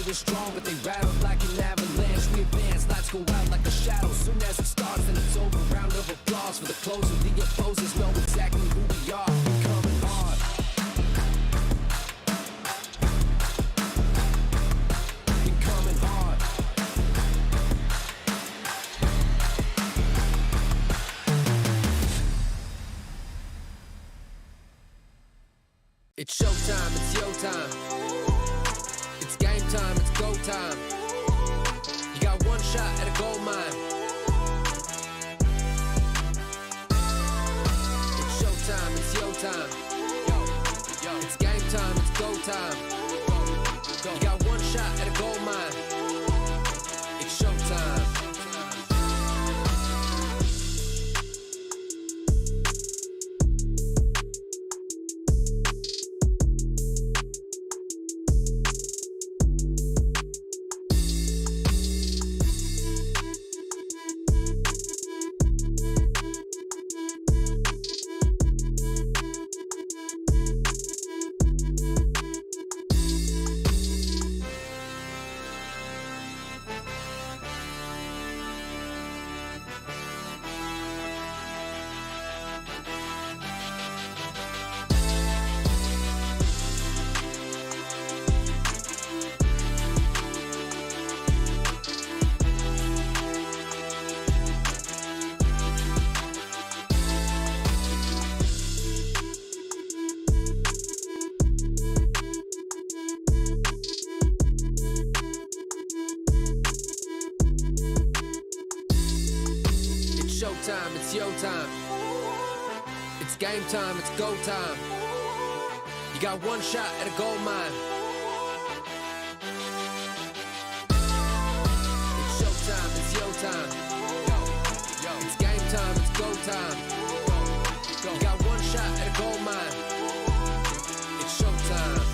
were strong, but they rattled like an avalanche. We advance, lights go out like a shadow. Soon as it starts, then it's over. Round of applause for the close of the opposers. Know exactly who we are. We coming hard. We coming hard. It's showtime, it's your time. It's game time, it's go time. You got one shot at a gold mine. It's showtime, it's your time. It's game time, it's go time. You got one shot at a gold mine. It's showtime. Showtime, it's your time. It's game time, it's go time. You got one shot at a gold mine. It's showtime, it's your time. It's game time, it's go time. You got one shot at a gold mine. It's showtime.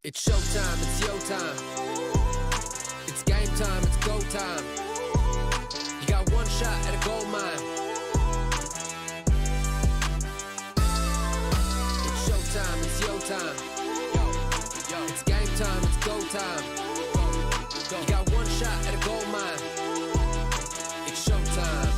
It's showtime, it's yo time. It's game time, it's go time. You got one shot at a gold mine. It's showtime, it's yo time. It's game time, it's go time. You got one shot at a gold mine. It's showtime.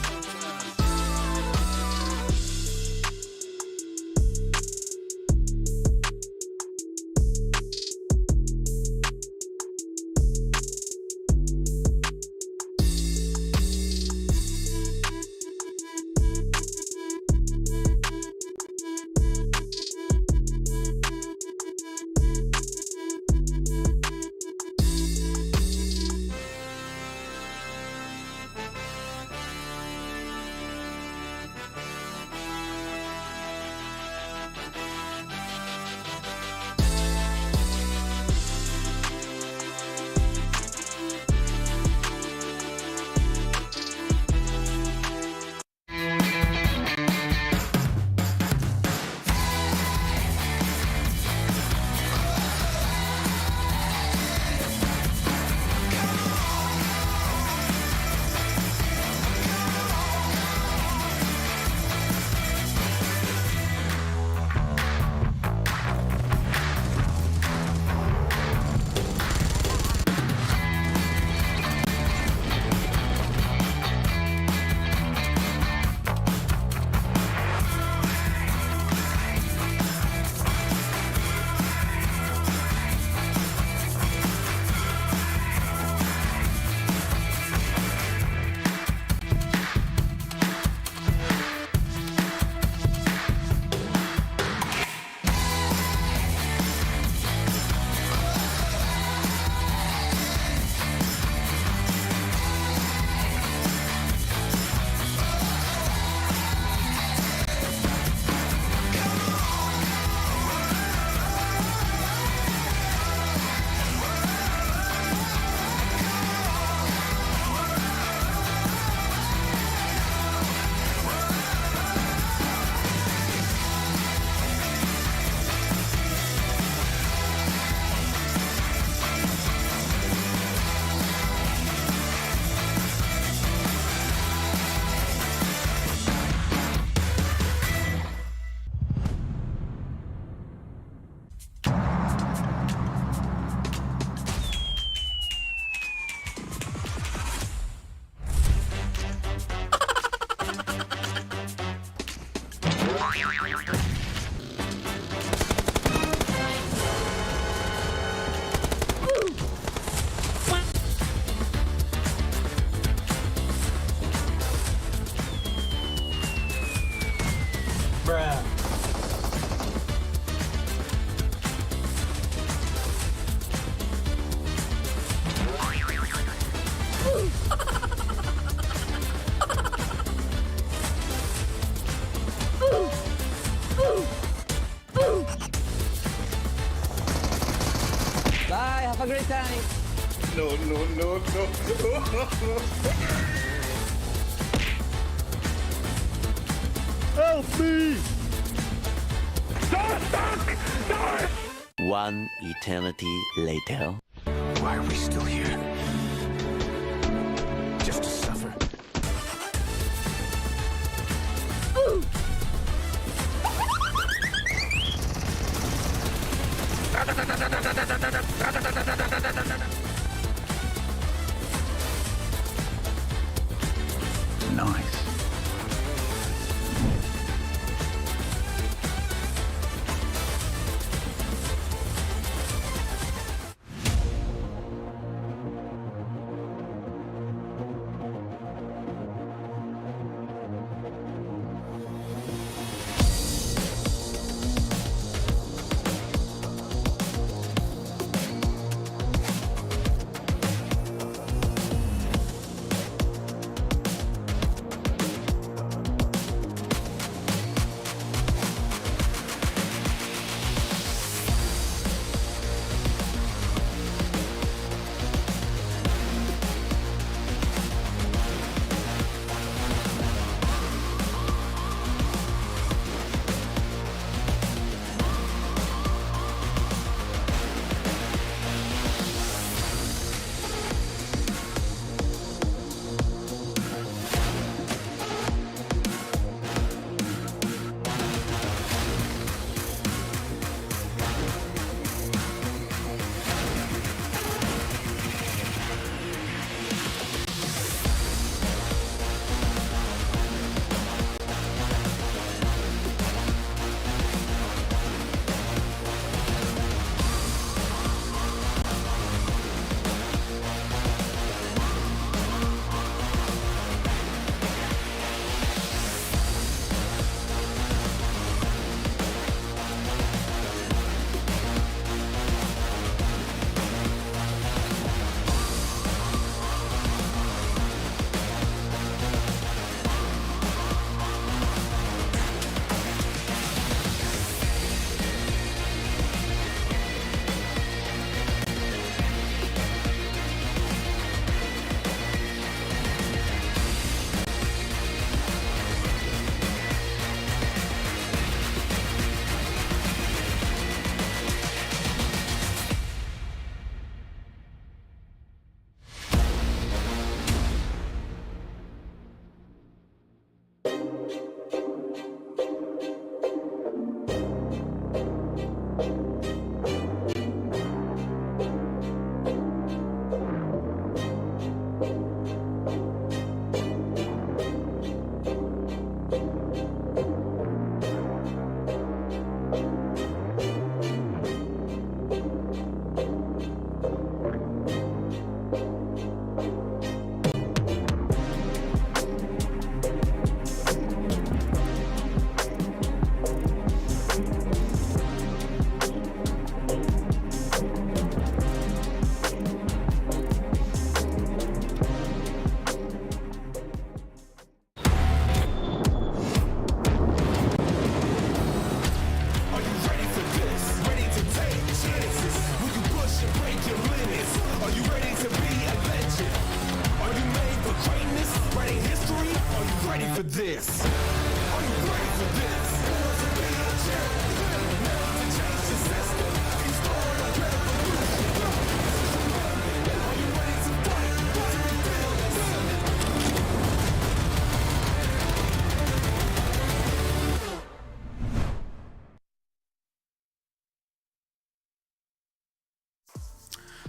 Bye, have a great time. No. Help me! One eternity later. Why are we still here? Just to suffer. Nice.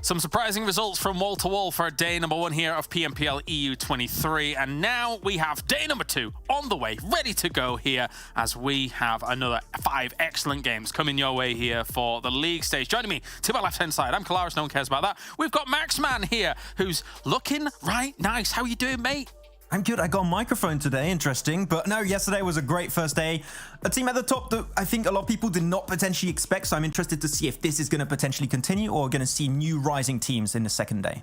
Some surprising results from wall to wall for day number 1 here of PMPL EU 23. And now we have day number 2 on the way, ready to go here as we have another 5 excellent games coming your way here for the league stage. Joining me to my left-hand side, I'm Kalaris, no one cares about that. We've got Maxman here, who's looking right nice. How you doing, mate? I'm good. I got a microphone today, interesting. But no, yesterday was a great first day. A team at the top that I think a lot of people did not potentially expect. So I'm interested to see if this is going to potentially continue or going to see new rising teams in the second day.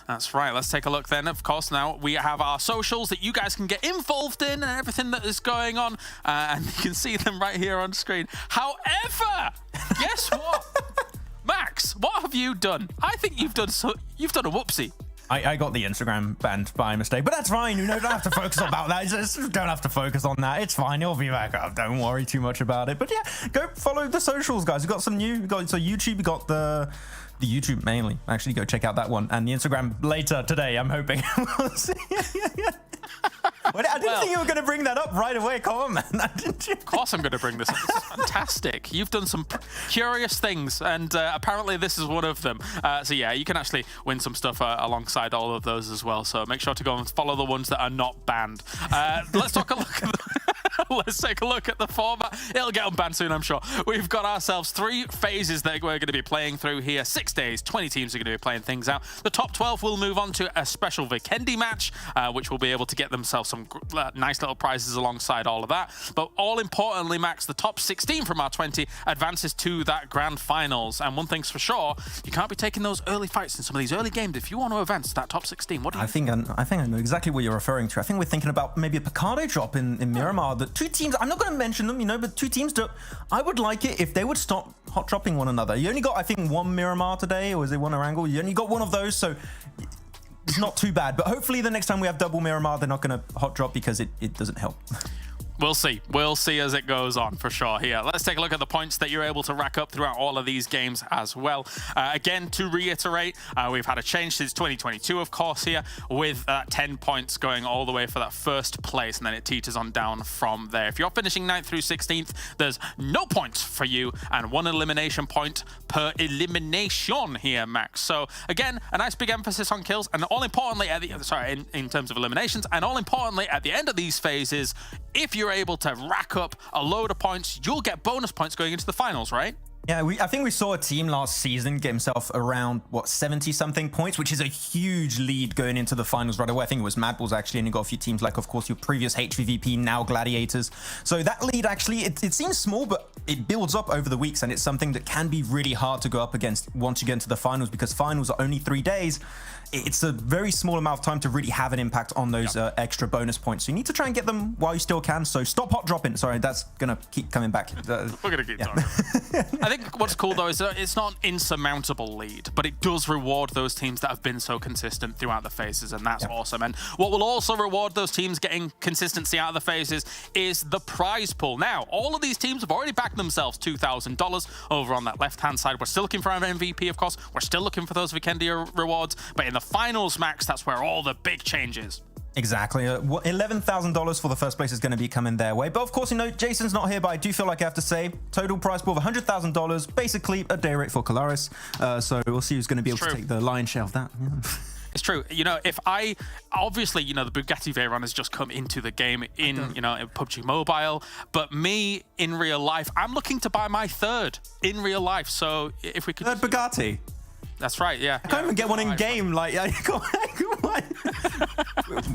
That's right. Let's take a look then. Of course, now we have our socials that you guys can get involved in and everything that is going on. And you can see them right here on screen. However, guess what? Max, what have you done? I think you've done a whoopsie. I got the Instagram banned by mistake, but that's fine. You know, don't have to focus about that. Just don't have to focus on that. It's fine. It'll be back up. Don't worry too much about it. But yeah, go follow the socials, guys. We got some new. So YouTube, we got the YouTube mainly. Actually, go check out that one and the Instagram later today. I'm hoping. We'll see. I didn't think you were going to bring that up right away. Come on, man. Didn't you? Of course I'm going to bring this up. This is fantastic. You've done some curious things, and apparently this is one of them. So yeah, you can actually win some stuff alongside all of those as well. So make sure to go and follow the ones that are not banned. Let's take a look at let's take a look at the format. It'll get unbanned soon, I'm sure. We've got ourselves 3 phases that we're going to be playing through here. 6 days, 20 teams are going to be playing things out. The top 12 will move on to a special Vikendi match, which will be able to get themselves some nice little prizes alongside all of that. But all importantly, Max, the top 16 from our 20 advances to that grand finals. And one thing's for sure, you can't be taking those early fights in some of these early games if you want to advance to that top 16. What do you think? I think I know exactly what you're referring to. I think we're thinking about maybe a Picardo drop in Miramar. The 2 teams, I'm not going to mention them, you know, but 2 teams that I would like it if they would stop hot dropping one another. You only got, I think, 1 Miramar today, or is it 1 Erangel? You only got 1 of those, so it's not too bad. But hopefully the next time we have double Miramar, they're not going to hot drop because it doesn't help. We'll see. We'll see as it goes on for sure here. Let's take a look at the points that you're able to rack up throughout all of these games as well. Again, to reiterate, we've had a change since 2022, of course, here with 10 points going all the way for that first place, and then it teeters on down from there. If you're finishing 9th through 16th, there's no points for you and 1 elimination point per elimination here, Max. So again, a nice big emphasis on kills, and all importantly, in terms of eliminations, and all importantly, at the end of these phases, if you're able to rack up a load of points, you'll get bonus points going into the finals, right? Yeah, I think we saw a team last season get himself around, what, 70-something points, which is a huge lead going into the finals right away. I think it was MadBulls, actually, and you got a few teams like, of course, your previous HVVP, now Gladiators. So that lead, actually, it seems small, but it builds up over the weeks, and it's something that can be really hard to go up against once you get into the finals, because finals are only 3 days. It's a very small amount of time to really have an impact on those extra bonus points. So you need to try and get them while you still can. So stop hot dropping. Sorry, that's going to keep coming back. We're going to keep talking. I think what's cool, though, is that it's not an insurmountable lead, but it does reward those teams that have been so consistent throughout the phases, and that's awesome. And what will also reward those teams getting consistency out of the phases is the prize pool. Now, all of these teams have already backed themselves $2,000 over on that left-hand side. We're still looking for an MVP, of course. We're still looking for those Vikendi rewards, but in the finals, Max, that's where all the big changes. Exactly. $11,000 for the first place is going to be coming their way. But of course, you know, Jason's not here, but I do feel like I have to say, total prize pool of $100,000, basically a day rate for Kalaris. So we'll see who's going to be able to take the lion's share of that. Yeah. It's true. You know, obviously, you know, the Bugatti Veyron has just come into the game in PUBG Mobile, but me in real life, I'm looking to buy my 3rd in real life. So if we could... 3rd Bugatti? That's right, yeah. I can't even get one in game. Like,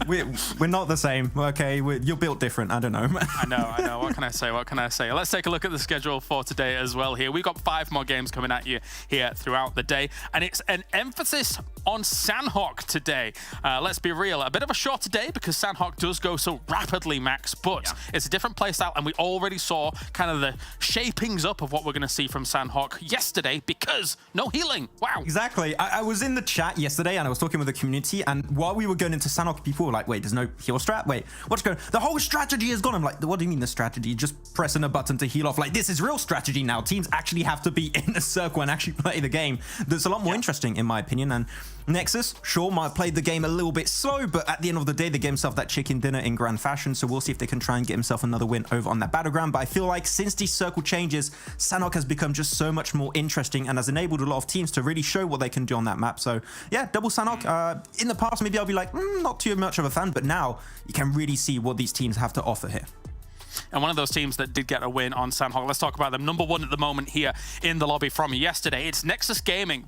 we're not the same. Okay, you're built different. I don't know. I know. What can I say? What can I say? Let's take a look at the schedule for today as well here. We've got 5 more games coming at you here throughout the day, and it's an emphasis on Sanhok today. Let's be real, a bit of a shorter day because Sanhok does go so rapidly, Max, but it's a different playstyle, and we already saw kind of the shapings up of what we're going to see from Sanhok yesterday because no healing. Wow. Exactly. I was in the chat yesterday and I was talking with the community, and while we were going into Sanhok, people were like, wait, there's no heal strat? Wait, what's going on? The whole strategy is gone. I'm like, what do you mean the strategy? Just pressing a button to heal off. Like, this is real strategy now. Teams actually have to be in a circle and actually play the game. That's a lot more interesting, in my opinion. And Nexus, sure, might have played the game a little bit slow, but at the end of the day, they gave himself that chicken dinner in grand fashion, so we'll see if they can try and get himself another win over on that battleground. But I feel like since these circle changes, Sanhok has become just so much more interesting and has enabled a lot of teams to really show what they can do on that map. So yeah, double Sanhok. In the past, maybe I'll be like, not too much of a fan, but now you can really see what these teams have to offer here. And one of those teams that did get a win on Sanhok, let's talk about them. Number one at the moment here in the lobby from yesterday. It's Nexus Gaming,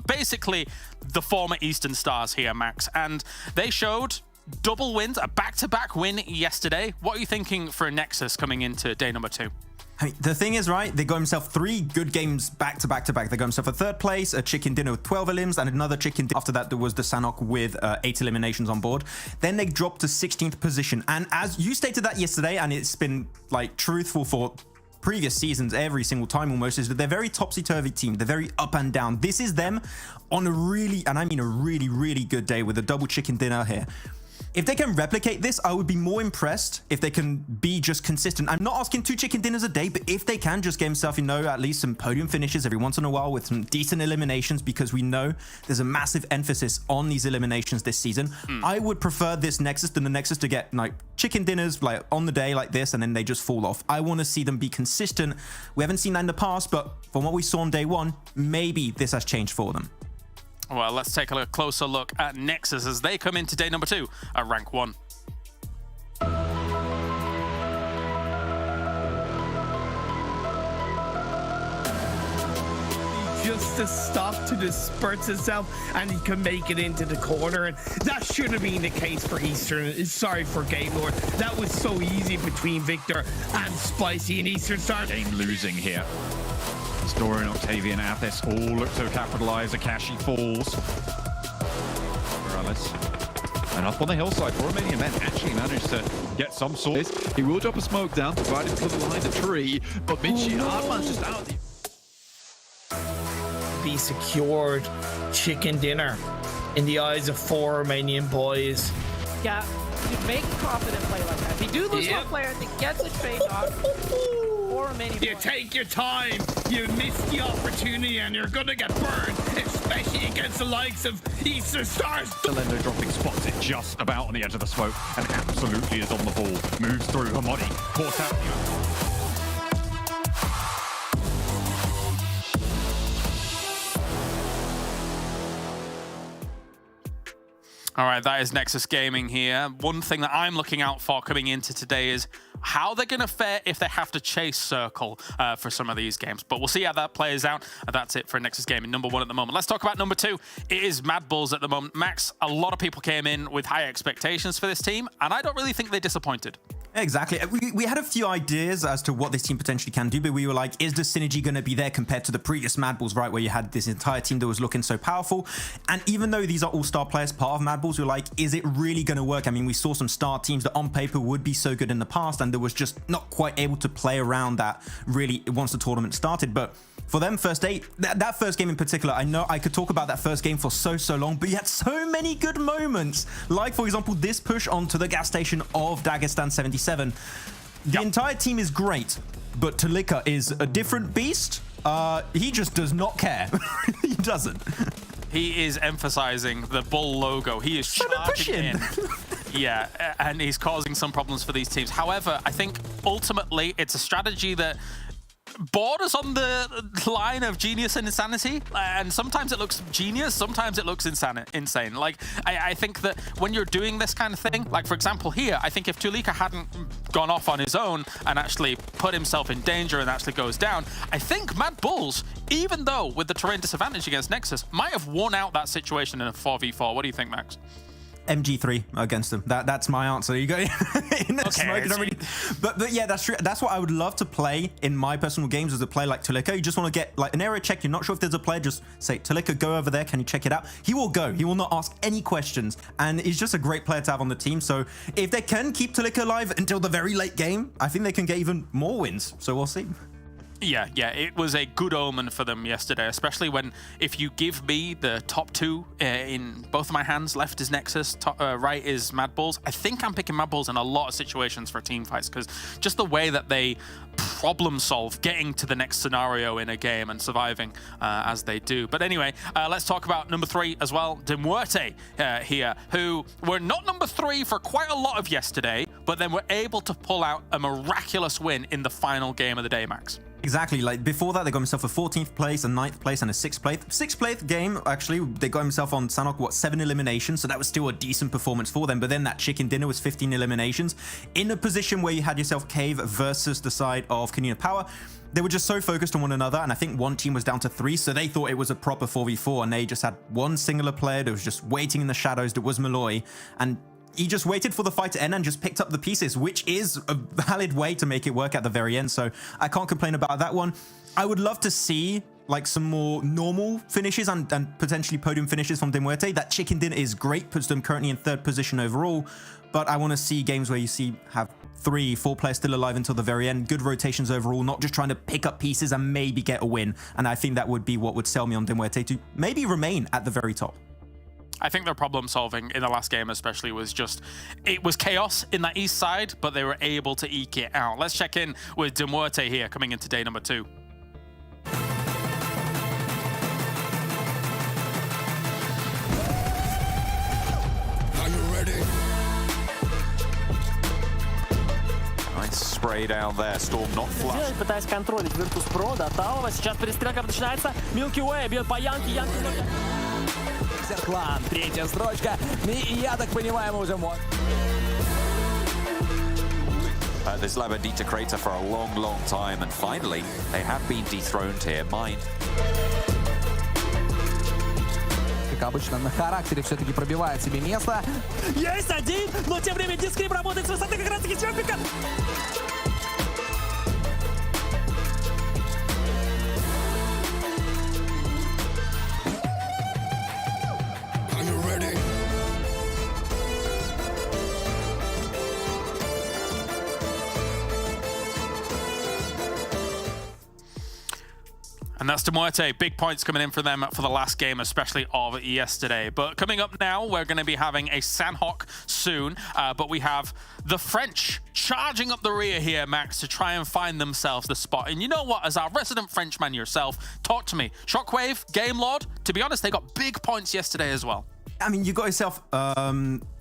basically the former Eastern Stars here, Max. And they showed double wins, a back-to-back win yesterday. What are you thinking for Nexus coming into day number 2? I mean, the thing is, right, they got himself 3 good games back to back to back. They got himself a 3rd place, a chicken dinner with 12 elims, and another chicken dinner. After that, there was the Sanhok with 8 eliminations on board. Then they dropped to 16th position. And as you stated that yesterday, and it's been like truthful for previous seasons every single time almost, is that they're very topsy-turvy team. They're very up and down. This is them on a really, and I mean a really, really good day with a double chicken dinner here. If they can replicate this, I would be more impressed if they can be just consistent. I'm not asking 2 chicken dinners a day, but if they can just get himself, you know, at least some podium finishes every once in a while with some decent eliminations, because we know there's a massive emphasis on these eliminations this season. I would prefer this Nexus than the Nexus to get like chicken dinners like on the day like this and then they just fall off. I want to see them be consistent. We haven't seen that in the past, but from what we saw on day 1, maybe this has changed for them. Well, let's take a closer look at Nexus as they come into day number 2 at rank 1. Just to stop to disperse itself and he can make it into the corner, and that should have been the case for Eastern. Sorry for Game Lord. That was so easy between Victor and Spicy, and Eastern started Game losing here. Story and Octavian Athos all look to capitalize. Akashi falls. Morales. And up on the hillside, Romanian men actually managed to get some sort. He will drop a smoke down, provide him to behind the tree, but Minchi Hardman's just out. be secured chicken dinner in the eyes of 4 Romanian boys. Yeah, you make a confident play like that. If you do lose one player, it gets a trade-off. Or Romanian You take your time, you miss the opportunity, and you're gonna get burned, especially against the likes of Eastern Stars. Delendo dropping spots it just about on the edge of the smoke and absolutely is on the ball. Moves through Hamadi, caught out. All right, that is Nexus Gaming here. One thing that I'm looking out for coming into today is how they're going to fare if they have to chase Circle for some of these games. But we'll see how that plays out. That's it for Nexus Gaming, number 1 at the moment. Let's talk about number 2. It is MadBulls at the moment. Max, a lot of people came in with high expectations for this team, and I don't really think they disappointed. Exactly. We had a few ideas as to what this team potentially can do, but we were like, is the synergy going to be there compared to the previous MadBulls, right, where you had this entire team that was looking so powerful? And even though these are all-star players, part of MadBulls, we were like, is it really going to work? I mean, we saw some star teams that on paper would be so good in the past, and there was just not quite able to play around that really once the tournament started. But for them, first 8, that first game in particular, I know I could talk about that first game for so long, but you had so many good moments. Like, for example, this push onto the gas station of Dagestan 77. The entire team is great, but Talika is a different beast. He just does not care. He doesn't. He is emphasizing the bull logo. He is charging in. Yeah, and he's causing some problems for these teams. However, I think ultimately it's a strategy that borders on the line of genius and insanity, and sometimes it looks genius, sometimes it looks insane. Like, I think that when you're doing this kind of thing, like for example here, I think if Talika hadn't gone off on his own and actually put himself in danger and actually goes down, I think MadBulls, even though with the terrain disadvantage against Nexus, might have won out that situation in a 4v4. What do you think, Max? MG3 against them. That's my answer. You go in the smoke. You don't really, but yeah, that's true. That's what I would love to play in my personal games, as a player like Talika. You just want to get like an area check. You're not sure if there's a player. Just say, Talika, go over there. Can you check it out? He will go. He will not ask any questions. And he's just a great player to have on the team. So if they can keep Talika alive until the very late game, I think they can get even more wins. So we'll see. Yeah, it was a good omen for them yesterday, especially when, if you give me the top 2 in both of my hands, left is Nexus, right is MadBulls, I think I'm picking MadBulls in a lot of situations for team fights, because just the way that they problem solve, getting to the next scenario in a game and surviving as they do. But anyway, let's talk about number 3 as well, Muerte here, who were not number 3 for quite a lot of yesterday, but then were able to pull out a miraculous win in the final game of the day, Max. Exactly. Like before that, they got himself a 14th place, a 9th place, and a 6th place. 6th place game, actually, they got himself on Sanhok, what, 7 eliminations, so that was still a decent performance for them. But then that chicken dinner was 15 eliminations. In a position where you had yourself Cave versus the side of KONINA Power, they were just so focused on one another, and I think one team was down to 3, so they thought it was a proper 4v4, and they just had one singular player that was just waiting in the shadows, that was Malloy, and he just waited for the fight to end and just picked up the pieces, which is a valid way to make it work at the very end. So I can't complain about that one. I would love to see like some more normal finishes and potentially podium finishes from Muerte. That chicken dinner is great, puts them currently in 3rd position overall. But I want to see games where you have 3, 4 players still alive until the very end. Good rotations overall, not just trying to pick up pieces and maybe get a win. And I think that would be what would sell me on Muerte to maybe remain at the very top. I think their problem solving in the last game especially was just, it was chaos in that east side, but they were able to eke it out. Let's check in with Muerte here coming into day number 2. Are you ready? Nice spray down there. Storm not flush. Пытаясь контролить VIRTUS.PRO, до Талова. Сейчас перестрелка начинается. Milky Way бьет по Янке. Клан, 3-я строчка. И я так понимаю, мы уже можем. This lab need to crater for a long time, and finally they have been dethroned here. Mind. Как обычно, на характере все-таки пробивает себе место. Есть один, но тем временем дискрим работает с высоты как раз-таки Чопика. And that's Muerte. Big points coming in for them for the last game, especially of yesterday. But coming up now, we're going to be having a Sanhok soon. But we have the French charging up the rear here, Max, to try and find themselves the spot. And you know what? As our resident Frenchman yourself, talk to me. Shockwave, Game Lord, to be honest, they got big points yesterday as well. I mean, you got yourself,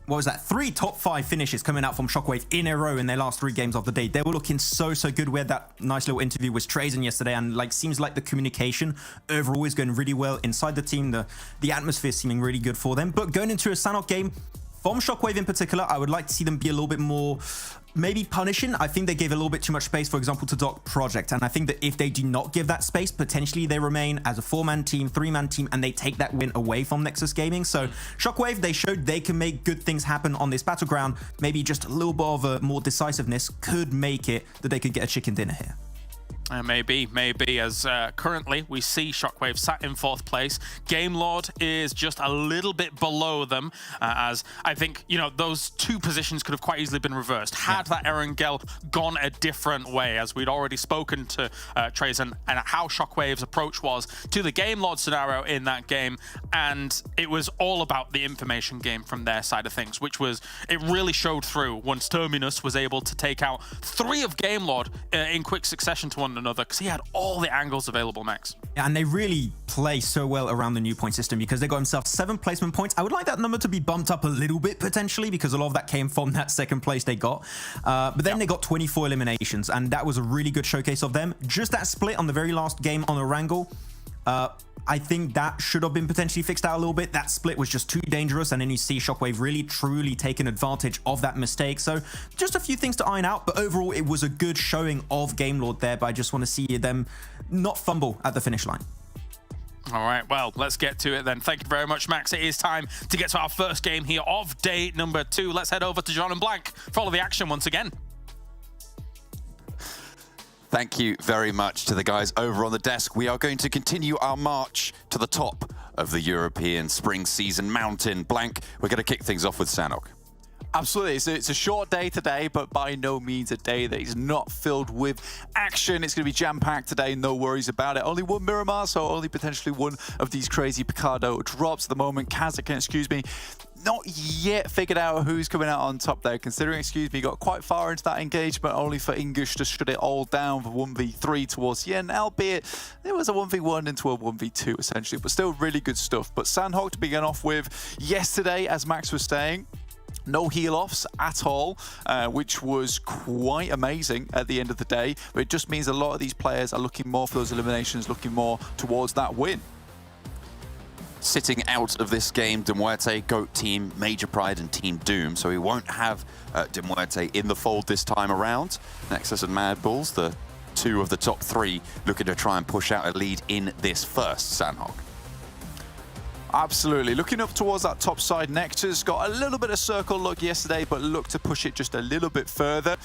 what was that? 3 top 5 finishes coming out from Shockwave in a row in their last 3 games of the day. They were looking so good. We had that nice little interview with Trazen yesterday, and like seems like the communication overall is going really well inside the team. The atmosphere is seeming really good for them. But going into a Sanhok game, from Shockwave in particular, I would like to see them be a little bit more maybe punishing. I think they gave a little bit too much space, for example, to Doc Project. And I think that if they do not give that space, potentially they remain as a 4-man team, 3-man team, and they take that win away from Nexus Gaming. So Shockwave, they showed they can make good things happen on this battleground. Maybe just a little bit of a more decisiveness could make it that they could get a chicken dinner here. Maybe, as currently we see Shockwave sat in 4th place. Game Lord is just a little bit below them, as I think, you know, those 2 positions could have quite easily been reversed had that Erangel gone a different way, as we'd already spoken to Trazen and how Shockwave's approach was to the Game Lord scenario in that game, and it was all about the information game from their side of things, which was, it really showed through once Terminus was able to take out 3 of Game Lord in quick succession to one another, because he had all the angles available, Max. Yeah, and they really play so well around the new point system because they got himself 7 placement points. I would like that number to be bumped up a little bit potentially, because a lot of that came from that 2nd place they got. But then they got 24 eliminations, and that was a really good showcase of them. Just that split on the very last game on Erangel, I think that should have been potentially fixed out a little bit. That split was just too dangerous, and then you see Shockwave really truly taking advantage of that mistake. So just a few things to iron out, but overall it was a good showing of Game Lord there, but I just want to see them not fumble at the finish line. All right, well, let's get to it then. Thank you very much, Max. It is time to get to our first game here of day number 2. Let's head over to John and Blank. Follow the action once again. Thank you very much to the guys over on the desk. We are going to continue our march to the top of the European spring season mountain. Blank, we're going to kick things off with Sanhok. Absolutely. It's a short day today, but by no means a day that is not filled with action. It's going to be jam-packed today, no worries about it. Only one Miramar, so only potentially one of these crazy Picardo drops at the moment. KASIK, excuse me, not yet figured out who's coming out on top there, considering, excuse me, got quite far into that engagement, only for English to shut it all down for 1v3 towards the end, albeit there was a 1v1 into a 1v2 essentially, but still really good stuff. But Sanhok to begin off with yesterday, as Max was saying, no heal-offs at all, which was quite amazing at the end of the day, but it just means a lot of these players are looking more for those eliminations, looking more towards that win. Sitting out of this game, Muerte, GOAT team, Major Pride and Team Doom, so we won't have Muerte in the fold this time around. Nexus and MadBulls, the two of the top three, looking to try and push out a lead in this first Sanhok. Absolutely. Looking up towards that top side, Nexus got a little bit of circle luck yesterday, but looked to push it just a little bit further.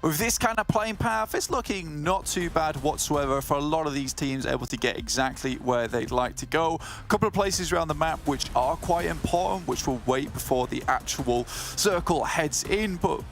With this kind of playing path, it's looking not too bad whatsoever for a lot of these teams, able to get exactly where they'd like to go. A couple of places around the map which are quite important, which will wait before the actual circle heads in, but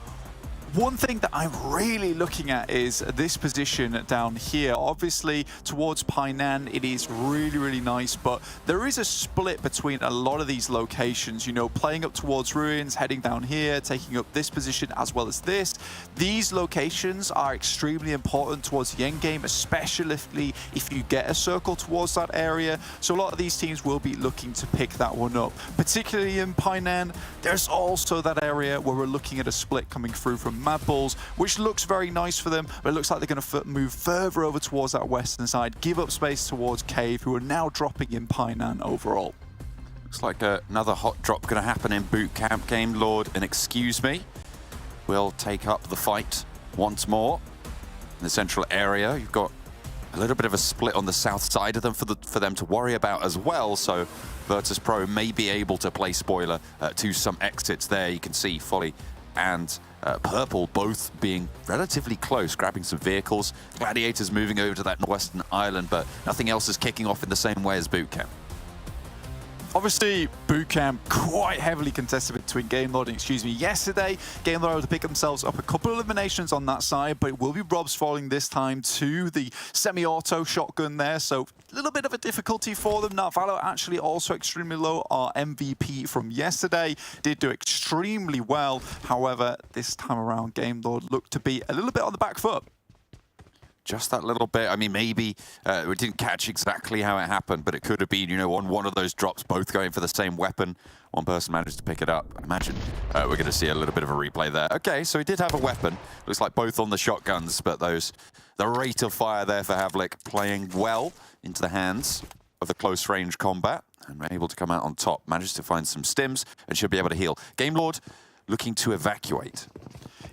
one thing that I'm really looking at is this position down here. Obviously, towards Painan, it is really, really nice, but there is a split between a lot of these locations. You know, playing up towards Ruins, heading down here, taking up this position as well as this. These locations are extremely important towards the end game, especially if you get a circle towards that area. So a lot of these teams will be looking to pick that one up. Particularly in Painan, there's also that area where we're looking at a split coming through from MadBulls, which looks very nice for them, but it looks like they're going to move further over towards that western side, give up space towards Cave, who are now dropping in Painan overall. Looks like another hot drop going to happen in boot camp. Game Lord and Excuse Me will take up the fight once more. In the central area, you've got a little bit of a split on the south side of them for them to worry about as well, so VIRTUS.PRO may be able to play spoiler to some exits there. You can see Folly and Purple both being relatively close, grabbing some vehicles. Gladiators moving over to that northwestern island, but nothing else is kicking off in the same way as boot camp. Obviously, boot camp quite heavily contested between Game Lord and Excuse Me. Yesterday, Game Lord able to pick themselves up a couple of eliminations on that side, but it will be Robs falling this time to the semi-auto shotgun there, so a little bit of a difficulty for them. Now, Valo actually also extremely low. Our MVP from yesterday did do extremely well. However, this time around, Game Lord looked to be a little bit on the back foot. Just that little bit. I mean, maybe we didn't catch exactly how it happened, but it could have been, you know, on one of those drops, both going for the same weapon. One person managed to pick it up. I imagine we're going to see a little bit of a replay there. Okay, so he did have a weapon. Looks like both on the shotguns, but the rate of fire there for Havlik playing well into the hands of the close range combat and able to come out on top. Managed to find some stims and should be able to heal. Game Lord looking to evacuate.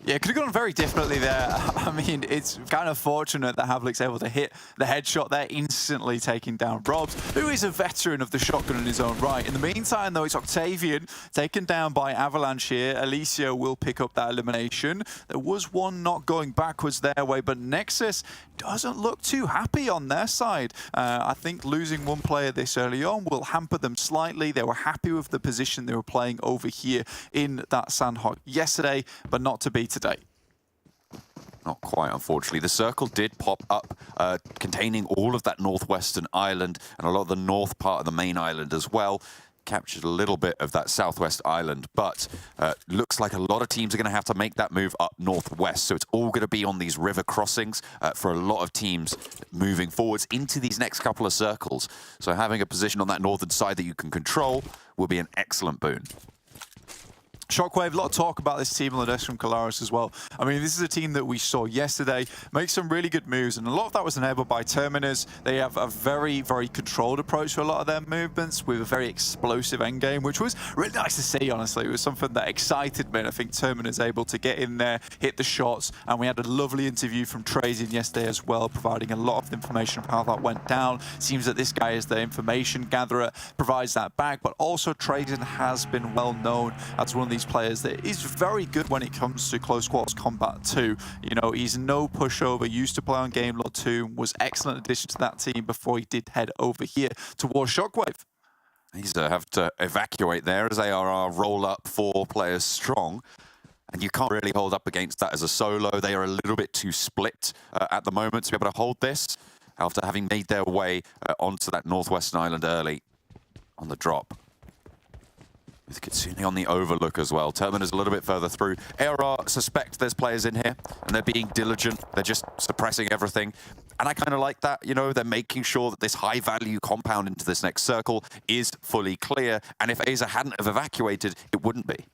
Yeah, it could have gone very differently there. I mean, it's kind of fortunate that Havlik's able to hit the headshot there, instantly taking down Robs, who is a veteran of the shotgun in his own right. In the meantime, though, it's Octavian taken down by Avalanche here. Alicia will pick up that elimination. There was one not going backwards their way, but Nexus doesn't look too happy on their side. I think losing one player this early on will hamper them slightly. They were happy with the position they were playing over here in that Sanhok yesterday, but not to be today. Not quite, unfortunately. The circle did pop up, containing all of that northwestern island and a lot of the north part of the main island as well. Captured a little bit of that southwest island, but looks like a lot of teams are going to have to make that move up northwest. So it's all going to be on these river crossings for a lot of teams moving forwards into these next couple of circles. So having a position on that northern side that you can control will be an excellent boon. Shockwave, a lot of talk about this team on the desk from Kalaris as well. I mean, this is a team that we saw yesterday make some really good moves, and a lot of that was enabled by Terminus. They have a very, very controlled approach to a lot of their movements with a very explosive endgame, which was really nice to see, honestly. It was something that excited me, and I think Terminus able to get in there, hit the shots, and we had a lovely interview from Trazen yesterday as well, providing a lot of information of how that went down. Seems that this guy is the information gatherer, provides that back, but also Trazen has been well known as one of these players that is very good when it comes to close quarters combat too. You know, he's no pushover, used to play on Game Lord 2, was excellent addition to that team before he did head over here towards Shockwave. He's have to evacuate there as ARR roll up 4 players strong. And you can't really hold up against that as a solo. They are a little bit too split at the moment to be able to hold this after having made their way onto that northwestern island early on the drop. With Kitsune on the overlook as well. Turban is a little bit further through. ARR suspect there's players in here, and they're being diligent. They're just suppressing everything. And I kind of like that, you know, they're making sure that this high-value compound into this next circle is fully clear. And if Aza hadn't have evacuated, it wouldn't be.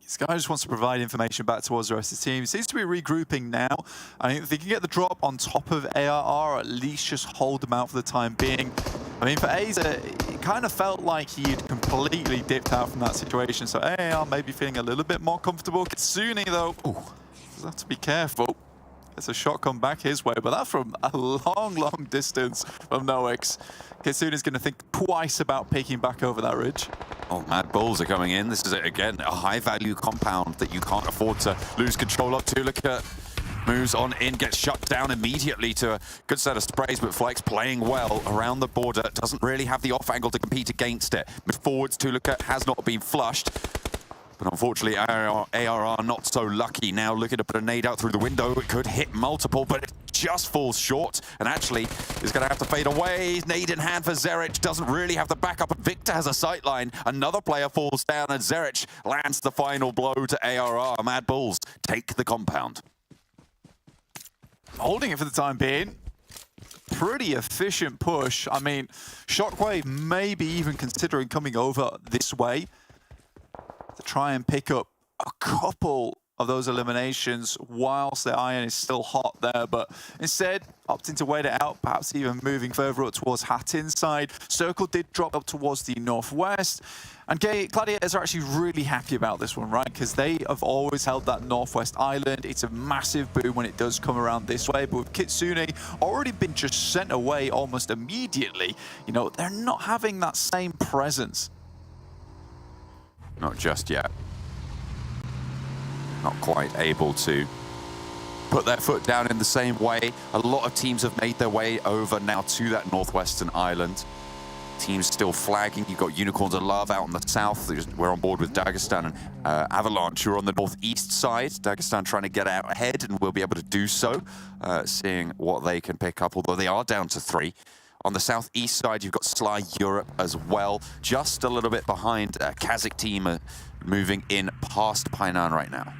Sky just wants to provide information back towards the rest of the team. Seems to be regrouping now. I think if they can get the drop on top of ARR, or at least just hold them out for the time being. I mean, for Aza, it kind of felt like he had completely dipped out from that situation. So AR may be feeling a little bit more comfortable. Kitsune, though, does have to be careful. There's a shot come back his way, but that's from a long, long distance from Nox. Kitsune's going to think twice about peeking back over that ridge. Oh, MadBulls are coming in. This is, again, a high-value compound that you can't afford to lose control of. Tulika moves on in, gets shut down immediately to a good set of sprays, but Flex playing well around the border. Doesn't really have the off angle to compete against it. But forwards, Tulika has not been flushed. But unfortunately, ARR not so lucky. Now looking to put a nade out through the window. It could hit multiple, but it just falls short. And actually is going to have to fade away. Nade in hand for Zerich. Doesn't really have the backup. Victor has a sightline. Another player falls down, and Zerich lands the final blow to ARR. MadBulls take the compound. Holding it for the time being. Pretty efficient push. I mean, Shockwave maybe even considering coming over this way to try and pick up a couple of those eliminations whilst the iron is still hot there, but instead opting to wait it out, perhaps even moving further up towards Hattin's side. Circle did drop up towards the northwest, and Gladiators are actually really happy about this one, right? Because they have always held that northwest island. It's a massive boom when it does come around this way, but with Kitsune already been just sent away almost immediately, you know, they're not having that same presence. Not just yet. Not quite able to put their foot down in the same way. A lot of teams have made their way over now to that northwestern island. Teams still flagging. You've got Unicorns of Love out on the south. We're on board with Dagestan and Avalanche, who are on the northeast side. Dagestan trying to get out ahead, and will be able to do so, seeing what they can pick up, although they are down to 3. On the southeast side, you've got Sly Europe as well, just a little bit behind. KASIK team moving in past Painan right now.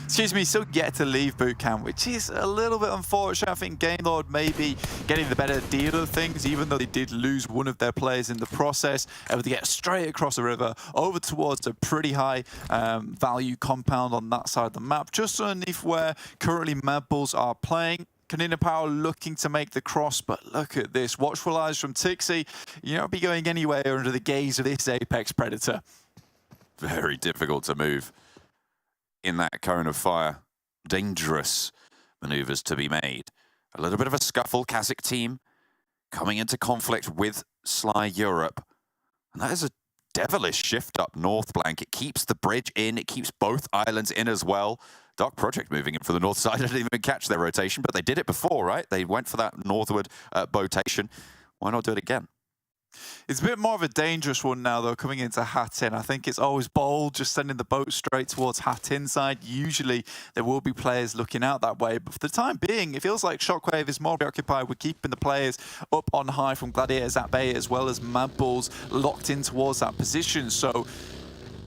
Excuse me, still yet to leave boot camp, which is a little bit unfortunate. I think Game Lord may be getting the better deal of things, even though they did lose one of their players in the process. Able to get straight across the river, over towards a pretty high value compound on that side of the map, just underneath where currently MadBulls are playing. KONINA Power looking to make the cross, but look at this. Watchful eyes from Tixi. You don't be going anywhere under the gaze of this Apex Predator. Very difficult to move in that cone of fire. Dangerous maneuvers to be made. A little bit of a scuffle. KASIK team coming into conflict with Sly Europe. And that is a devilish shift up north, Blank. It keeps the bridge in. It keeps both islands in as well. Dark Project moving in for the north side. I didn't even catch their rotation, but they did it before, right? They went for that northward botation. Why not do it again? It's a bit more of a dangerous one now, though, coming into Hattin. I think it's always bold, just sending the boat straight towards Hattin side. Usually, there will be players looking out that way, but for the time being, it feels like Shockwave is more preoccupied with keeping the players up on high from Gladiators at bay, as well as MadBulls locked in towards that position. So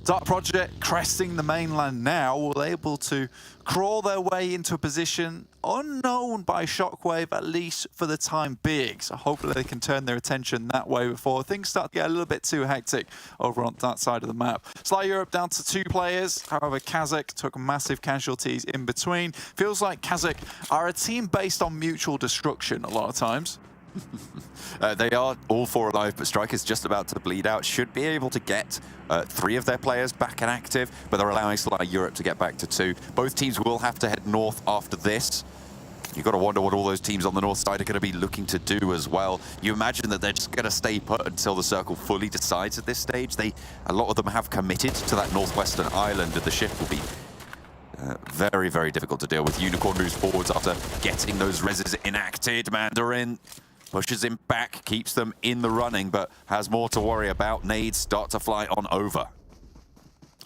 Dark Project cresting the mainland now, will able to crawl their way into a position unknown by Shockwave, at least for the time being. So hopefully they can turn their attention that way before things start to get a little bit too hectic over on that side of the map. Sly Europe down to 2 players. However, KASIK took massive casualties in between. Feels like KASIK are a team based on mutual destruction a lot of times. They are all 4 alive, but Striker's just about to bleed out. Should be able to get 3 of their players back and active, but they're allowing Sly Europe to get back to 2. Both teams will have to head north after this. You've got to wonder what all those teams on the north side are going to be looking to do as well. You imagine that they're just going to stay put until the circle fully decides at this stage. A lot of them have committed to that northwestern island, and the shift will be very, very difficult to deal with. Unicorn moves forwards after getting those reses enacted. Mandarin pushes him back, keeps them in the running, but has more to worry about. Nades start to fly on over.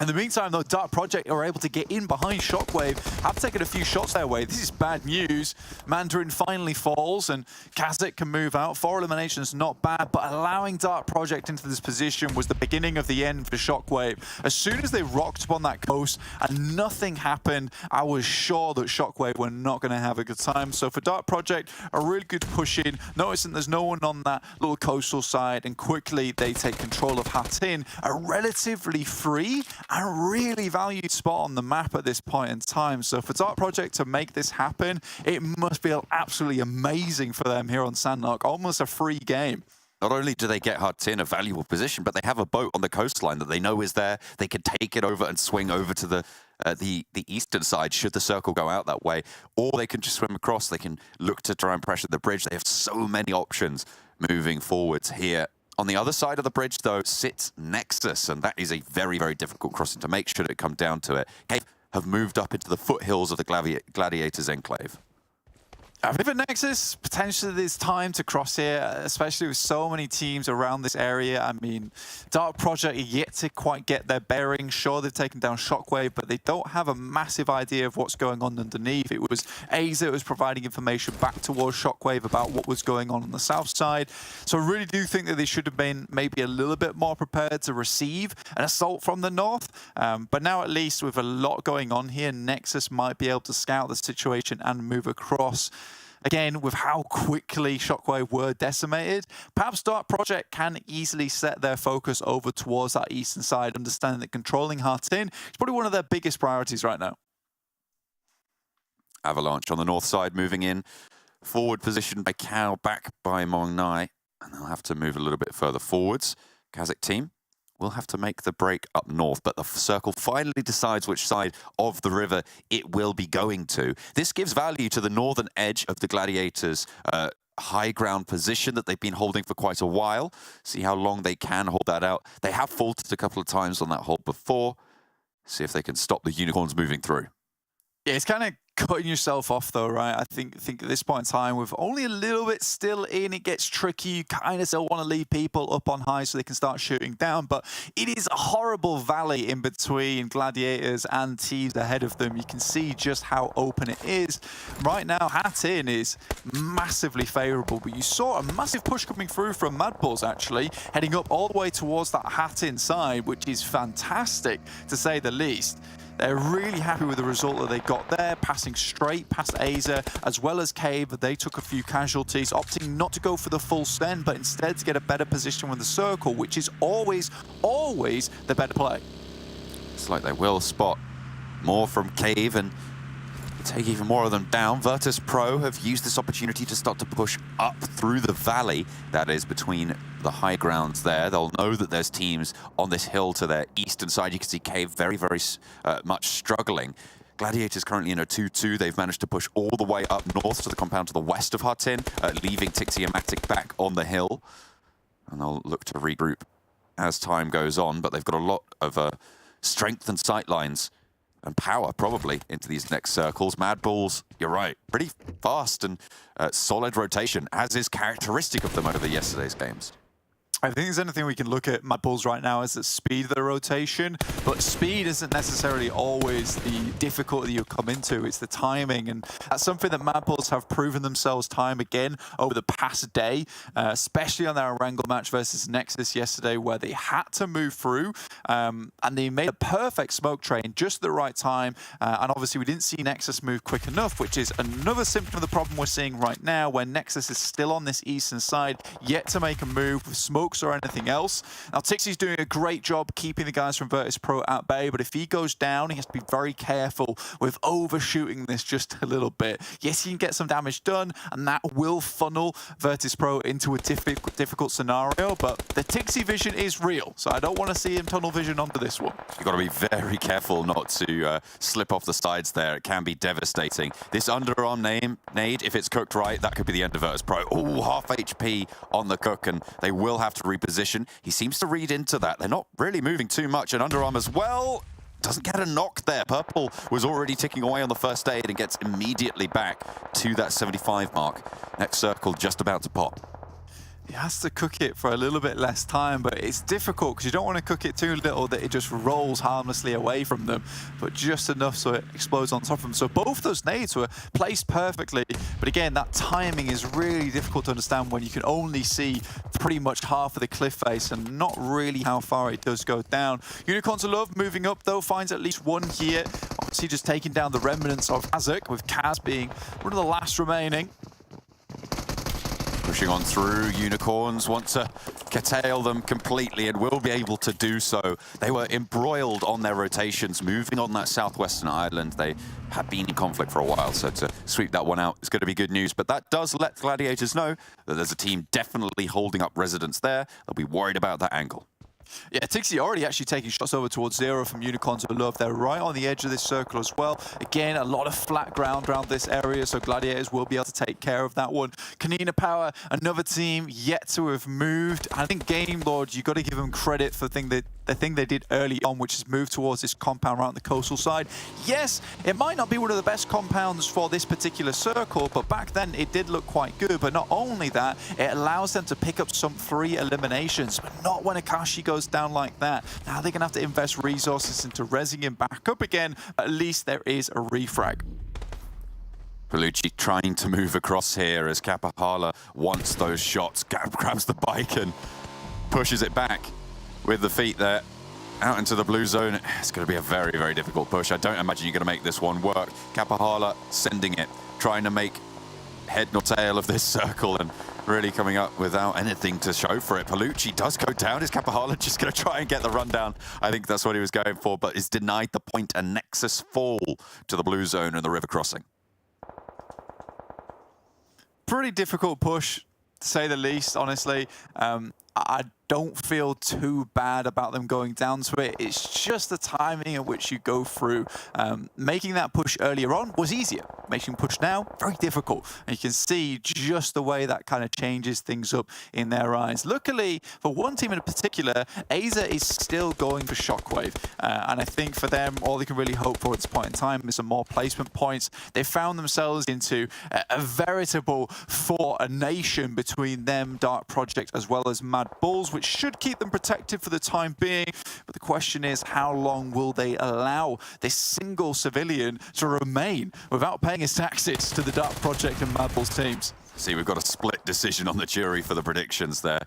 In the meantime, though, Dark Project are able to get in behind Shockwave, have taken a few shots their way. This is bad news. Mandarin finally falls, and KASIK can move out. 4 eliminations, not bad, but allowing Dark Project into this position was the beginning of the end for Shockwave. As soon as they rocked upon that coast and nothing happened, I was sure that Shockwave were not going to have a good time. So for Dark Project, a really good push in, noticing there's no one on that little coastal side, and quickly they take control of Hatin, a relatively free and really valued spot on the map at this point in time. So for Dark Project to make this happen, it must feel absolutely amazing for them here on Sanhok. Almost a free game. Not only do they get Hatin a valuable position, but they have a boat on the coastline that they know is there. They can take it over and swing over to the eastern side should the circle go out that way, or they can just swim across. They can look to try and pressure the bridge. They have so many options moving forwards here. On the other side of the bridge, though, sits Nexus, and that is a very, very difficult crossing to make should it come down to it. Cave have moved up into the foothills of the Gladiators Enclave. I think for Nexus, potentially there's time to cross here, especially with so many teams around this area. I mean, Dark Project are yet to quite get their bearings. Sure, they've taken down Shockwave, but they don't have a massive idea of what's going on underneath. It was Aza that was providing information back towards Shockwave about what was going on the south side. So I really do think that they should have been maybe a little bit more prepared to receive an assault from the north. But now at least with a lot going on here, Nexus might be able to scout the situation and move across. Again, with how quickly Shockwave were decimated, perhaps Dark Project can easily set their focus over towards that eastern side, understanding that controlling Hatin is probably one of their biggest priorities right now. Avalanche on the north side moving in. Forward position by Cow, back by Mong Nai. And they'll have to move a little bit further forwards. KASIK team will have to make the break up north, but the circle finally decides which side of the river it will be going to. This gives value to the northern edge of the Gladiators' high ground position that they've been holding for quite a while. See how long they can hold that out. They have faltered a couple of times on that hold before. See if they can stop the Unicorns moving through. Yeah, it's kind of cutting yourself off though, right? I think at this point in time, with only a little bit still in, it gets tricky. You kind of still want to leave people up on high so they can start shooting down, but it is a horrible valley in between Gladiators and teams ahead of them. You can see just how open it is. Right now, Hatin is massively favorable, but you saw a massive push coming through from MadBulls actually, heading up all the way towards that Hatin side, which is fantastic to say the least. They're really happy with the result that they got there, passing straight past Aza, as well as Cave. They took a few casualties, opting not to go for the full stand, but instead to get a better position with the circle, which is always, always the better play. It's like they will spot more from Cave and take even more of them down. VIRTUS.PRO have used this opportunity to start to push up through the valley that is between the high grounds there. They'll know that there's teams on this hill to their eastern side. You can see Cave very, very much struggling. Gladiators currently in a 2-2. They've managed to push all the way up north to the compound to the west of Hatin, leaving Tixiamatic back on the hill. And they'll look to regroup as time goes on, but they've got a lot of strength and sight lines and power probably into these next circles. MadBulls, you're right, pretty fast and solid rotation, as is characteristic of them over yesterday's games. I think there's anything we can look at MadBulls right now is the speed of the rotation, but speed isn't necessarily always the difficulty you come into, it's the timing, and that's something that MadBulls have proven themselves time again over the past day, especially on their Erangel match versus Nexus yesterday, where they had to move through, and they made a perfect smoke train just at the right time, and obviously we didn't see Nexus move quick enough, which is another symptom of the problem we're seeing right now, where Nexus is still on this eastern side, yet to make a move with smoke or anything else. Now, Tixi's doing a great job keeping the guys from VIRTUS.PRO at bay, but if he goes down, he has to be very careful with overshooting this just a little bit. Yes, he can get some damage done, and that will funnel VIRTUS.PRO into a difficult scenario, but the Tixi vision is real, so I don't want to see him tunnel vision onto this one. You've got to be very careful not to slip off the sides there. It can be devastating. This underarm nade, if it's cooked right, that could be the end of VIRTUS.PRO. Oh, half HP on the cook, and they will have to reposition. He seems to read into that. They're not really moving too much, and underarm as well. Doesn't get a knock there. Purple was already ticking away on the first aid and gets immediately back to that 75 mark. Next circle just about to pop. He has to cook it for a little bit less time, but it's difficult because you don't want to cook it too little that it just rolls harmlessly away from them, but just enough so it explodes on top of them. So both those nades were placed perfectly, but again, that timing is really difficult to understand when you can only see pretty much half of the cliff face and not really how far it does go down. Unicorns of Love moving up though, finds at least one here. Obviously just taking down the remnants of KASIK, with Kaz being one of the last remaining. Pushing on through, Unicorns want to curtail them completely and will be able to do so. They were embroiled on their rotations, moving on that southwestern island. They had been in conflict for a while, so to sweep that one out is going to be good news. But that does let Gladiators know that there's a team definitely holding up residence there. They'll be worried about that angle. Yeah, Tixie already actually taking shots over towards Zero from Unicorns of Love. They're right on the edge of this circle as well. Again, a lot of flat ground around this area, so Gladiators will be able to take care of that one. KONINA Power, another team yet to have moved. I think Game Lord, you got to give them credit for the thing they did early on, which is move towards this compound around the coastal side. Yes, it might not be one of the best compounds for this particular circle, but back then it did look quite good. But not only that, it allows them to pick up some free eliminations, but not when Akashi goes down like that. Now they're going to have to invest resources into rezzing him back up again. At least there is a refrag. Palucci trying to move across here as Kapahala wants those shots, grabs the bike and pushes it back with the feet there out into the blue zone. It's going to be a very, very difficult push. I don't imagine you're going to make this one work. Kapahala sending it, trying to make head nor tail of this circle and really coming up without anything to show for it. Palucci does go down. Is Kapahala just going to try and get the rundown? I think that's what he was going for, but is denied the point, and Nexus fall to the blue zone and the river crossing. Pretty difficult push, to say the least, honestly. I don't feel too bad about them going down to it. It's just the timing at which you go through. Making that push earlier on was easier. Making push now, very difficult. And you can see just the way that kind of changes things up in their eyes. Luckily, for one team in particular, Aza is still going for Shockwave. And I think for them, all they can really hope for at this point in time is some more placement points. They found themselves into a veritable fought a nation between them, Dark Project, as well as MadBulls, which should keep them protected for the time being. But the question is, how long will they allow this single civilian to remain without paying his taxes to the Dark Project and MadBulls teams? See, we've got a split decision on the jury for the predictions there.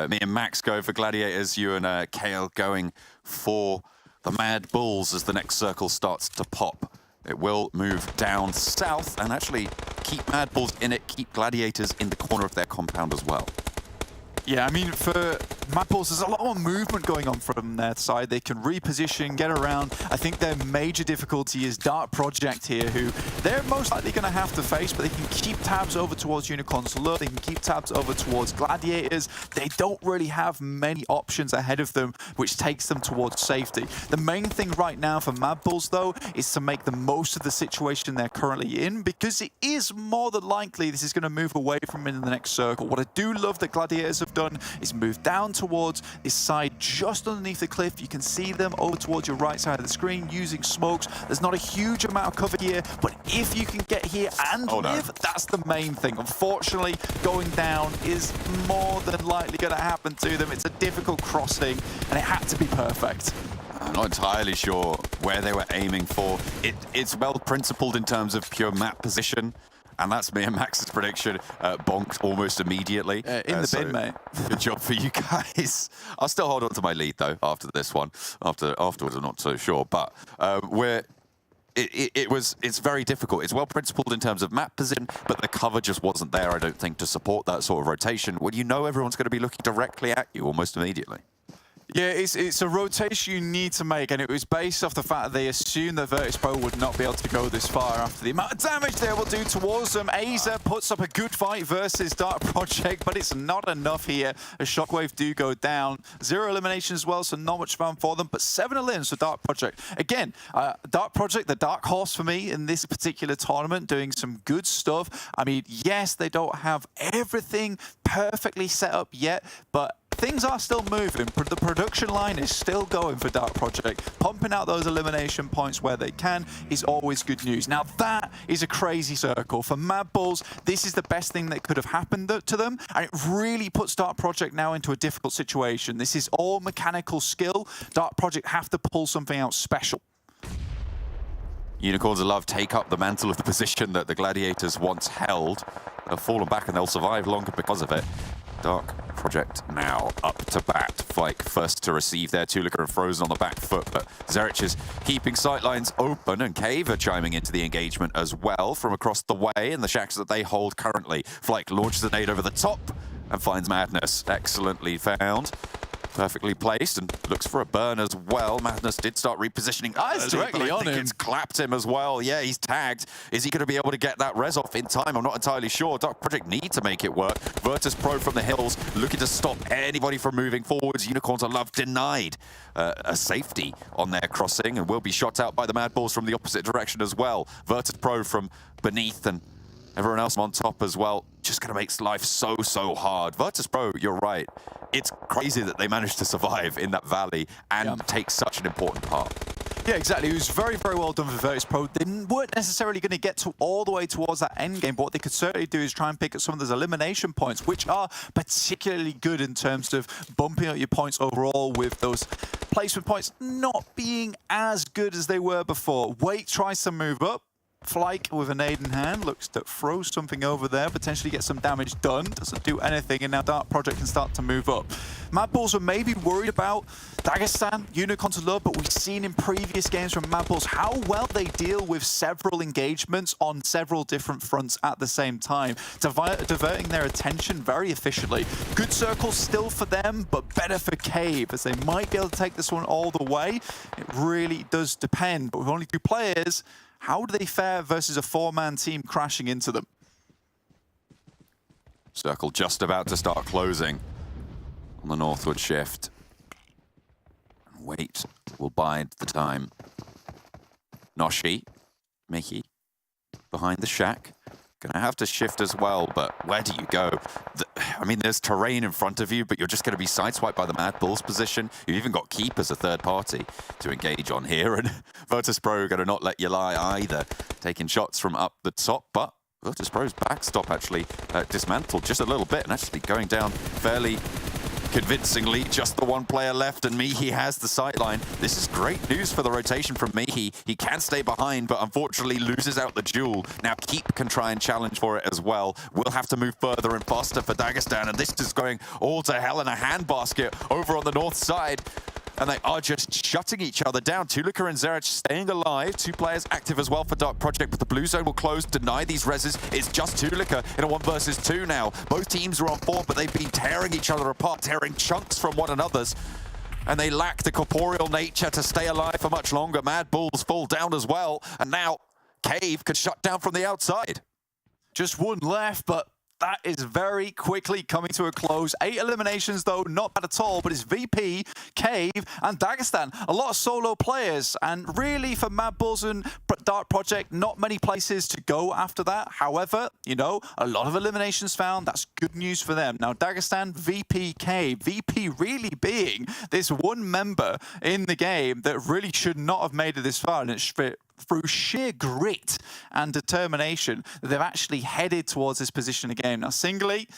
Me and Max go for Gladiators, you and Kale going for the MadBulls as the next circle starts to pop. It will move down south and actually keep MadBulls in it, keep Gladiators in the corner of their compound as well. Yeah, I mean, for MadBulls, there's a lot more movement going on from their side. They can reposition, get around. I think their major difficulty is Dark Project here, who they're most likely going to have to face, but they can keep tabs over towards Unicorns Love. They can keep tabs over towards Gladiators. They don't really have many options ahead of them, which takes them towards safety. The main thing right now for MadBulls, though, is to make the most of the situation they're currently in, because it is more than likely this is going to move away from in the next circle. What I do love that Gladiators have done is move down towards this side just underneath the cliff. You can see them over towards your right side of the screen using smokes. There's not a huge amount of cover here, but if you can get here and live, that's the main thing. Unfortunately, going down is more than likely going to happen to them. It's a difficult crossing, and it had to be perfect. I'm not entirely sure where they were aiming for. It's well principled in terms of pure map position. And that's me and Max's prediction. Bonked almost immediately. In the bin, mate. Good job for you guys. I'll still hold on to my lead, though, after this one. Afterwards, I'm not so sure. But it's very difficult. It's well principled in terms of map position, but the cover just wasn't there, I don't think, to support that sort of rotation when you know everyone's going to be looking directly at you almost immediately. Yeah, it's a rotation you need to make, and it was based off the fact that they assumed that VIRTUS.PRO would not be able to go this far after the amount of damage they will do towards them. Aza puts up a good fight versus Dark Project, but it's not enough here as Shockwave do go down. 0 elimination as well, so not much fun for them, but 7 elims for Dark Project. Again, Dark Project, the dark horse for me in this particular tournament, doing some good stuff. I mean, yes, they don't have everything perfectly set up yet, but things are still moving. The production line is still going for Dark Project. Pumping out those elimination points where they can is always good news. Now that is a crazy circle. For MadBulls, this is the best thing that could have happened to them, and it really puts Dark Project now into a difficult situation. This is all mechanical skill. Dark Project have to pull something out special. Unicorns of Love take up the mantle of the position that the Gladiators once held. They've fallen back and they'll survive longer because of it. Dark Project now up to bat. Fike first to receive there. Tulika and Frozen on the back foot, but Zerich is keeping sightlines open, and Cave are chiming into the engagement as well from across the way in the shacks that they hold currently. Fike launches a nade over the top and finds Madness. Excellently found. Perfectly placed and looks for a burn as well. Madness did start repositioning. It's directly on him. It's clapped him as well. Yeah, he's tagged. Is he going to be able to get that res off in time? I'm not entirely sure. Dark Project need to make it work. VIRTUS.PRO from the hills looking to stop anybody from moving forwards. Unicorns of Love denied a safety on their crossing and will be shot out by the MadBulls from the opposite direction as well. VIRTUS.PRO from beneath and everyone else on top as well. Just going to make life so hard. VIRTUS.PRO, you're right. It's crazy that they managed to survive in that valley and take such an important part. Yeah, exactly. It was very well done for VIRTUS.PRO. They weren't necessarily going to get to all the way towards that end game, but what they could certainly do is try and pick up some of those elimination points, which are particularly good in terms of bumping up your points overall, with those placement points not being as good as they were before. Wait tries to move up. Flyke with a nade in hand looks to throw something over there, potentially get some damage done. Doesn't do anything, and now Dark Project can start to move up. MadBulls were maybe worried about Dagestan, Unicorns of Love, but we've seen in previous games from MadBulls how well they deal with several engagements on several different fronts at the same time, diverting their attention very efficiently. Good circle still for them, but better for Cave, as they might be able to take this one all the way. It really does depend, but with only 2 players, how do they fare versus a 4-man team crashing into them? Circle just about to start closing on the northward shift. Wait will bide the time. Noshi, Mickey, behind the shack. Gonna have to shift as well, but where do you go? I mean, there's terrain in front of you, but you're just going to be sideswiped by the MadBulls position. You've even got Keep as a third party to engage on here, and VIRTUS.PRO are going to not let you lie either. Taking shots from up the top, but VIRTUS.PRO's backstop actually dismantled just a little bit, and actually going down fairly convincingly. Just the one player left, and Mihi has the sightline. This is great news for the rotation from Mihi. He can stay behind, but unfortunately loses out the duel. Now Keep can try and challenge for it as well. We'll have to move further and faster for Dagestan, and this is going all to hell in a handbasket over on the north side. And they are just shutting each other down. Tulika and Zerich staying alive. 2 players active as well for Dark Project, but the blue zone will close, deny these reses. It's just Tulika in a 1 versus 2 now. Both teams are on 4, but they've been tearing each other apart, tearing chunks from one another's. And they lack the corporeal nature to stay alive for much longer. MadBulls fall down as well. And now Cave could shut down from the outside. Just 1 left, but that is very quickly coming to a close. 8 eliminations, though, not bad at all, but it's VP, Cave, and Dagestan. A lot of solo players, and really for MadBulls and Dark Project, not many places to go after that. However, you know, a lot of eliminations found. That's good news for them. Now, Dagestan, VP, Cave. VP really being this one member in the game that really should not have made it this far, and it's through sheer grit and determination that they've actually headed towards this position again. Now, singly,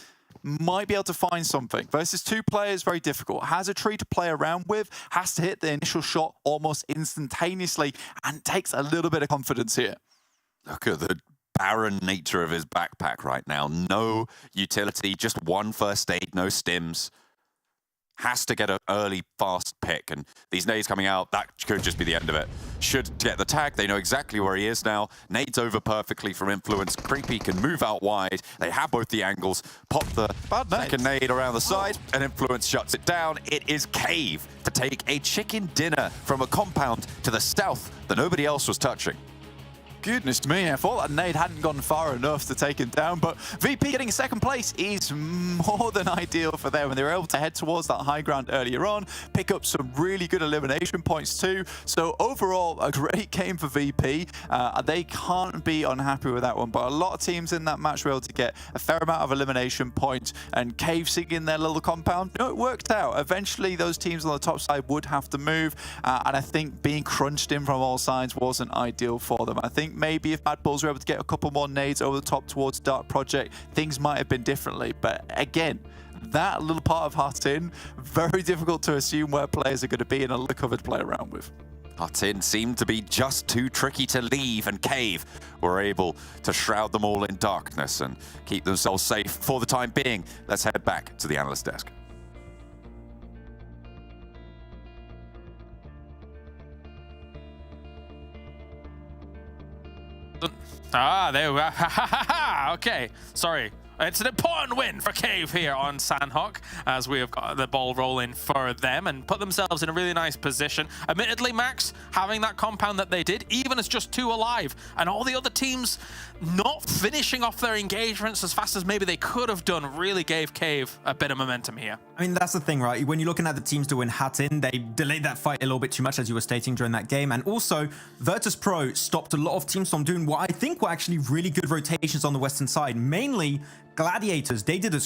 might be able to find something. Versus 2 players, very difficult. Has a tree to play around with, has to hit the initial shot almost instantaneously, and takes a little bit of confidence here. Look at the barren nature of his backpack right now. No utility, just 1 first aid, no stims. Has to get an early, fast pick, and these nades coming out, that could just be the end of it. Should get the tag, they know exactly where he is now. Nades over perfectly from Influence. Creepy can move out wide. They have both the angles. Pop the second nade around the side, and Influence shuts it down. It is Cave to take a chicken dinner from a compound to the south that nobody else was touching. goodness me, I thought that nade hadn't gone far enough to take him down, but VP getting second place is more than ideal for them, and they were able to head towards that high ground earlier on, pick up some really good elimination points too. So overall, a great game for VP. They can't be unhappy with that one, but a lot of teams in that match were able to get a fair amount of elimination points, and KASIK in their little compound, it worked out. Eventually, those teams on the top side would have to move, and I think being crunched in from all sides wasn't ideal for them. I think maybe if MadBulls were able to get a couple more nades over the top towards Dark Project, things might have been differently. But again, that little part of Hatin, very difficult to assume where players are going to be in a covered play around with. Hatin seemed to be just too tricky to leave, and Cave were able to shroud them all in darkness and keep themselves safe for the time being. Let's head back to the analyst desk. There we are. Okay, sorry. It's an important win for Cave here on Sanhok, as we have got the ball rolling for them and put themselves in a really nice position. Admittedly, Max, having that compound that they did, even as just 2 alive, and all the other teams not finishing off their engagements as fast as maybe they could have done, really gave Cave a bit of momentum here. I mean, that's the thing, right? When you're looking at the teams to win Hatin, they delayed that fight a little bit too much, as you were stating during that game. And also, VIRTUS.PRO stopped a lot of teams from doing what I think were actually really good rotations on the western side, mainly Gladiators. They did a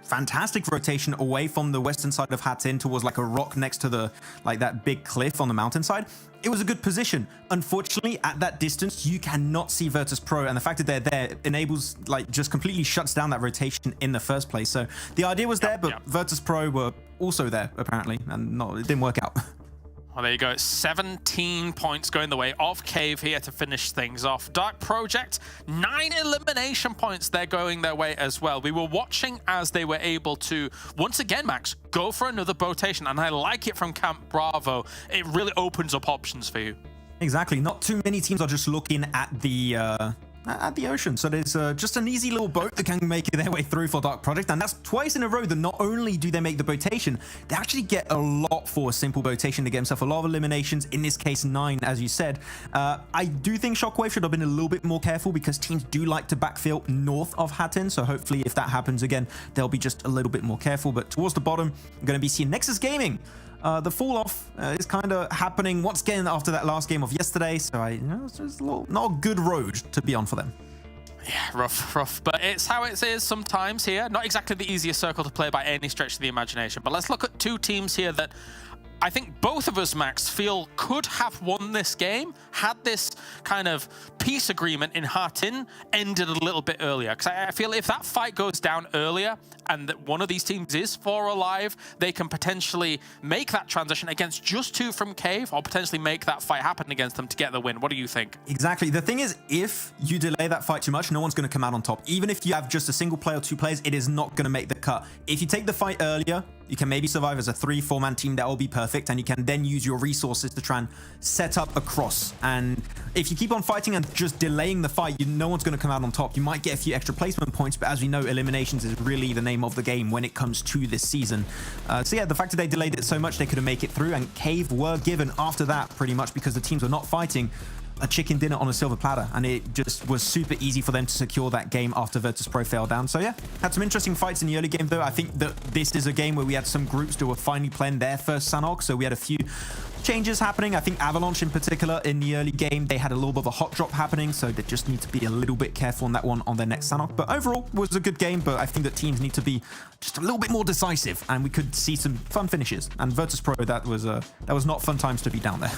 fantastic rotation away from the western side of Hatin towards like a rock next to the that big cliff on the mountainside. It was a good position. Unfortunately, at that distance, you cannot see VIRTUS.PRO, and the fact that they're there enables, just completely shuts down that rotation in the first place. So the idea was there, but VIRTUS.PRO were also there apparently, and it didn't work out. Well, there you go. 17 points going the way of Cave here to finish things off. Dark Project, 9 elimination points. They're going their way as well. We were watching as they were able to, once again, Max, go for another rotation. And I like it from Camp Bravo. It really opens up options for you. Exactly. Not too many teams are just looking at the ocean. So there's just an easy little boat that can make their way through for Dark Project, and that's twice in a row that not only do they make the botation, they actually get a lot for a simple botation to get himself a lot of eliminations, in this case 9, as you said. I do think Shockwave should have been a little bit more careful, because teams do like to backfill north of Hatin, so hopefully if that happens again, they'll be just a little bit more careful. But towards the bottom, I'm going to be seeing Nexus Gaming. The fall off is kind of happening once again after that last game of yesterday, so it's just not a good road to be on for them. Yeah, rough, but it's how it is sometimes here. Not exactly the easiest circle to play by any stretch of the imagination, but let's look at 2 teams here that I think both of us, Max, feel could have won this game had this kind of peace agreement in Hatin ended a little bit earlier. Because I feel if that fight goes down earlier and that one of these teams is 4 alive, they can potentially make that transition against just 2 from Cave, or potentially make that fight happen against them to get the win. What do you think? Exactly. The thing is, if you delay that fight too much, no one's going to come out on top. Even if you have just a single player or 2 players, it is not going to make the cut. If you take the fight earlier, you can maybe survive as a 3-4 man team. That will be perfect, and you can then use your resources to try and set up across. And if you keep on fighting and just delaying the fight, no one's going to come out on top. You might get a few extra placement points, but as we know, eliminations is really the name of the game when it comes to this season. So yeah, the fact that they delayed it so much, they could have made it through, and Cave were given after that pretty much, because the teams were not fighting, a chicken dinner on a silver platter, and it just was super easy for them to secure that game after VIRTUS.PRO fell down. So yeah, had some interesting fights in the early game though. I think that this is a game where we had some groups that were finally playing their first Sanhok, so we had a few changes happening. I think AVALANCHE in particular in the early game, they had a little bit of a hot drop happening, so they just need to be a little bit careful on that one on their next Sanhok. But overall, it was a good game, but I think that teams need to be just a little bit more decisive, and we could see some fun finishes. And VIRTUS.PRO, that was not fun times to be down there.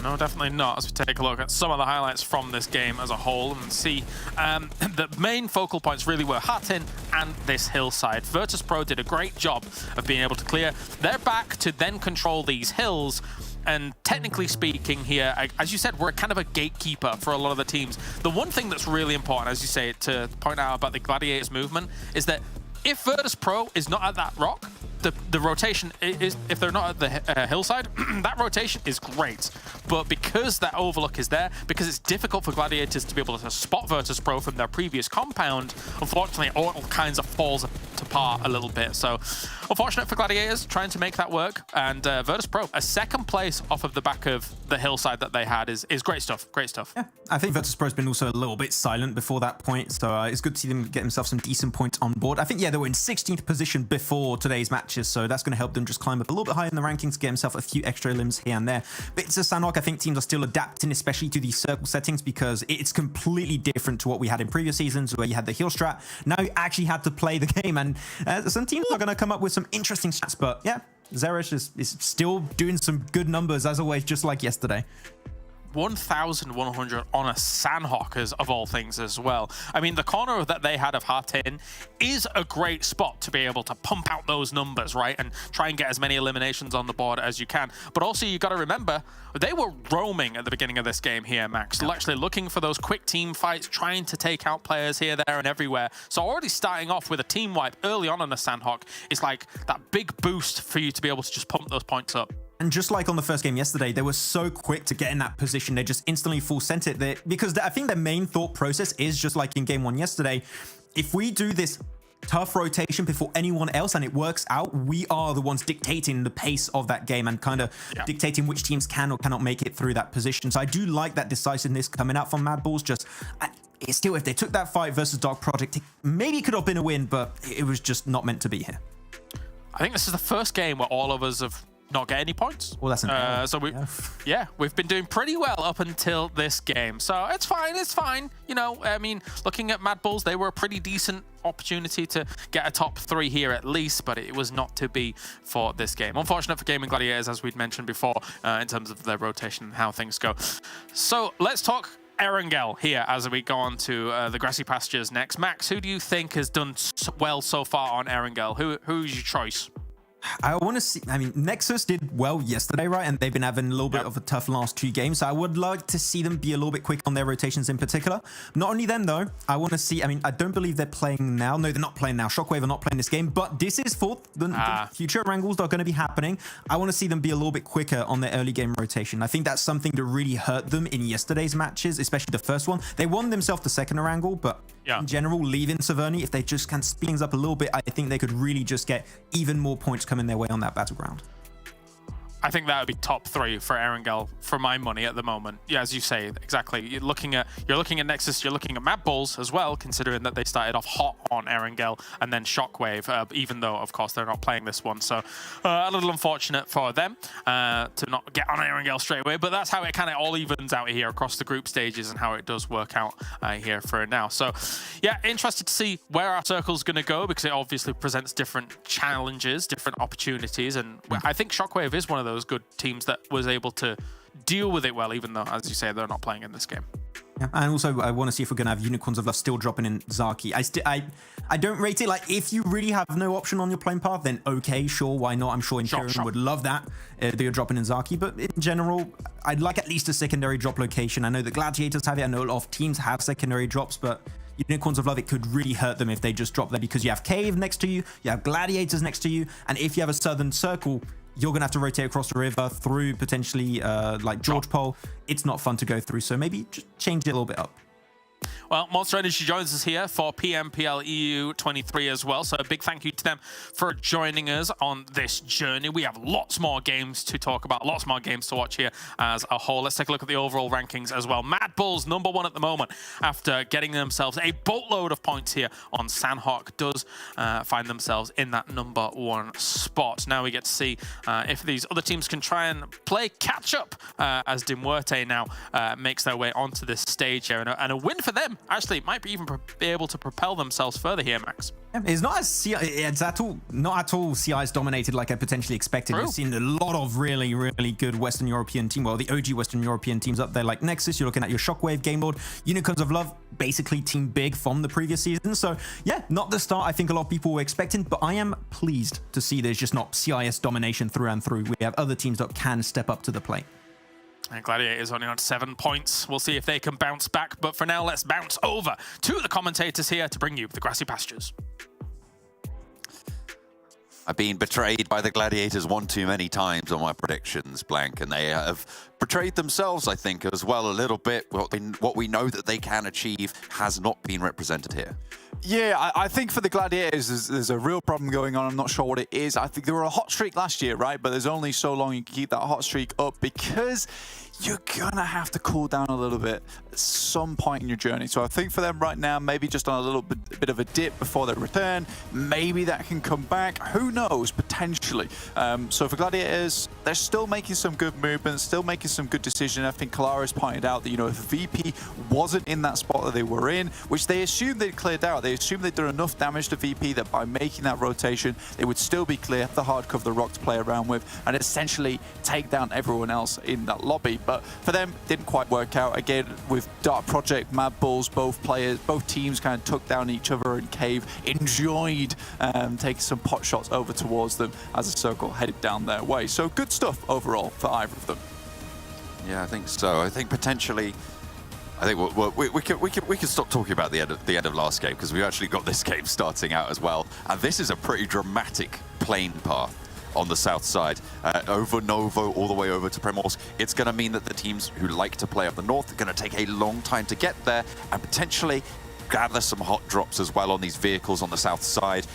No, definitely not. As we take a look at some of the highlights from this game as a whole and see the main focal points really were Hatin and this hillside. VIRTUS.PRO did a great job of being able to clear their back to then control these hills. And technically speaking here, as you said, we're kind of a gatekeeper for a lot of the teams. The one thing that's really important, as you say, to point out about the Gladiators movement is that if VIRTUS.PRO is not at that rock, the rotation is, if they're not at the hillside, that rotation is great. But because that overlook is there, because it's difficult for Gladiators to be able to spot VIRTUS.PRO from their previous compound, unfortunately, all kinds of falls apart a little bit. So unfortunate for Gladiators trying to make that work. And VIRTUS.PRO, a second place off of the back of the hillside that they had is great stuff. Great stuff. Yeah, I think VIRTUS.PRO's been also a little bit silent before that point, so it's good to see them get themselves some decent points on board. I think, yeah, they were in 16th position before today's matches, so that's going to help them just climb up a little bit higher in the rankings, get themselves a few extra limbs here and there. But it's a Sanhok, I think teams are still adapting, especially to these circle settings, because it's completely different to what we had in previous seasons where you had the heal strat. Now you actually had to play the game, and some teams are going to come up with some interesting stats, but yeah, Zeresh is still doing some good numbers as always, just like yesterday. 1,100 on a Sanhok of all things as well. I mean, the corner that they had of Hartin is a great spot to be able to pump out those numbers, right? And try and get as many eliminations on the board as you can. But also, you got to remember, they were roaming at the beginning of this game here, Max. Yep. Actually looking for those quick team fights, trying to take out players here, there, and everywhere. So already starting off with a team wipe early on in a Sanhok is like that big boost for you to be able to just pump those points up. And just like on the first game yesterday, they were so quick to get in that position. They just instantly full sent it there, because I think their main thought process is just like in game 1 yesterday. If we do this tough rotation before anyone else and it works out, we are the ones dictating the pace of that game and kind of dictating which teams can or cannot make it through that position. So I do like that decisiveness coming out from MadBulls. Just it's still, if they took that fight versus Dark Project, it maybe could have been a win, but it was just not meant to be here. I think this is the first game where all of us have not get any points. Well, that's so we've been doing pretty well up until this game, so it's fine. You know, I mean, looking at MadBulls, they were a pretty decent opportunity to get a top 3 here at least, but it was not to be for this game. Unfortunate for Gaming Gladiators, as we'd mentioned before, in terms of their rotation and how things go. So let's talk Erangel here as we go on to the grassy pastures next. Max, who do you think has done well so far on Erangel? Who's your choice? I want to see, I mean, Nexus did well yesterday, right? And they've been having a little bit of a tough last 2 games. So I would like to see them be a little bit quick on their rotations in particular. Not only them, though, I want to see, I mean, I don't believe they're playing now. No, they're not playing now. Shockwave are not playing this game, but this is for the future Erangels that are going to be happening. I want to see them be a little bit quicker on their early game rotation. I think that's something that really hurt them in yesterday's matches, especially the first one. They won themselves the second Erangel, but in general, leaving Severny, if they just can speed things up a little bit, I think they could really just get even more points coming their way on that battleground. I think that would be top 3 for Erangel for my money at the moment. Yeah, as you say, exactly. You're looking at Nexus, you're looking at MadBulls as well, considering that they started off hot on Erangel and then Shockwave, even though, of course, they're not playing this one. So a little unfortunate for them to not get on Erangel straight away, but that's how it kind of all evens out here across the group stages and how it does work out here for now. So yeah, interested to see where our circle's going to go, because it obviously presents different challenges, different opportunities, and I think Shockwave is one of those good teams that was able to deal with it well, even though, as you say, they're not playing in this game. Yeah, and also I want to see if we're going to have Unicorns of Love still dropping in Zaki. I don't rate it. Like, if you really have no option on your playing path, then okay, sure, why not? I'm sure Imperium would love that, that you're dropping in Zaki. But in general, I'd like at least a secondary drop location. I know that Gladiators have it. I know a lot of teams have secondary drops, but Unicorns of Love, it could really hurt them if they just drop there, because you have Cave next to you, you have Gladiators next to you, and if you have a Southern Circle, you're going to have to rotate across the river through potentially like George Pole. It's not fun to go through, so maybe just change it a little bit up. Well, Monster Energy joins us here for PMPL EU 23 as well, so a big thank you to them for joining us on this journey. We have lots more games to talk about, lots more games to watch here as a whole. Let's take a look at the overall rankings as well. MadBulls #1 at the moment after getting themselves a boatload of points here on Sanhok, does find themselves in that #1 spot. Now we get to see if these other teams can try and play catch up as Muerte now makes their way onto this stage here, and a win for them actually might be even be able to propel themselves further here, Max. It's not as not at all CI's dominated like I potentially expected. We've seen a lot of really good Western European team, well, the OG Western European teams up there, like Nexus. You're looking at your Shockwave, Game Lord, Unicorns of Love, basically team big from the previous season. So yeah, not the start I think a lot of people were expecting, but I am pleased to see there's just not CIS domination through and through. We have other teams that can step up to the plate. And Gladiators only on 7 points. We'll see if they can bounce back. But for now, let's bounce over to the commentators here to bring you the grassy pastures. I've been betrayed by the Gladiators one too many times on my predictions, Blank, and they have betrayed themselves, I think, as well a little bit. What we know that they can achieve has not been represented here. Yeah, I think for the Gladiators, there's a real problem going on. I'm not sure what it is. I think they were a hot streak last year, right? But there's only so long you can keep that hot streak up because you're gonna have to cool down a little bit at some point in your journey. So I think for them right now, maybe just on a little bit of a dip before they return. Maybe that can come back. Who knows? Potentially. So for Gladiators, they're still making some good movements, still making some good decisions. I think Kalara's pointed out that, you know, if VP wasn't in that spot that they were in, which they assumed they'd cleared out, they assumed they'd done enough damage to VP that by making that rotation, they would still be clear, have the hard cover the rock to play around with, and essentially take down everyone else in that lobby. But for them, didn't quite work out. Again, with Dark Project, MadBulls, both teams kind of took down each other, and Cave enjoyed taking some pot shots over towards them as the circle headed down their way. So good stuff overall for either of them. Yeah, I think so. I think potentially, I think we can stop talking about the end of last game, because we've actually got this game starting out as well, and this is a pretty dramatic plane path on the south side, over Novo all the way over to Primorsk. It's going to mean that the teams who like to play up the north are going to take a long time to get there, and potentially gather some hot drops as well on these vehicles on the south side.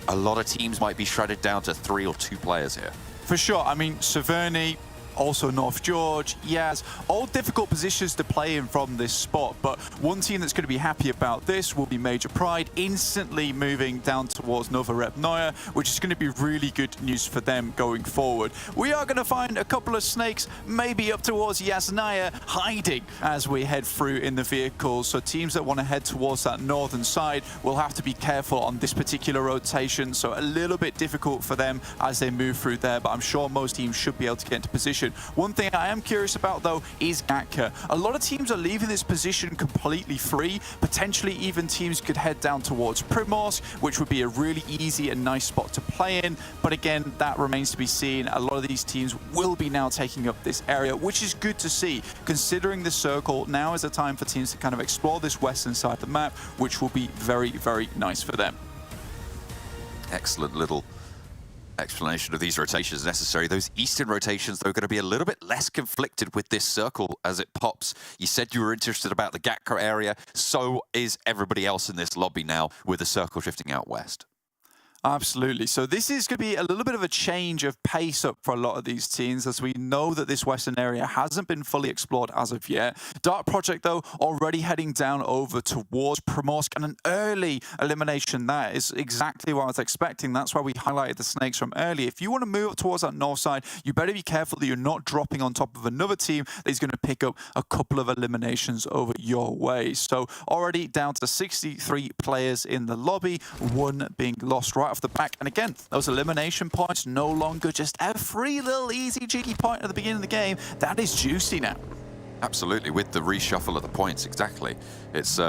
A lot of teams might be shredded down to 3 or 2 players here. For sure. I mean, Severny, also North George, Yaz, all difficult positions to play in from this spot, but one team that's going to be happy about this will be Major Pride, instantly moving down towards Novorepnoye, which is going to be really good news for them going forward. We are going to find a couple of snakes, maybe up towards Yasnaya, hiding as we head through in the vehicles, so teams that want to head towards that northern side will have to be careful on this particular rotation, so a little bit difficult for them as they move through there, but I'm sure most teams should be able to get into position. One thing I am curious about, though, is Gatka. A lot of teams are leaving this position completely free. Potentially even teams could head down towards Primorsk, which would be a really easy and nice spot to play in. But again, that remains to be seen. A lot of these teams will be now taking up this area, which is good to see. Considering the circle, now is the time for teams to kind of explore this western side of the map, which will be very, very nice for them. Excellent little explanation of these rotations necessary. Those eastern rotations, though, are going to be a little bit less conflicted with this circle as it pops. You said you were interested about the Gatka area, so is everybody else in this lobby now with the circle shifting out west. Absolutely. So this is going to be a little bit of a change of pace up for a lot of these teams, as we know that this western area hasn't been fully explored as of yet. Dark Project, though, already heading down over towards Primorsk, and an early elimination there is exactly what I was expecting. That's why we highlighted the snakes from early. If you want to move up towards that north side, you better be careful that you're not dropping on top of another team that is going to pick up a couple of eliminations over your way. So already down to 63 players in the lobby, 1 being lost right off the back. And again, those elimination points no longer just a free little easy cheeky point at the beginning of the game. That is juicy now. Absolutely, with the reshuffle of the points, exactly. It's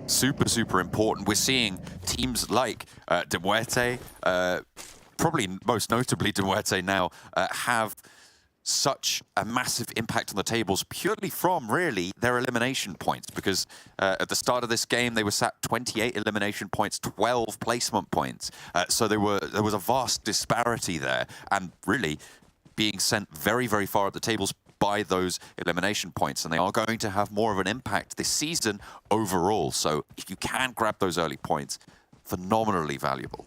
super, super important. We're seeing teams like de Muerte, probably most notably de Muerte now, have such a massive impact on the tables purely from, really, their elimination points, because at the start of this game they were sat 28 elimination points, 12 placement points, so there was a vast disparity there, and really being sent very, very far up the tables by those elimination points, and they are going to have more of an impact this season overall. So if you can grab those early points, phenomenally valuable.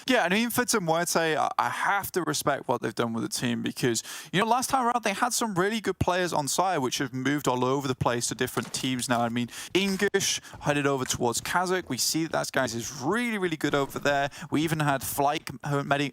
Yeah, I mean, for de Muerte, I have to respect what they've done with the team, because, you know, last time around they had some really good players on side which have moved all over the place to different teams now. I mean, English headed over towards KASIK. We see that guys is really, really good over there. We even had Flight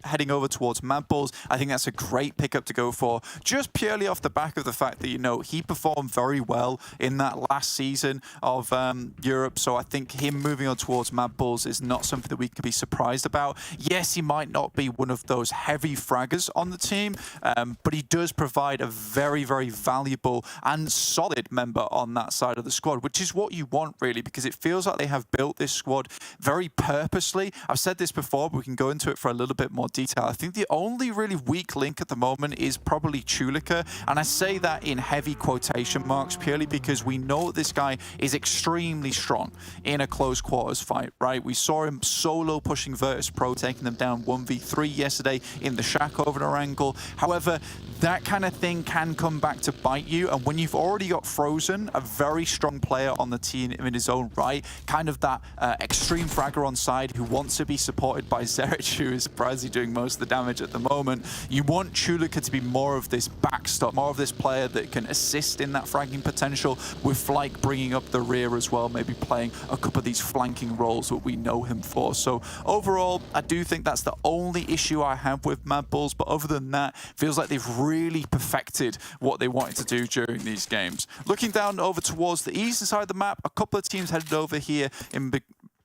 heading over towards MadBulls. I think that's a great pickup to go for, just purely off the back of the fact that, you know, he performed very well in that last season of Europe. So I think him moving on towards MadBulls is not something that we can be surprised about. Yes, he might not be one of those heavy fraggers on the team, but he does provide a very, very valuable and solid member on that side of the squad, which is what you want, really, because it feels like they have built this squad very purposely. I've said this before, but we can go into it for a little bit more detail. I think the only really weak link at the moment is probably Chulika, and I say that in heavy quotation marks purely because we know this guy is extremely strong in a close quarters fight, right? We saw him solo pushing VIRTUS.PRO VIRTUS.PRO taking them down 1v3 yesterday in the shack over Erangel. However, that kind of thing can come back to bite you, and when you've already got Frozen, a very strong player on the team in his own right, kind of that extreme fragger on side who wants to be supported by Zerich, who is surprisingly doing most of the damage at the moment. You want Chulika to be more of this backstop, more of this player that can assist in that fragging potential, with Flyke bringing up the rear as well, maybe playing a couple of these flanking roles that we know him for. So overall, I do think that's the only issue I have with MadBulls, but other than that, feels like they've really perfected what they wanted to do during these games. Looking down over towards the eastern side of the map, a couple of teams headed over here. In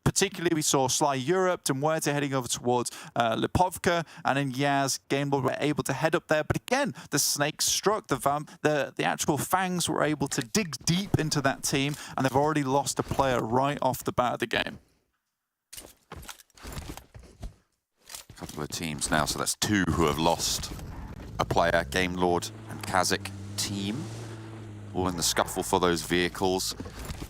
particularly, we saw Sly Europe and Muerte heading over towards Lipovka, and then Yaz, Game Lord were able to head up there. But again, the snakes struck, the actual fangs were able to dig deep into that team, and they've already lost a player right off the bat of the game. A couple of teams now, so that's 2 who have lost a player, Game Lord and KASIK team, all in the scuffle for those vehicles.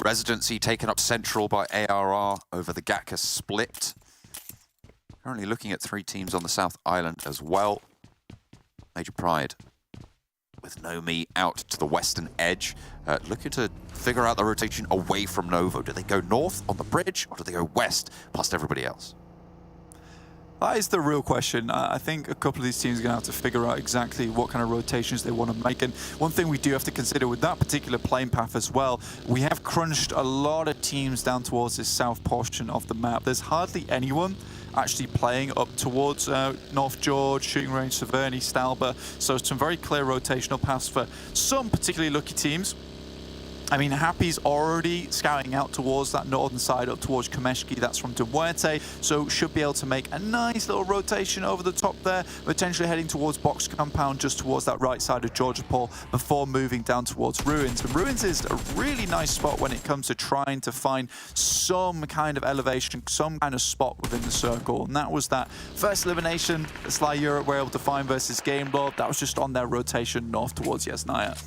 Residency taken up central by ARR over the Gatka split. Currently looking at 3 teams on the South Island as well. Major Pride with Nomi out to the western edge, looking to figure out the rotation away from Novo. Do they go north on the bridge, or do they go west past everybody else? That is the real question. I think a couple of these teams are going to have to figure out exactly what kind of rotations they want to make. And one thing we do have to consider with that particular playing path as well, we have crunched a lot of teams down towards this south portion of the map. There's hardly anyone actually playing up towards North George, Shooting Range, Severny, Stalber. So some very clear rotational paths for some particularly lucky teams. I mean, Happy's already scouting out towards that northern side, up towards Kameshki. That's from Muerte, so should be able to make a nice little rotation over the top there, potentially heading towards Box Compound, just towards that right side of Georgia Paul, before moving down towards Ruins. And Ruins is a really nice spot when it comes to trying to find some kind of elevation, some kind of spot within the circle. And that was that first elimination that Sly Europe were able to find versus Game Lord. That was just on their rotation north towards Yasnaya.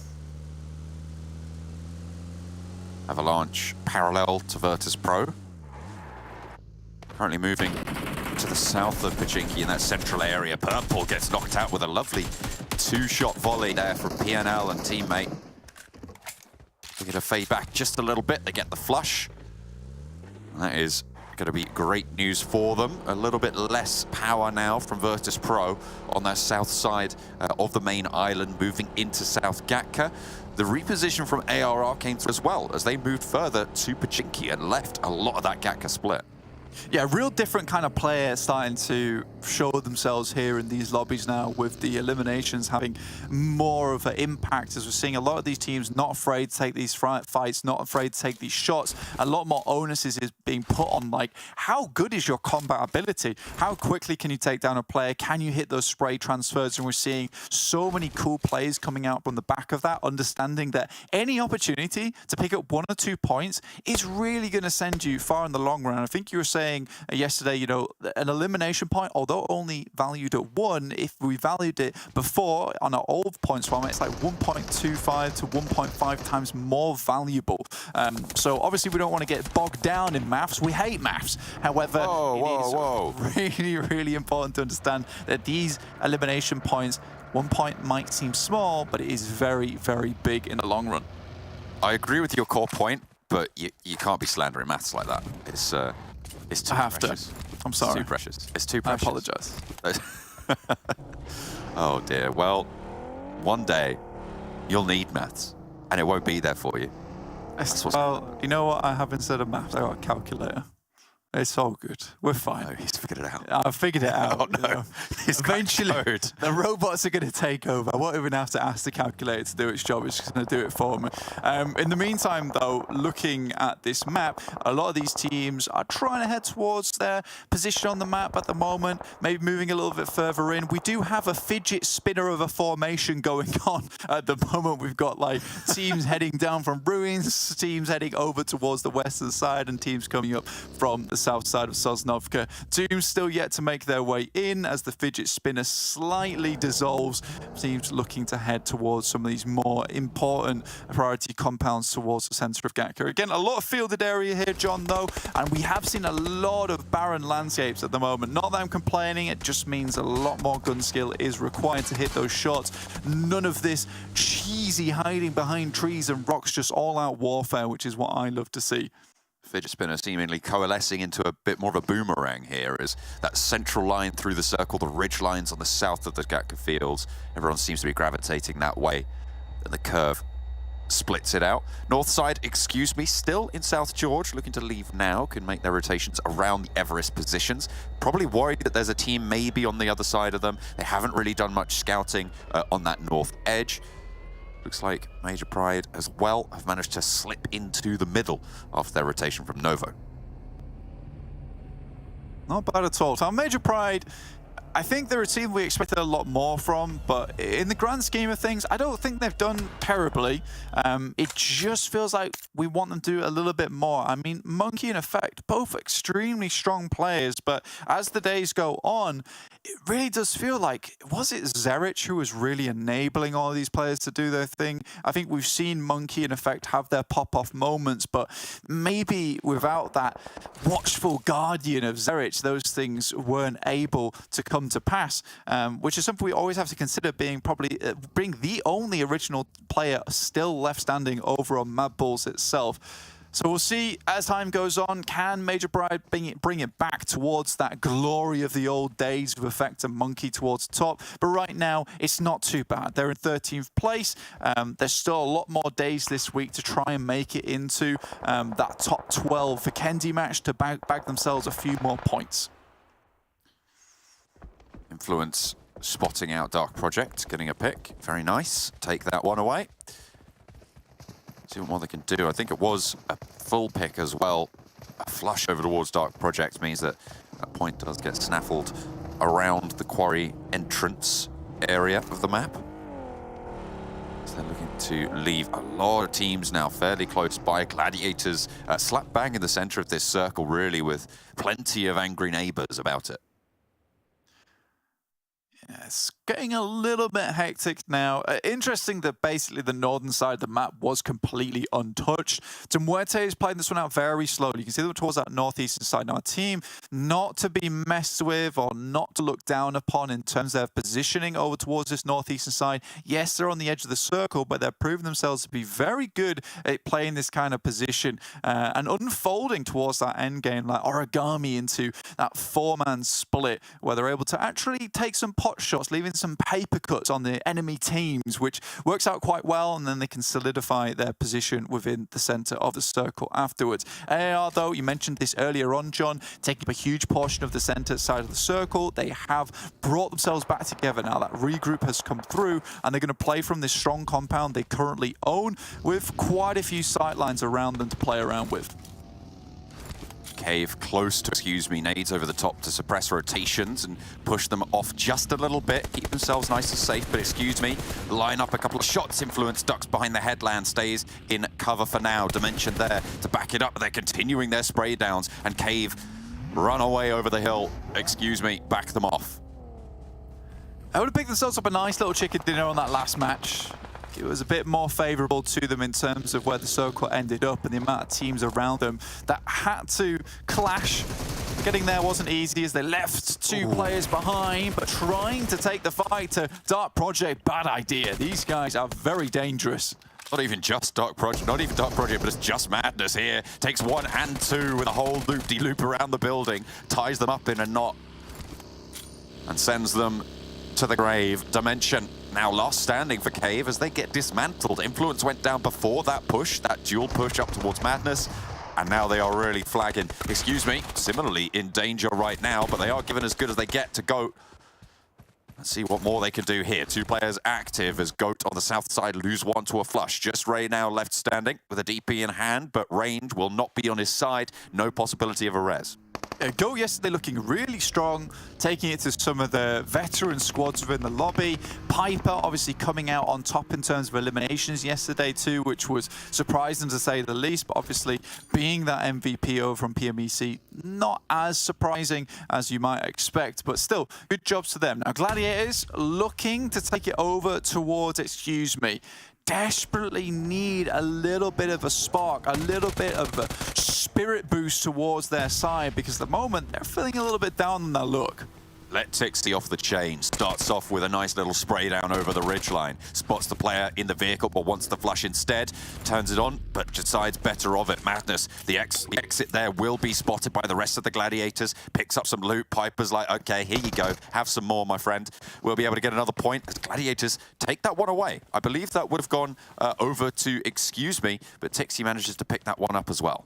Avalanche parallel to VIRTUS.PRO. Currently moving to the south of Pachinki in that central area. Purple gets knocked out with a lovely 2-shot volley there from PNL and teammate. Looking to fade back just a little bit. They get the flush. And that is going to be great news for them. A little bit less power now from VIRTUS.PRO on their south side of the main island, moving into South Gatka. The reposition from ARR came through as well, as they moved further to Pachinki and left a lot of that Gatka split. Yeah, real different kind of player starting to show themselves here in these lobbies now, with the eliminations having more of an impact, as we're seeing a lot of these teams not afraid to take these fights, not afraid to take these shots. A lot more onus is being put on, like, how good is your combat ability? How quickly can you take down a player? Can you hit those spray transfers? And we're seeing so many cool plays coming out from the back of that, understanding that any opportunity to pick up 1 or 2 points is really going to send you far in the long run. I think you were saying yesterday, you know, an elimination point, although only valued at 1, if we valued it before on our old points format, it's like 1.25 to 1.5 times more valuable. So obviously we don't want to get bogged down in maths. We hate maths. However, it is really, really important to understand that these elimination points, 1 point might seem small, but it is very, very big in the long run. I agree with your core point, but you can't be slandering maths like that. It's too precious. I'm sorry. It's too precious. It's too precious. I apologize. Oh dear. Well, one day you'll need maths, and it won't be there for you. Well, you know what I have instead of maths? I got a calculator. It's all good. We're fine. No, he's figured it out. I've figured it out. Oh no. You know. Eventually, the robots are going to take over. I won't even have to ask the calculator to do its job. It's just going to do it for me. In the meantime, though, looking at this map, a lot of these teams are trying to head towards their position on the map at the moment, maybe moving a little bit further in. We do have a fidget spinner of a formation going on at the moment. We've got like teams heading down from Ruins, teams heading over towards the western side, and teams coming up from the the south side of Sosnovka. Doom still yet to make their way in as the fidget spinner slightly dissolves. Teams looking to head towards some of these more important priority compounds towards the center of Gatka. Again, a lot of fielded area here, John, though, and we have seen a lot of barren landscapes at the moment. Not that I'm complaining, it just means a lot more gun skill is required to hit those shots. None of this cheesy hiding behind trees and rocks, just all-out warfare, which is what I love to see. Fidget spinner seemingly coalescing into a bit more of a boomerang here as that central line through the circle, the ridge lines on the south of the Gatka fields. Everyone seems to be gravitating that way, and the curve splits it out. North side, excuse me, still in South George, looking to leave now, can make their rotations around the Everest positions. Probably worried that there's a team maybe on the other side of them. They haven't really done much scouting on that north edge. Looks like Major Pride as well have managed to slip into the middle after their rotation from Novo. Not bad at all. So Major Pride, I think they're a team we expected a lot more from, but in the grand scheme of things, I don't think they've done terribly. It just feels like we want them to do a little bit more. I mean, Monkey and Effect, both extremely strong players, but as the days go on, it really does feel like, was it Zerich who was really enabling all of these players to do their thing? I think we've seen Monkey and Effect have their pop-off moments, but maybe without that watchful guardian of Zerich, those things weren't able to come to pass, which is something we always have to consider, being probably being the only original player still left standing over on MadBulls itself. So we'll see as time goes on, can Major Pride bring it back towards that glory of the old days with Effect and Monkey towards the top. But right now, it's not too bad. They're in 13th place. There's still a lot more days this week to try and make it into that top 12 for Kendi match to bag themselves a few more points. Influence spotting out Dark Project, getting a pick. Very nice. Take that one away. See what more they can do. I think it was a full pick as well. A flush over towards Dark Project means that that point does get snaffled around the quarry entrance area of the map. So they're looking to leave a lot of teams now fairly close by. Gladiators slap bang in the center of this circle, really, with plenty of angry neighbors about it. It's getting a little bit hectic now. Interesting that basically the northern side of the map was completely untouched. Muerte is playing this one out very slowly. You can see them towards that northeastern side. Now, a team not to be messed with or not to look down upon in terms of their positioning over towards this northeastern side. Yes, they're on the edge of the circle, but they're proving themselves to be very good at playing this kind of position and unfolding towards that end game, like origami into that four-man split, where they're able to actually take some pot shots, leaving some paper cuts on the enemy teams, which works out quite well, and then they can solidify their position within the center of the circle afterwards. AR, though, you mentioned this earlier on, John, taking up a huge portion of the center side of the circle. They have brought themselves back together now. That regroup has come through, and they're going to play from this strong compound they currently own with quite a few sightlines around them to play around with. Cave close to, nades over the top to suppress rotations and push them off just a little bit, keep themselves nice and safe, but line up a couple of shots. Influence ducks behind the headland, stays in cover for now. Dimension there to back it up. They're continuing their spray downs, and Cave run away over the hill. Back them off. I would have picked themselves up a nice little chicken dinner on that last match. It was a bit more favourable to them in terms of where the circle ended up and the amount of teams around them that had to clash. Getting there wasn't easy as they left two players behind, but trying to take the fight to Dark Project, bad idea. These guys are very dangerous. Not even just Dark Project, but it's just Madness here. Takes one and two with a whole loop-de-loop around the building, ties them up in a knot, and sends them to the grave. Dimension now last standing for Cave as they get dismantled. Influence went down before that push, that dual push up towards Madness, and now they are really flagging. Similarly in danger right now, but they are given as good as they get to Goat. Let's see what more they can do here. Two players active as Goat on the south side lose one to a flush. Just Ray now left standing with a DP in hand, but range will not be on his side. No possibility of a res. Go yesterday looking really strong, taking it to some of the veteran squads within the lobby. Piper obviously coming out on top in terms of eliminations yesterday too, which was surprising to say the least, but obviously being that MVP over from PMEC, not as surprising as you might expect, but still, good jobs to them. Now, Gladiators looking to take it over towards, excuse me, desperately need a little bit of a spark, a little bit of a spirit boost towards their side, because at the moment they're feeling a little bit down on their look. Let Tixi off the chain. Starts off with a nice little spray down over the ridgeline. Spots the player in the vehicle, but wants the flash instead. Turns it on, but decides better of it. Madness. The exit there will be spotted by the rest of the Gladiators. Picks up some loot. Piper's like, okay, here you go. Have some more, my friend. We'll be able to get another point as Gladiators take that one away. I believe that would have gone over to Excuse Me, but Tixi manages to pick that one up as well.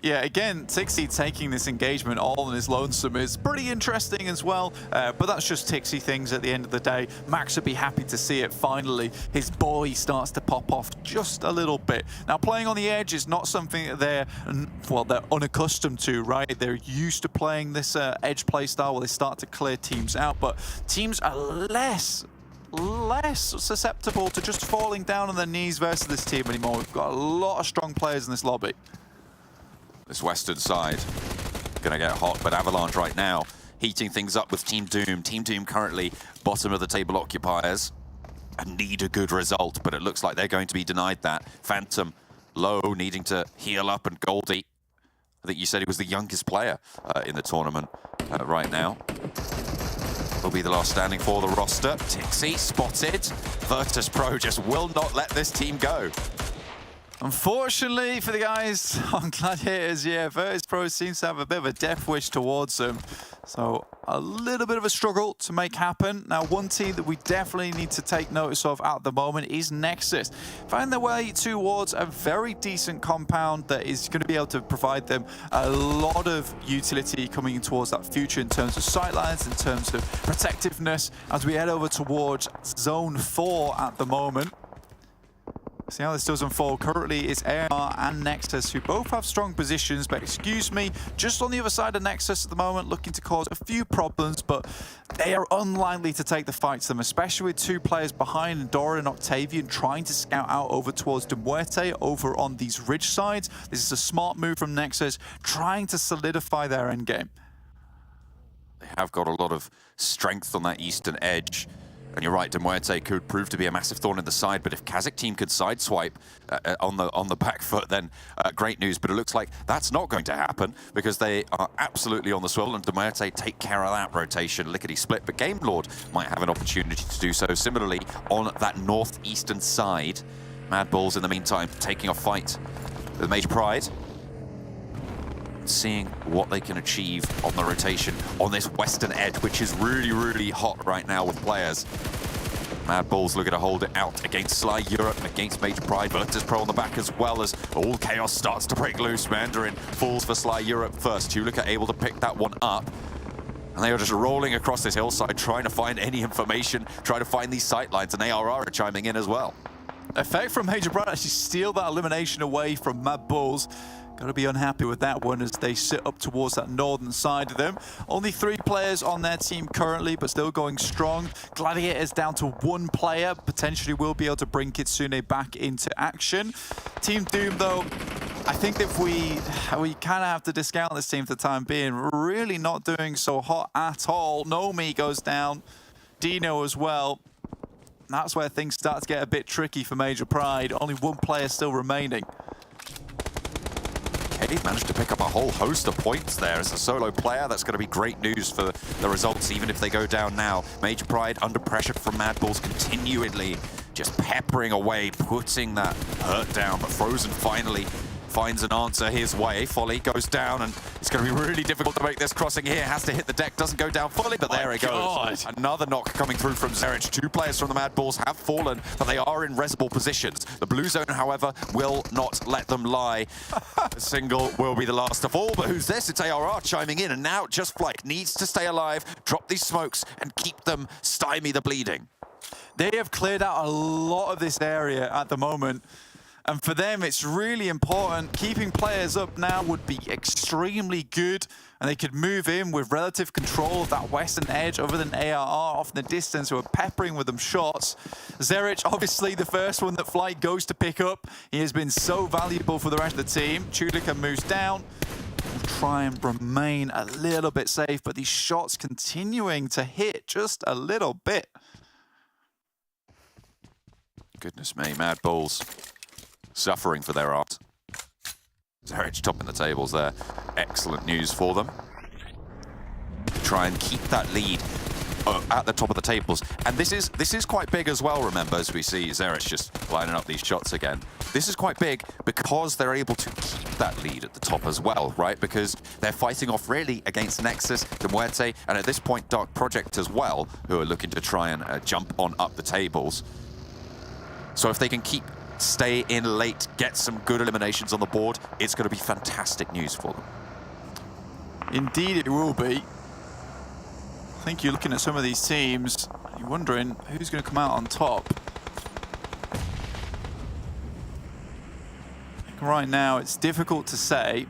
Yeah, again, Tixi taking this engagement all on his lonesome is pretty interesting as well, but that's just Tixi things at the end of the day. Max would be happy to see it finally. His boy starts to pop off just a little bit. Now, playing on the edge is not something that they're unaccustomed to, right? They're used to playing this edge play style where they start to clear teams out, but teams are less susceptible to just falling down on their knees versus this team anymore. We've got a lot of strong players in this lobby. This western side gonna get hot, but Avalanche right now heating things up with Team Doom. Team Doom currently bottom of the table occupiers and need a good result, but it looks like they're going to be denied that. Phantom low, needing to heal up, and Goldie, I think you said he was the youngest player in the tournament right now. Will be the last standing for the roster. Tixi spotted. VIRTUS.PRO just will not let this team go. Unfortunately for the guys on Gladiators, yeah, VIRTUS.PRO seems to have a bit of a death wish towards them. So a little bit of a struggle to make happen. Now, one team that we definitely need to take notice of at the moment is Nexus. Find their way towards a very decent compound that is going to be able to provide them a lot of utility coming towards that future in terms of sightlines, in terms of protectiveness, as we head over towards Zone 4 at the moment. See how this does unfold. Currently, it's AR and Nexus who both have strong positions, but Excuse Me, just on the other side of Nexus at the moment, looking to cause a few problems, but they are unlikely to take the fight to them, especially with two players behind, Dora and Octavian, trying to scout out over towards Muerte over on these ridge sides. This is a smart move from Nexus, trying to solidify their endgame. They have got a lot of strength on that eastern edge. And you're right, Muerte could prove to be a massive thorn in the side, but if KASIK team could sideswipe on the back foot, then great news. But it looks like that's not going to happen because they are absolutely on the swivel, and Muerte take care of that rotation, lickety-split. But Game Lord might have an opportunity to do so. Similarly, on that northeastern side, MadBulls in the meantime taking a fight with Major Pride, seeing what they can achieve on the rotation on this western edge, which is really, really hot right now with players. MadBulls looking to hold it out against Sly Europe, against Major Pride. VIRTUS.PRO on the back as well, as all chaos starts to break loose. Mandarin falls for Sly Europe first. Tulika able to pick that one up. And they are just rolling across this hillside, trying to find any information, trying to find these sightlines, and ARR are chiming in as well. Effect from Major Pride actually steal that elimination away from MadBulls. Got to be unhappy with that one as they sit up towards that northern side of them. Only 3 players on their team currently, but still going strong. Gladiators down to 1 player. Potentially will be able to bring Kitsune back into action. Team Doom, though, I think that we kind of have to discount this team for the time being. Really not doing so hot at all. Nomi goes down. Dino as well. That's where things start to get a bit tricky for Major Pride. Only 1 player still remaining. He managed to pick up a whole host of points there as a solo player. That's going to be great news for the results, even if they go down now. Major Pride under pressure from MadBulls, continually just peppering away, putting that hurt down. But Frozen finally finds an answer his way. Folly goes down, and it's going to be really difficult to make this crossing here. Has to hit the deck, doesn't go down fully, but there it goes. Another knock coming through from Zerich. 2 players from the MadBulls have fallen, but they are in resible positions. The blue zone, however, will not let them lie. The single will be the last of all, but who's this? It's ARR chiming in, and now Just Flight needs to stay alive, drop these smokes, and keep them, stymie the bleeding. They have cleared out a lot of this area at the moment. And for them, it's really important. Keeping players up now would be extremely good. and they could move in with relative control of that western edge other than ARR off in the distance who are peppering with them shots. Zerich, obviously the first one that Flight goes to pick up. He has been so valuable for the rest of the team. Chudika moves down. We'll try and remain a little bit safe, but these shots continuing to hit just a little bit. Goodness me, MadBulls suffering for their art. Zerich topping the tables there. Excellent news for them. Try and keep that lead at the top of the tables. And this is quite big as well, remember, as we see Zerich just lining up these shots again. This is quite big because they're able to keep that lead at the top as well, right? Because they're fighting off really against Nexus, the Muerte, and at this point Dark Project as well, who are looking to try and jump on up the tables. So if they can stay in late, get some good eliminations on the board, it's going to be fantastic news for them. Indeed it will be. I think you're looking at some of these teams, you're wondering who's going to come out on top. I think right now it's difficult to say.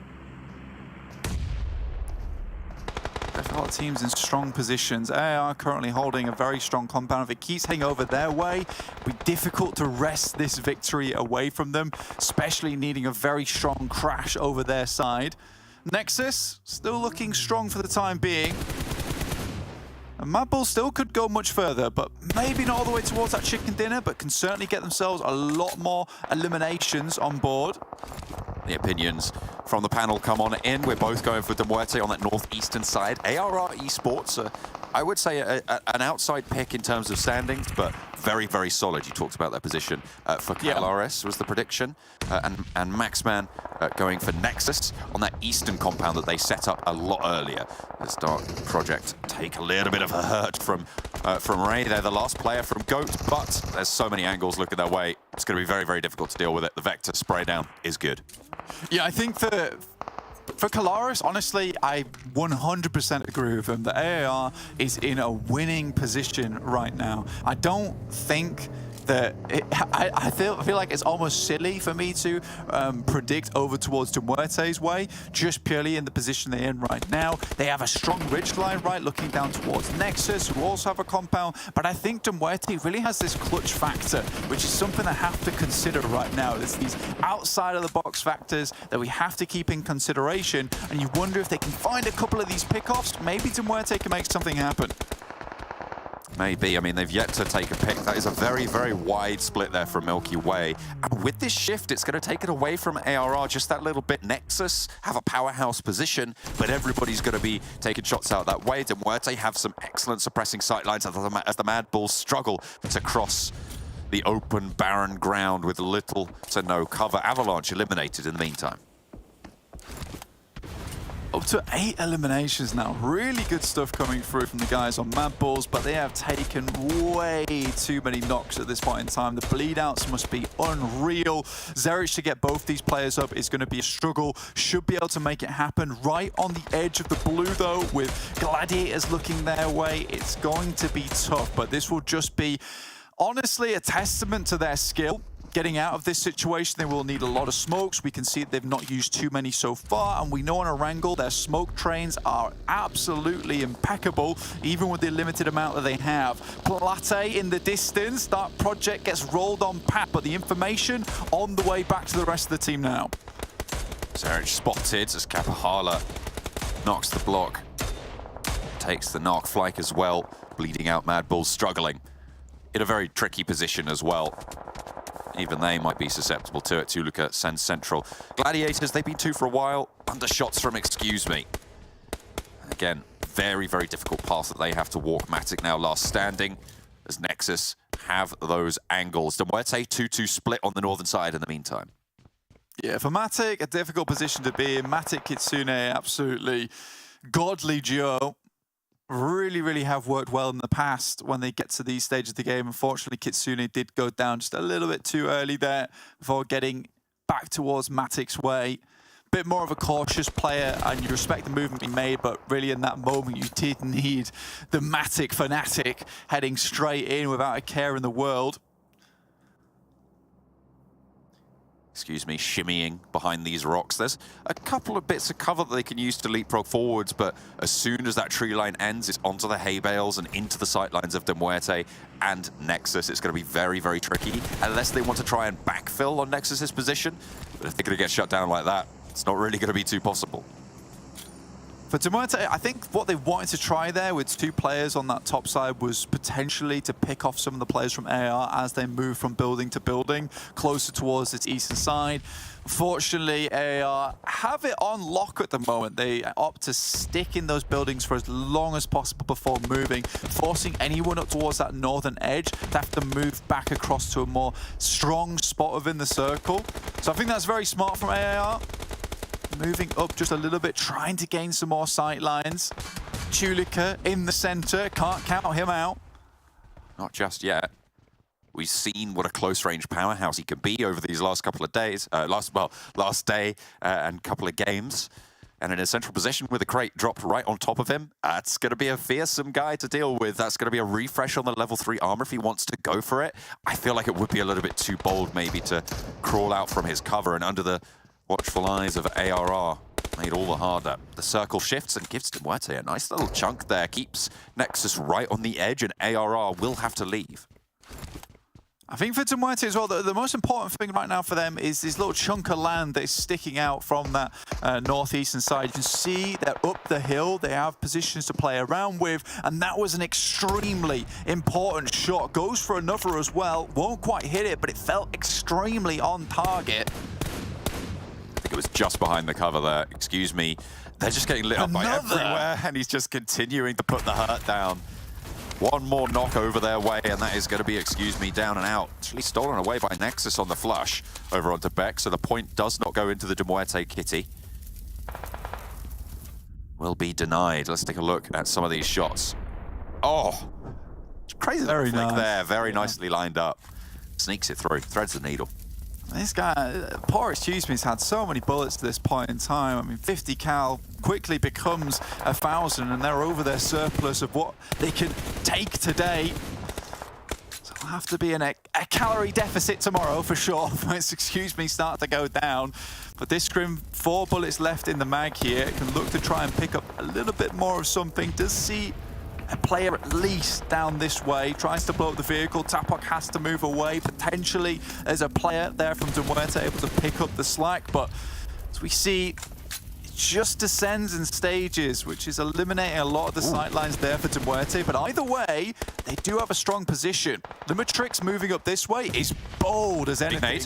There's a lot of teams in strong positions. AR currently holding a very strong compound. If it keeps heading over their way, it'll be difficult to wrest this victory away from them, especially needing a very strong crash over their side. Nexus, still looking strong for the time being. And MadBulls still could go much further, but maybe not all the way towards that chicken dinner, but can certainly get themselves a lot more eliminations on board. The opinions from the panel come on in. We're both going for Muerte on that northeastern side. ARR eSports, I would say an outside pick in terms of standings, but very, very solid. You talked about that position for Calaris was the prediction. And Maxman going for Nexus on that eastern compound that they set up a lot earlier. This Dark Project take a little bit of a hurt from Ray. They're the last player from GOAT, but there's so many angles looking their way. It's going to be very, very difficult to deal with it. The Vector spray down is good. Yeah, I think that for Calaris, honestly, I 100% agree with him. The AAR is in a winning position right now. I don't think that I feel like it's almost silly for me to predict over towards Muerte's way, just purely in the position they're in right now. They have a strong ridge line, right, looking down towards Nexus, who also have a compound, but I think Muerte really has this clutch factor, which is something I have to consider right now. There's these outside of the box factors that we have to keep in consideration, and you wonder if they can find a couple of these pickoffs, maybe Muerte can make something happen. Maybe. I mean, they've yet to take a pick. That is a very, very wide split there from Milky Way. And with this shift, it's going to take it away from ARR just that little bit. Nexus have a powerhouse position, but everybody's going to be taking shots out that way. Muerte have some excellent suppressing sightlines as the MadBulls struggle to cross the open, barren ground with little to no cover. Avalanche eliminated in the meantime. Up to 8 eliminations now. Really good stuff coming through from the guys on MadBulls, but they have taken way too many knocks at this point in time. The bleed outs must be unreal. Zerich to get both these players up is going to be a struggle. Should be able to make it happen. Right on the edge of the blue though, with Gladiators looking their way, it's going to be tough, but this will just be honestly a testament to their skill. Getting out of this situation, they will need a lot of smokes. We can see that they've not used too many so far, and we know on Erangel their smoke trains are absolutely impeccable, even with the limited amount that they have. Plate in the distance, that project gets rolled on pat, but the information on the way back to the rest of the team now. Zerich spotted as Kapahala knocks the block, takes the knock. Flyke as well, bleeding out. MadBulls struggling in a very tricky position as well. Even they might be susceptible to it. Tuluka sends central. Gladiators, they've been 2 for a while. Under shots from Excuse Me. Again, very, very difficult path that they have to walk. Matic now last standing as Nexus have those angles. Muerte 2-2 split on the northern side in the meantime. Yeah, for Matic, a difficult position to be in. Matic, Kitsune, absolutely godly duo. Really have worked well in the past when they get to these stages of the game. Unfortunately, Kitsune did go down just a little bit too early there before getting back towards Matic's way. Bit more of a cautious player, and you respect the movement he made, but really in that moment you did need the Matic fanatic heading straight in without a care in the world. excuse me, shimmying behind these rocks. There's a couple of bits of cover that they can use to leapfrog forwards, but as soon as that tree line ends, it's onto the hay bales and into the sightlines of Muerte and Nexus. It's going to be very, very tricky, unless they want to try and backfill on Nexus's position. But if they're going to get shut down like that, it's not really going to be too possible. For Muerte, I think what they wanted to try there with 2 players on that top side was potentially to pick off some of the players from AR as they move from building to building, closer towards its eastern side. Unfortunately, AR have it on lock at the moment. They opt to stick in those buildings for as long as possible before moving, forcing anyone up towards that northern edge to have to move back across to a more strong spot within the circle. So I think that's very smart from AR. Moving up just a little bit, trying to gain some more sight lines. Chulika in the center, can't count him out. Not just yet. We've seen what a close-range powerhouse he can be over these last couple of days, last day and couple of games. And in a central position with a crate dropped right on top of him, that's going to be a fearsome guy to deal with. That's going to be a refresh on the level 3 armor if he wants to go for it. I feel like it would be a little bit too bold maybe to crawl out from his cover and under the watchful eyes of ARR. Made all the harder. The circle shifts and gives to Muerte a nice little chunk there. Keeps Nexus right on the edge, and ARR will have to leave. I think for Muerte as well, the most important thing right now for them is this little chunk of land that is sticking out from that northeastern side. You can see they're up the hill. They have positions to play around with, and that was an extremely important shot. Goes for another as well. Won't quite hit it, but it felt extremely on target. It was just behind the cover there. Excuse me. They're just getting lit up by everywhere, and he's just continuing to put the hurt down. One more knock over their way, and that is going to be, excuse me, down and out. Actually stolen away by Nexus on the flush over onto Beck, so the point does not go into the Muerte kitty. Will be denied. Let's take a look at some of these shots. Oh, crazy flick there. Very nicely lined up. Sneaks it through, threads the needle. This guy, poor excuse me, has had so many bullets to this point in time. I mean, 50 cal quickly becomes 1,000, and they're over their surplus of what they can take today. So it'll have to be a calorie deficit tomorrow for sure. Once, excuse me, start to go down. But this scrim, 4 bullets left in the mag here. It can look to try and pick up a little bit more of something. Does see a player at least down this way, tries to blow up the vehicle. Tapok has to move away. Potentially there's a player there from Muerte able to pick up the slack, but as we see, it just descends in stages, which is eliminating a lot of the sightlines there for Muerte. But either way, they do have a strong position. Limitrix moving up this way is bold as anything.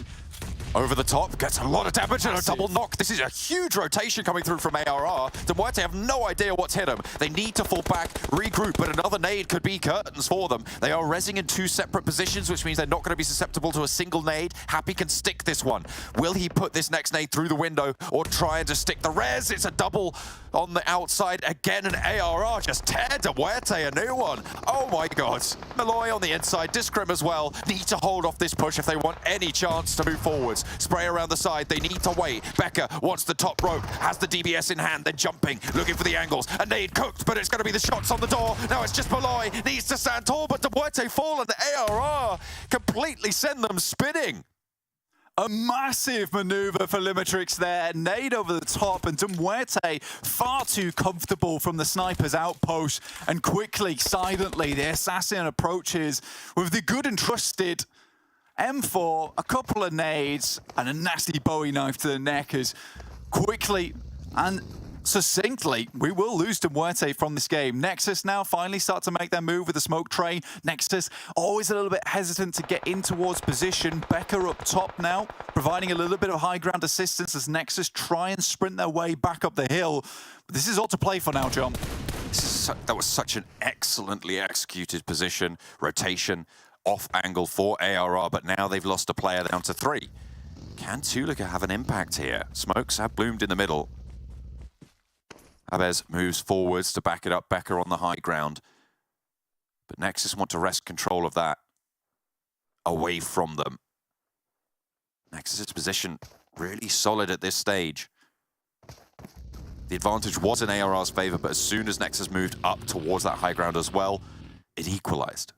Over the top, gets a lot of damage and a double knock. This is a huge rotation coming through from ARR. Muerte have no idea what's hit them. They need to fall back, regroup, but another nade could be curtains for them. They are rezzing in 2 separate positions, which means they're not going to be susceptible to a single nade. Happy can stick this one. Will he put this next nade through the window or try and just stick the res? It's a double on the outside again, and ARR just tear Muerte a new one. Oh my god. Malloy on the inside, Discrim as well. Need to hold off this push if they want any chance to move forwards. Spray around the side, they need to wait. Becker wants the top rope, has the DBS in hand, then jumping, looking for the angles. A nade cooked, but it's going to be the shots on the door. Now it's just Malloy, needs to stand tall, but Muerte fall, and the ARR completely send them spinning. A massive maneuver for Limitrix there. Nade over the top, and Muerte far too comfortable from the sniper's outpost. And quickly, silently, the assassin approaches with the good and trusted M4, a couple of nades, and a nasty Bowie knife to the neck as quickly and succinctly, we will lose to Muerte from this game. Nexus now finally start to make their move with the smoke train. Nexus always a little bit hesitant to get in towards position. Becker up top now, providing a little bit of high ground assistance as Nexus try and sprint their way back up the hill. But this is all to play for now, John. That was such an excellently executed position, rotation, off angle for ARR, but now they've lost a player down to 3. Can Tulika have an impact here? Smokes have bloomed in the middle. Abez moves forwards to back it up. Becker on the high ground. But Nexus want to wrest control of that away from them. Nexus's position really solid at this stage. The advantage was in ARR's favor, but as soon as Nexus moved up towards that high ground as well, it equalized.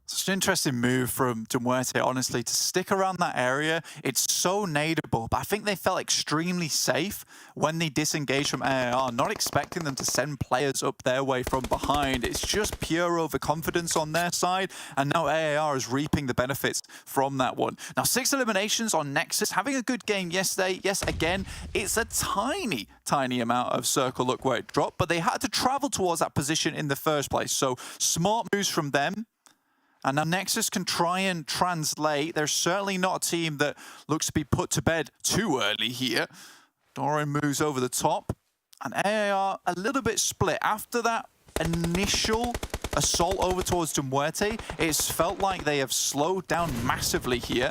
Such an interesting move from Muerte, honestly, to stick around that area. It's so nadeable, but I think they felt extremely safe when they disengaged from AAR, not expecting them to send players up their way from behind. It's just pure overconfidence on their side, and now AAR is reaping the benefits from that one. Now, 6 eliminations on Nexus, having a good game yesterday. Yes, again, it's a tiny amount of circle look where it dropped, but they had to travel towards that position in the first place. So smart moves from them. And now Nexus can try and translate. They're certainly not a team that looks to be put to bed too early here. Doran moves over the top. And AAR a little bit split. After that initial assault over towards Muerte, it's felt like they have slowed down massively here.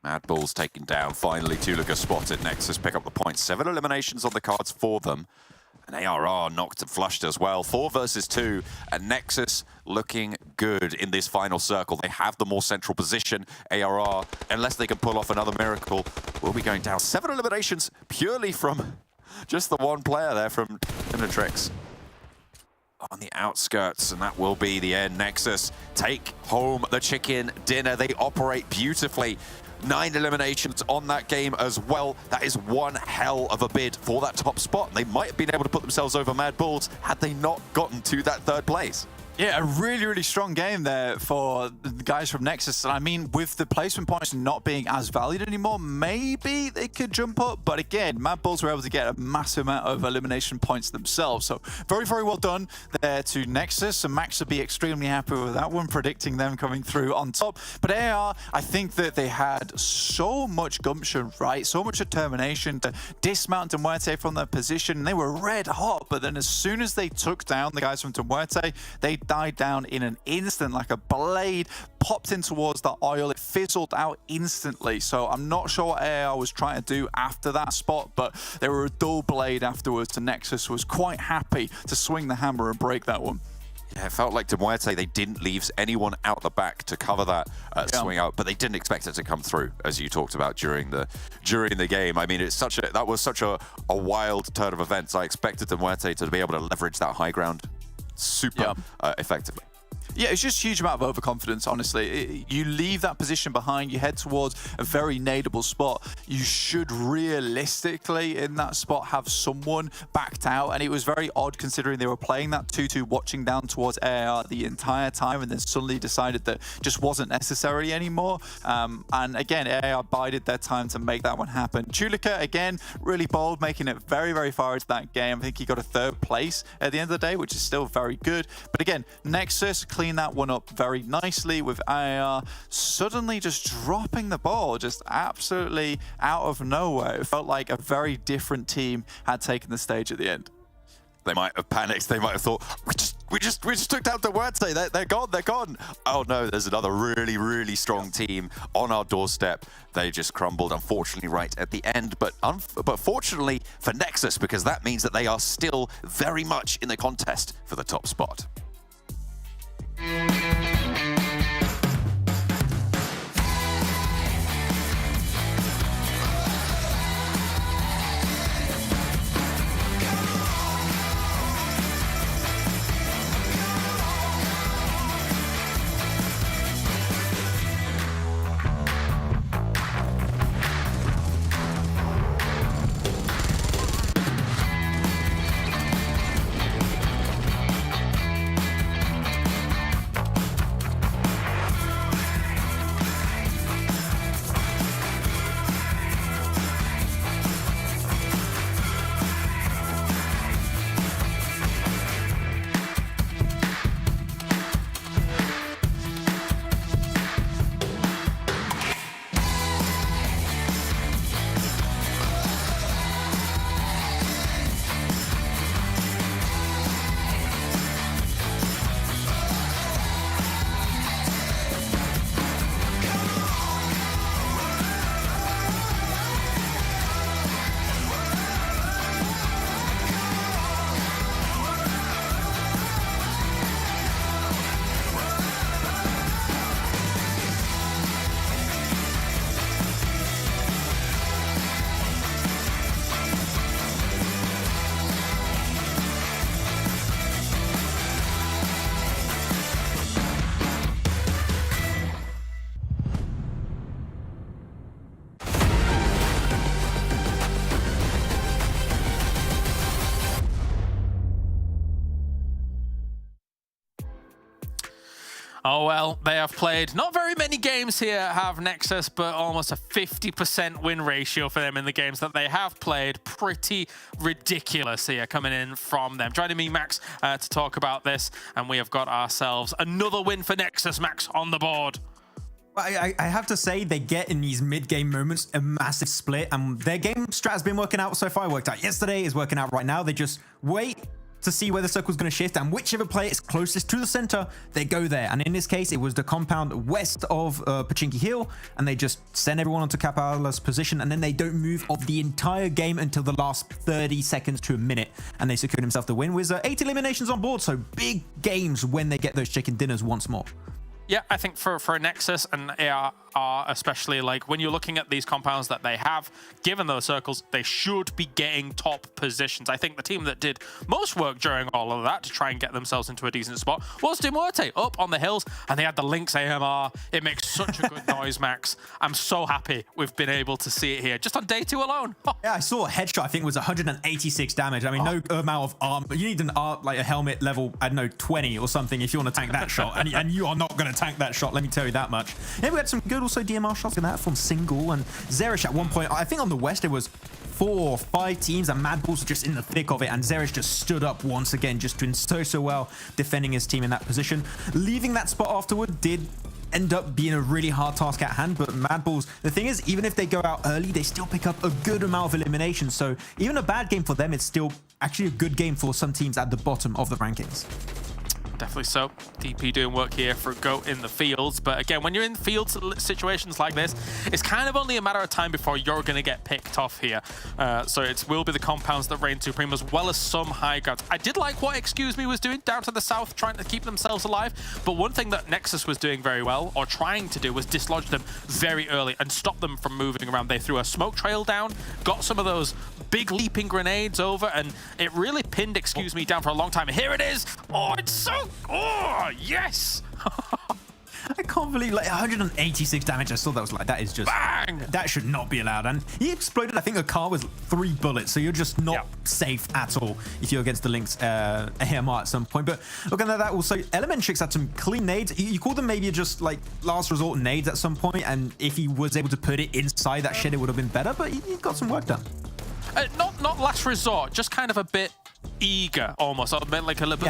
MadBulls taken down. Finally, Tuluka spotted. Nexus pick up the point. 7 eliminations on the cards for them. And ARR knocked and flushed as well. 4 versus 2. And Nexus looking good in this final circle. They have the more central position. ARR, unless they can pull off another miracle, will be going down. 7 eliminations purely from just the one player there from Dinatrix. On the outskirts, and that will be the end. Nexus take home the chicken dinner. They operate beautifully. 9 eliminations on that game as well. That is one hell of a bid for that top spot. They might have been able to put themselves over MadBulls had they not gotten to that 3rd place. Yeah, a really strong game there for the guys from Nexus. And I mean, with the placement points not being as valued anymore, maybe they could jump up. But again, MadBulls were able to get a massive amount of elimination points themselves. So very well done there to Nexus. And Max would be extremely happy with that one, predicting them coming through on top. But AR, I think that they had so much gumption, right? So much determination to dismount Muerte from their position. They were red hot, but then as soon as they took down the guys from Muerte, they died down in an instant like a blade, popped in towards the oil. It fizzled out instantly. So I'm not sure what AR was trying to do after that spot, but they were a dull blade afterwards. And Nexus was quite happy to swing the hammer and break that one. Yeah, it felt like Muerte, they didn't leave anyone out the back to cover that swing out, but they didn't expect it to come through, as you talked about during the game. I mean, that was such a wild turn of events. I expected Muerte to be able to leverage that high ground super effectively. Yeah, it's just a huge amount of overconfidence, honestly. You leave that position behind, you head towards a very nadeable spot. You should realistically, in that spot, have someone backed out. And it was very odd considering they were playing that 2-2, watching down towards AR the entire time, and then suddenly decided that just wasn't necessary anymore. And again, AR bided their time to make that one happen. Chulika, again, really bold, making it very far into that game. I think he got a 3rd place at the end of the day, which is still very good. But again, Nexus clean that one up very nicely with AR suddenly just dropping the ball just absolutely out of nowhere. It felt like a very different team had taken the stage at the end. They might have panicked. They might have thought, we just took down the Muerte. They're gone. Oh no, there's another really strong team on our doorstep. They just crumbled, unfortunately, right at the end. But fortunately for Nexus, because that means that they are still very much in the contest for the top spot. Oh, well, they have played not very many games here, have Nexus, but almost a 50% win ratio for them in the games that they have played. Pretty ridiculous here coming in from them. Joining me, Max, to talk about this, and we have got ourselves another win for Nexus, Max, on the board. I have to say, they get in these mid-game moments a massive split, and their game strat has been working out so far. It worked out yesterday, is working out right now. They just wait to see where the circle's going to shift, and whichever player is closest to the center, they go there. And in this case, it was the compound west of Pochinki Hill, and they just send everyone onto Kapala's position, and then they don't move of the entire game until the last 30 seconds to a minute, and they secured themselves the win with 8 eliminations on board. So big games when they get those chicken dinners once more. Yeah, I think for a Nexus and AR especially, like when you're looking at these compounds that they have, given those circles, they should be getting top positions. I think the team that did most work during all of that to try and get themselves into a decent spot was Muerte up on the hills, and they had the Lynx AMR. It makes such a good noise, Max. I'm so happy we've been able to see it here just on day 2 alone. Yeah, I saw a headshot. I think it was 186 damage. I mean, no amount of arm, but you need like a helmet level, I don't know, 20 or something if you want to tank that shot, and you are not going to tank that shot, let me tell you that much. Yeah, we had some good also DMR shots in that from Single and Zerish at one point. I think on the west it was 4 or 5 teams, and MadBulls just in the thick of it, and Zerish just stood up once again, just doing so well defending his team in that position. Leaving that spot afterward did end up being a really hard task at hand, but MadBulls, the thing is, even if they go out early, they still pick up a good amount of eliminations. So even a bad game for them, it's still actually a good game for some teams at the bottom of the rankings. Definitely so. DP doing work here for GOAT in the fields. But again, when you're in field situations like this, it's kind of only a matter of time before you're going to get picked off here. So it will be the compounds that reign supreme, as well as some high grounds. I did like what Excuse Me was doing down to the south, trying to keep themselves alive. But one thing that Nexus was doing very well, or trying to do, was dislodge them very early and stop them from moving around. They threw a smoke trail down, got some of those big leaping grenades over, and it really pinned Excuse Me down for a long time. Here it is. Oh, it's so... Oh, yes! I can't believe, like, 186 damage. I saw that, was like, that is just... Bang! That should not be allowed. And he exploded, I think, a car with 3 bullets, so you're just not safe at all if you're against the Lynx AMR at some point. But looking at that, also, Elementrix had some clean nades. You call them maybe just, like, last resort nades at some point, and if he was able to put it inside that shed, it would have been better, but he got some work done. Not last resort, just kind of a bit eager almost, or like a little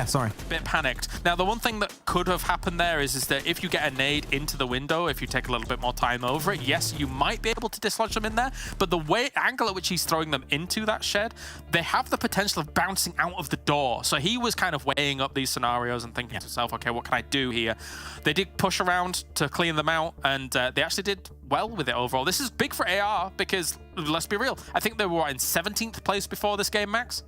bit panicked. Now, the one thing that could have happened there is that if you get a nade into the window, if you take a little bit more time over it, yes, you might be able to dislodge them in there, but the angle at which he's throwing them into that shed, they have the potential of bouncing out of the door. So he was kind of weighing up these scenarios and thinking to himself, okay, what can I do here? They did push around to clean them out, and they actually did well with it overall. This is big for AR because, let's be real, I think they were in 17th place before this game, Max.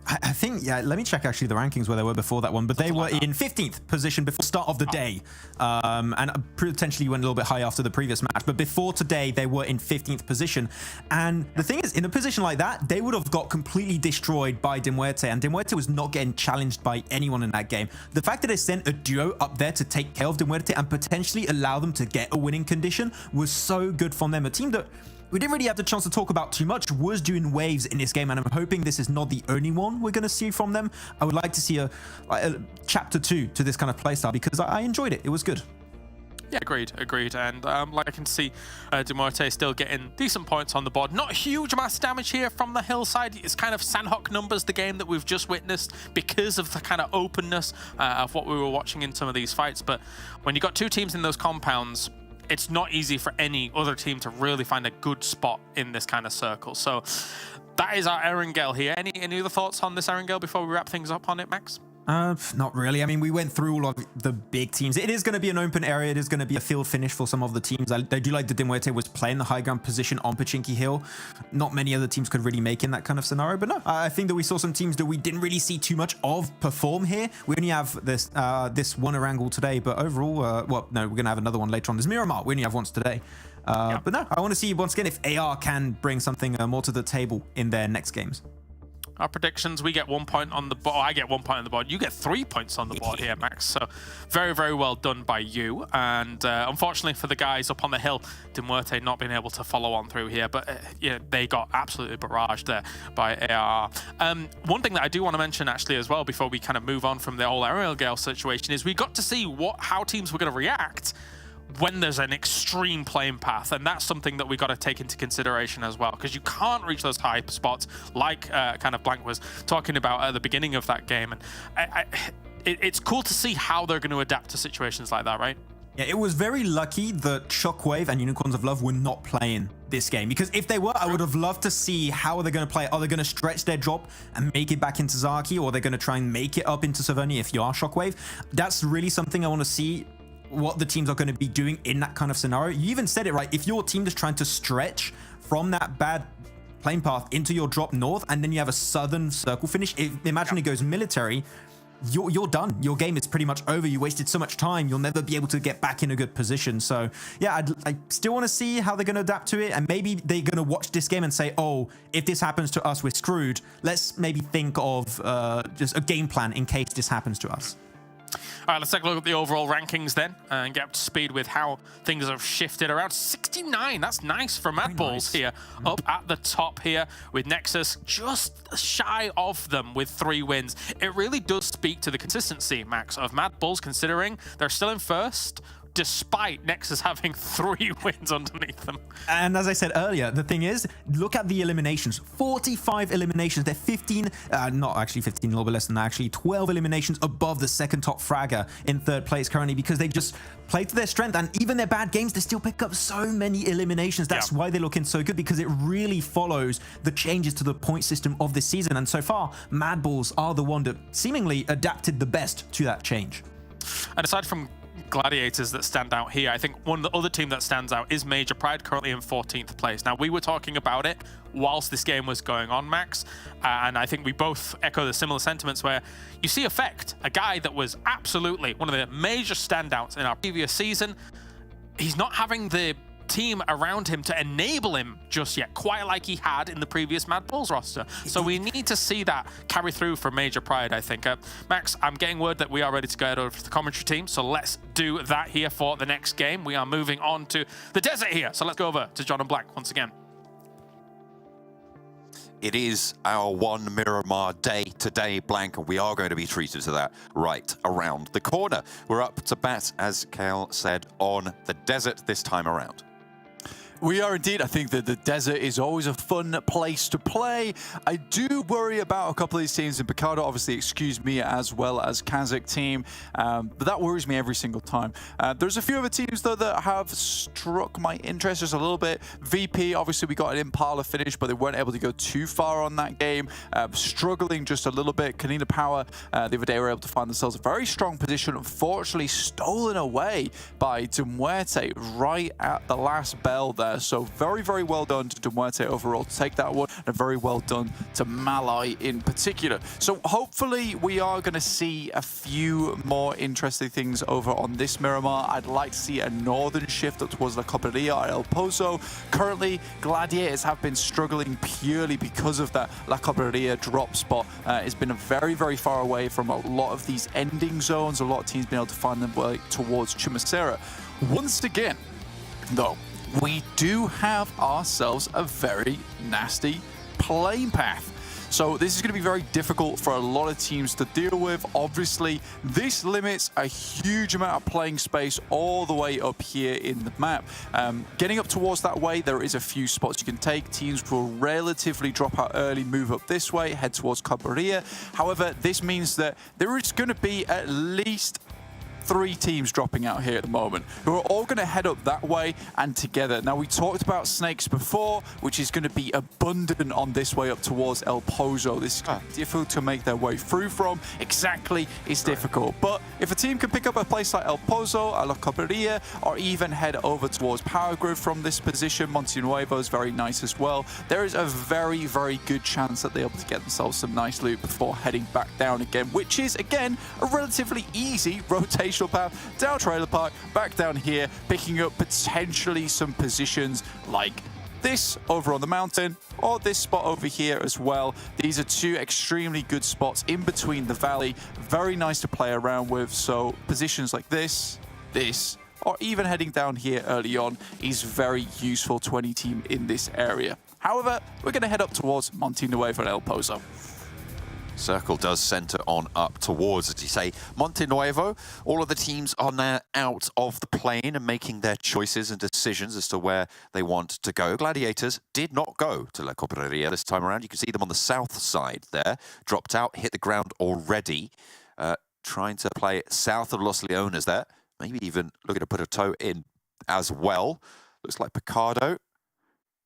I think, yeah, let me check actually the rankings where they were before that one, but they were in 15th position before start of the day, and potentially went a little bit high after the previous match, but before today they were in 15th position. And the thing is, in a position like that, they would have got completely destroyed by Muerte, and Muerte was not getting challenged by anyone in that game. The fact that they sent a duo up there to take care of Muerte and potentially allow them to get a winning condition was so good from them. A team that we didn't really have the chance to talk about too much was doing waves in this game, and I'm hoping this is not the only one we're going to see from them. I would like to see a chapter 2 to this kind of playstyle, because I enjoyed it. It was good. Yeah, agreed. And like I can see, Muerte still getting decent points on the board. Not a huge amount of damage here from the hillside. It's kind of Sanhok numbers, the game that we've just witnessed, because of the kind of openness of what we were watching in some of these fights. But when you got 2 teams in those compounds, it's not easy for any other team to really find a good spot in this kind of circle. So that is our Erangel here. Any other thoughts on this Erangel before we wrap things up on it, Max? Not really. I mean, we went through all of the big teams. It is going to be an open area. It is going to be a field finish for some of the teams. I do like that Muerte was playing the high ground position on Pochinki Hill. Not many other teams could really make in that kind of scenario. But no, I think that we saw some teams that we didn't really see too much of perform here. We only have this one Erangel today, but overall, well, no, we're going to have another one later on. There's Miramar. We only have once today. But no, I want to see once again if AR can bring something more to the table in their next games. our predictions. We get 1 point on the board. I get 1 point on the board. You get 3 points on the board here, Max. So very, very well done by you. And unfortunately for the guys up on the hill, Muerte not being able to follow on through here. But yeah, they got absolutely barraged there by AR. One thing that I do want to mention actually as well before we kind of move on from the whole Erangel situation is we got to see how teams were going to react when there's an extreme playing path, and that's something that we got to take into consideration as well, because you can't reach those high spots like kind of Blank was talking about at the beginning of that game. And it's cool to see how they're going to adapt to situations like that, right? Yeah, it was very lucky that Shockwave and Unicorns of Love were not playing this game, because if they were, I would have loved to see how are they going to play. Are they going to stretch their drop and make it back into Zaki, or are they going to try and make it up into Savernia if you are Shockwave? That's really something I want to see, what the teams are going to be doing in that kind of scenario. You even said it right. If your team is trying to stretch from that bad playing path into your drop north, and then you have a southern circle finish, imagine it goes military, you're done. Your game is pretty much over. You wasted so much time. You'll never be able to get back in a good position. So yeah, I still want to see how they're going to adapt to it, and maybe they're going to watch this game and say, oh, if this happens to us, we're screwed. Let's maybe think of just a game plan in case this happens to us. All right, let's take a look at the overall rankings then and get up to speed with how things have shifted around. 69, that's nice for MadBulls here, up at the top here with Nexus just shy of them with 3 wins. It really does speak to the consistency, Max, of MadBulls, considering they're still in first, despite Nexus having 3 wins underneath them. And as I said earlier, the thing is, look at the eliminations. 45 eliminations. They're 15, not actually 15, a little bit less than that, actually 12 eliminations above the second top fragger in 3rd place currently, because they just play to their strength, and even their bad games, they still pick up so many eliminations. That's why they're looking so good, because it really follows the changes to the point system of this season. And so far, MadBulls are the one that seemingly adapted the best to that change. And aside from Gladiators that stand out here, I think one of the other team that stands out is Major Pride, currently in 14th place. Now, we were talking about it whilst this game was going on, Max, and I think we both echo the similar sentiments where you see Effect, a guy that was absolutely one of the major standouts in our previous season. He's not having the team around him to enable him just yet, quite like he had in the previous MadBulls roster. So we need to see that carry through for Major Pride, I think. Max, I'm getting word that we are ready to go over to the commentary team, so let's do that here for the next game. We are moving on to the desert here, so let's go over to John and Black once again. It is our one Miramar day today, Blank, and we are going to be treated to that right around the corner. We're up to bat, as Cal said, on the desert this time around. We are indeed. I think that the desert is always a fun place to play. I do worry about a couple of these teams, and Picardo obviously excused me as well as KASIK team, but that worries me every single time. There's a few other teams though that have struck my interest just a little bit. VP, obviously we got an Impala finish, but they weren't able to go too far on that game. Struggling just a little bit. KONINA Power the other day were able to find themselves a very strong position, unfortunately stolen away by Muerte right at the last bell there. So very, very well done to Muerte overall to take that one, and very well done to Malai in particular. So hopefully we are going to see a few more interesting things over on this Miramar. I'd like to see a northern shift up towards La Cobreria or El Pozo. Currently, Gladiators have been struggling purely because of that La Cobreria drop spot. It's been very, very far away from a lot of these ending zones. A lot of teams been able to find them way towards Chumacera. Once again, though, we do have ourselves a very nasty playing path. So this is going to be very difficult for a lot of teams to deal with. Obviously, this limits a huge amount of playing space all the way up here in the map. Getting up towards that way, there is a few spots you can take. Teams will relatively drop out early, move up this way, head towards Cabrera. However, this means that there is going to be at least 3 teams dropping out here at the moment, who are all going to head up that way and together. Now, we talked about snakes before, which is going to be abundant on this way up towards El Pozo. This is difficult to make their way through from. Exactly, it's difficult. But if a team can pick up a place like El Pozo, La Cobreria, or even head over towards Power Grove from this position, Monte Nuevo is very nice as well. There is a very, very good chance that they're able to get themselves some nice loot before heading back down again, which is, again, a relatively easy rotation path down Trailer Park, back down here, picking up potentially some positions like this over on the mountain or this spot over here as well. These are two extremely good spots in between the valley. Very nice to play around with. So positions like this, or even heading down here early on is very useful to any team in this area. However, we're going to head up towards Monte Nuevo and El Pozo. Circle does center on up towards, as you say, Monte Nuevo. All of the teams are now out of the plane and making their choices and decisions as to where they want to go. Gladiators did not go to La Copperia this time around. You can see them on the south side there. Dropped out, hit the ground already. Trying to play south of Los Leones there. Maybe even looking to put a toe in as well. Looks like Picardo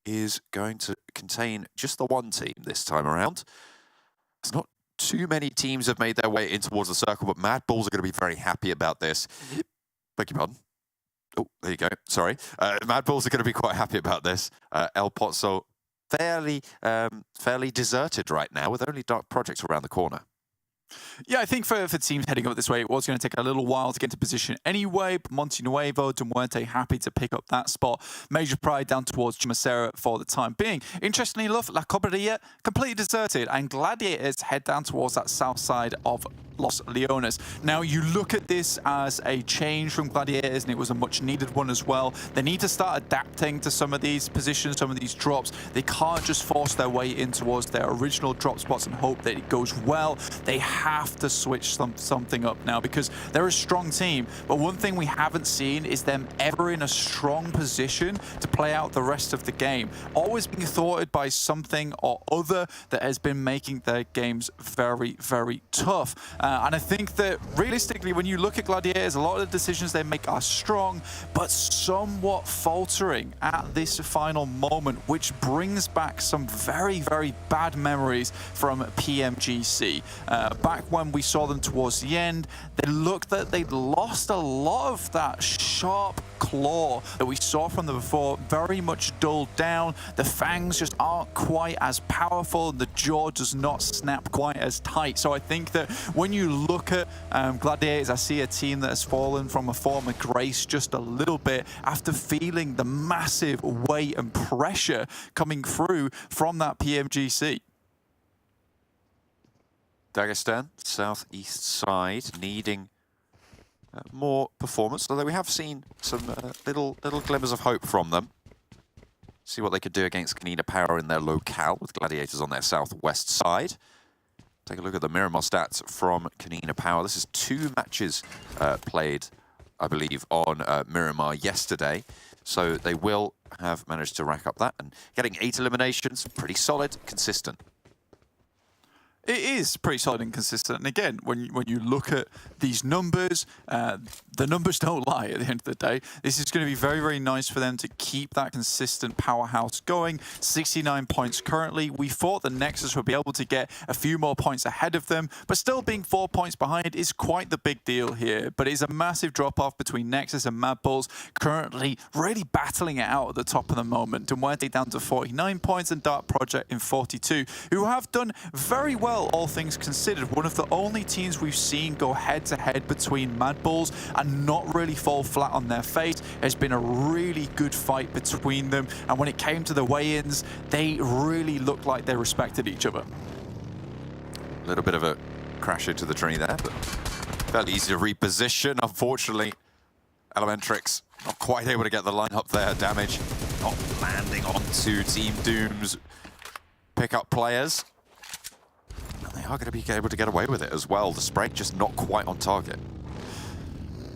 is going to contain just the one team this time around. It's not too many teams have made their way in towards the circle, but MadBulls are going to be very happy about this. Beg your pardon. Oh, there you go. Sorry. MadBulls are going to be quite happy about this. El Pozo fairly deserted right now with only Dark Projects around the corner. Yeah, I think for teams heading up this way, it was going to take a little while to get into position anyway. But Monte Nuevo, Muerte happy to pick up that spot. Major Pride down towards Chumacera for the time being. Interestingly enough, La Copperia completely deserted, and Gladiators head down towards that south side of Los Leones. Now, you look at this as a change from Gladiators, and it was a much needed one as well. They need to start adapting to some of these positions, some of these drops. They can't just force their way in towards their original drop spots and hope that it goes well. They have to switch something up now because they're a strong team. But one thing we haven't seen is them ever in a strong position to play out the rest of the game. Always being thwarted by something or other that has been making their games very, very tough. And I think that realistically, when you look at Gladiators, a lot of the decisions they make are strong, but somewhat faltering at this final moment, which brings back some very, very bad memories from PMGC. Back when we saw them towards the end, they looked that they'd lost a lot of that sharp claw that we saw from them before, very much dulled down. The fangs just aren't quite as powerful, and the jaw does not snap quite as tight. So I think that when you look at Gladiators, I see a team that has fallen from a former grace just a little bit after feeling the massive weight and pressure coming through from that PMGC. Dagestan, southeast side, needing more performance, although we have seen some little glimmers of hope from them. See what they could do against KONINA Power in their locale with Gladiators on their southwest side. Take a look at the Miramar stats from KONINA Power. This is 2 matches played, I believe, on Miramar yesterday. So they will have managed to rack up that, and getting 8 eliminations, pretty solid, consistent. It is pretty solid and consistent. And again, when you look at these numbers, the numbers don't lie at the end of the day. This is going to be very, very nice for them to keep that consistent powerhouse going. 69 points currently. We thought the Nexus would be able to get a few more points ahead of them, but still being 4 points behind is quite the big deal here. But it's a massive drop-off between Nexus and MadBulls, currently really battling it out at the top of the moment. Muerte down to 49 points and Dark Project in 42, who have done very well, all things considered. One of the only teams we've seen go head-to-head between MadBulls and not really fall flat on their face. It's been a really good fight between them, and when it came to the weigh-ins, they really looked like they respected each other. A little bit of a crash into the tree there, but fairly easy to reposition. Unfortunately, Elementrix not quite able to get the line up there. Damage not landing onto Team Doom's pickup players. And they are going to be able to get away with it as well. The spray just not quite on target.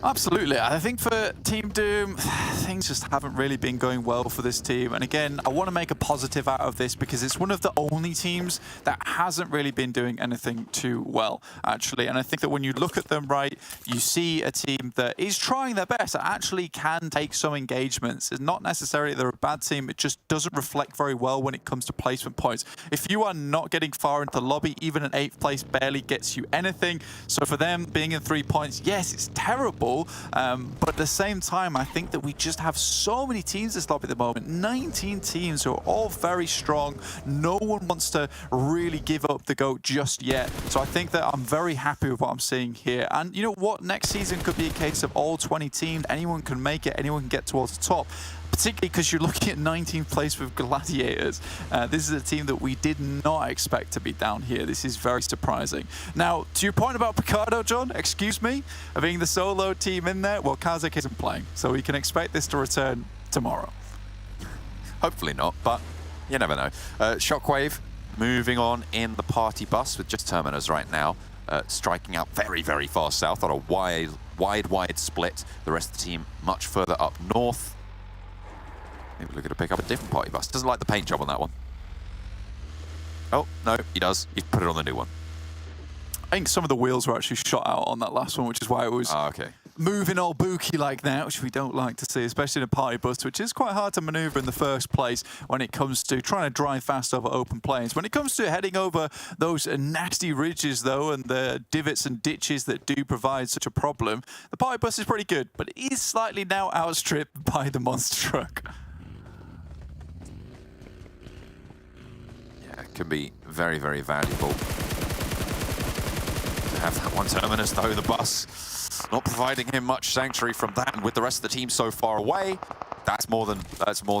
Absolutely. I think for Team Doom, things just haven't really been going well for this team. And again, I want to make a positive out of this because it's one of the only teams that hasn't really been doing anything too well, actually. And I think that when you look at them, right, you see a team that is trying their best, that actually can take some engagements. It's not necessarily they're a bad team, it just doesn't reflect very well when it comes to placement points. If you are not getting far into the lobby, even an 8th place barely gets you anything. So for them, being in 3 points, yes, it's terrible. But at the same time, I think that we just have so many teams this lobby at the moment. 19 teams who are all very strong. No one wants to really give up the GOAT just yet. So I think that I'm very happy with what I'm seeing here. And you know what? Next season could be a case of all 20 teams. Anyone can make it. Anyone can get towards the top. particularly because you're looking at 19th place with Gladiators. This is a team that we did not expect to be down here. This is very surprising. Now, to your point about Picardo, John, excuse me, of being the solo team in there, well, KASIK isn't playing, so we can expect this to return tomorrow. Hopefully not, but you never know. Shockwave moving on in the party bus with just Terminus right now, striking out very, very far south on a wide split. The rest of the team much further up north. Maybe looking to pick up a different party bus. Doesn't like the paint job on that one. Oh, no, he does. He's put it on the new one. I think some of the wheels were actually shot out on that last one, which is why it was moving all booky like that, which we don't like to see, especially in a party bus, which is quite hard to maneuver in the first place when it comes to trying to drive fast over open plains. When it comes to heading over those nasty ridges, though, and the divots and ditches that do provide such a problem, the party bus is pretty good, but it is slightly now outstripped by the monster truck. Yeah, it can be very, very valuable. Have that one Terminus though, the bus not providing him much sanctuary from that, and with the rest of the team so far away, that's more than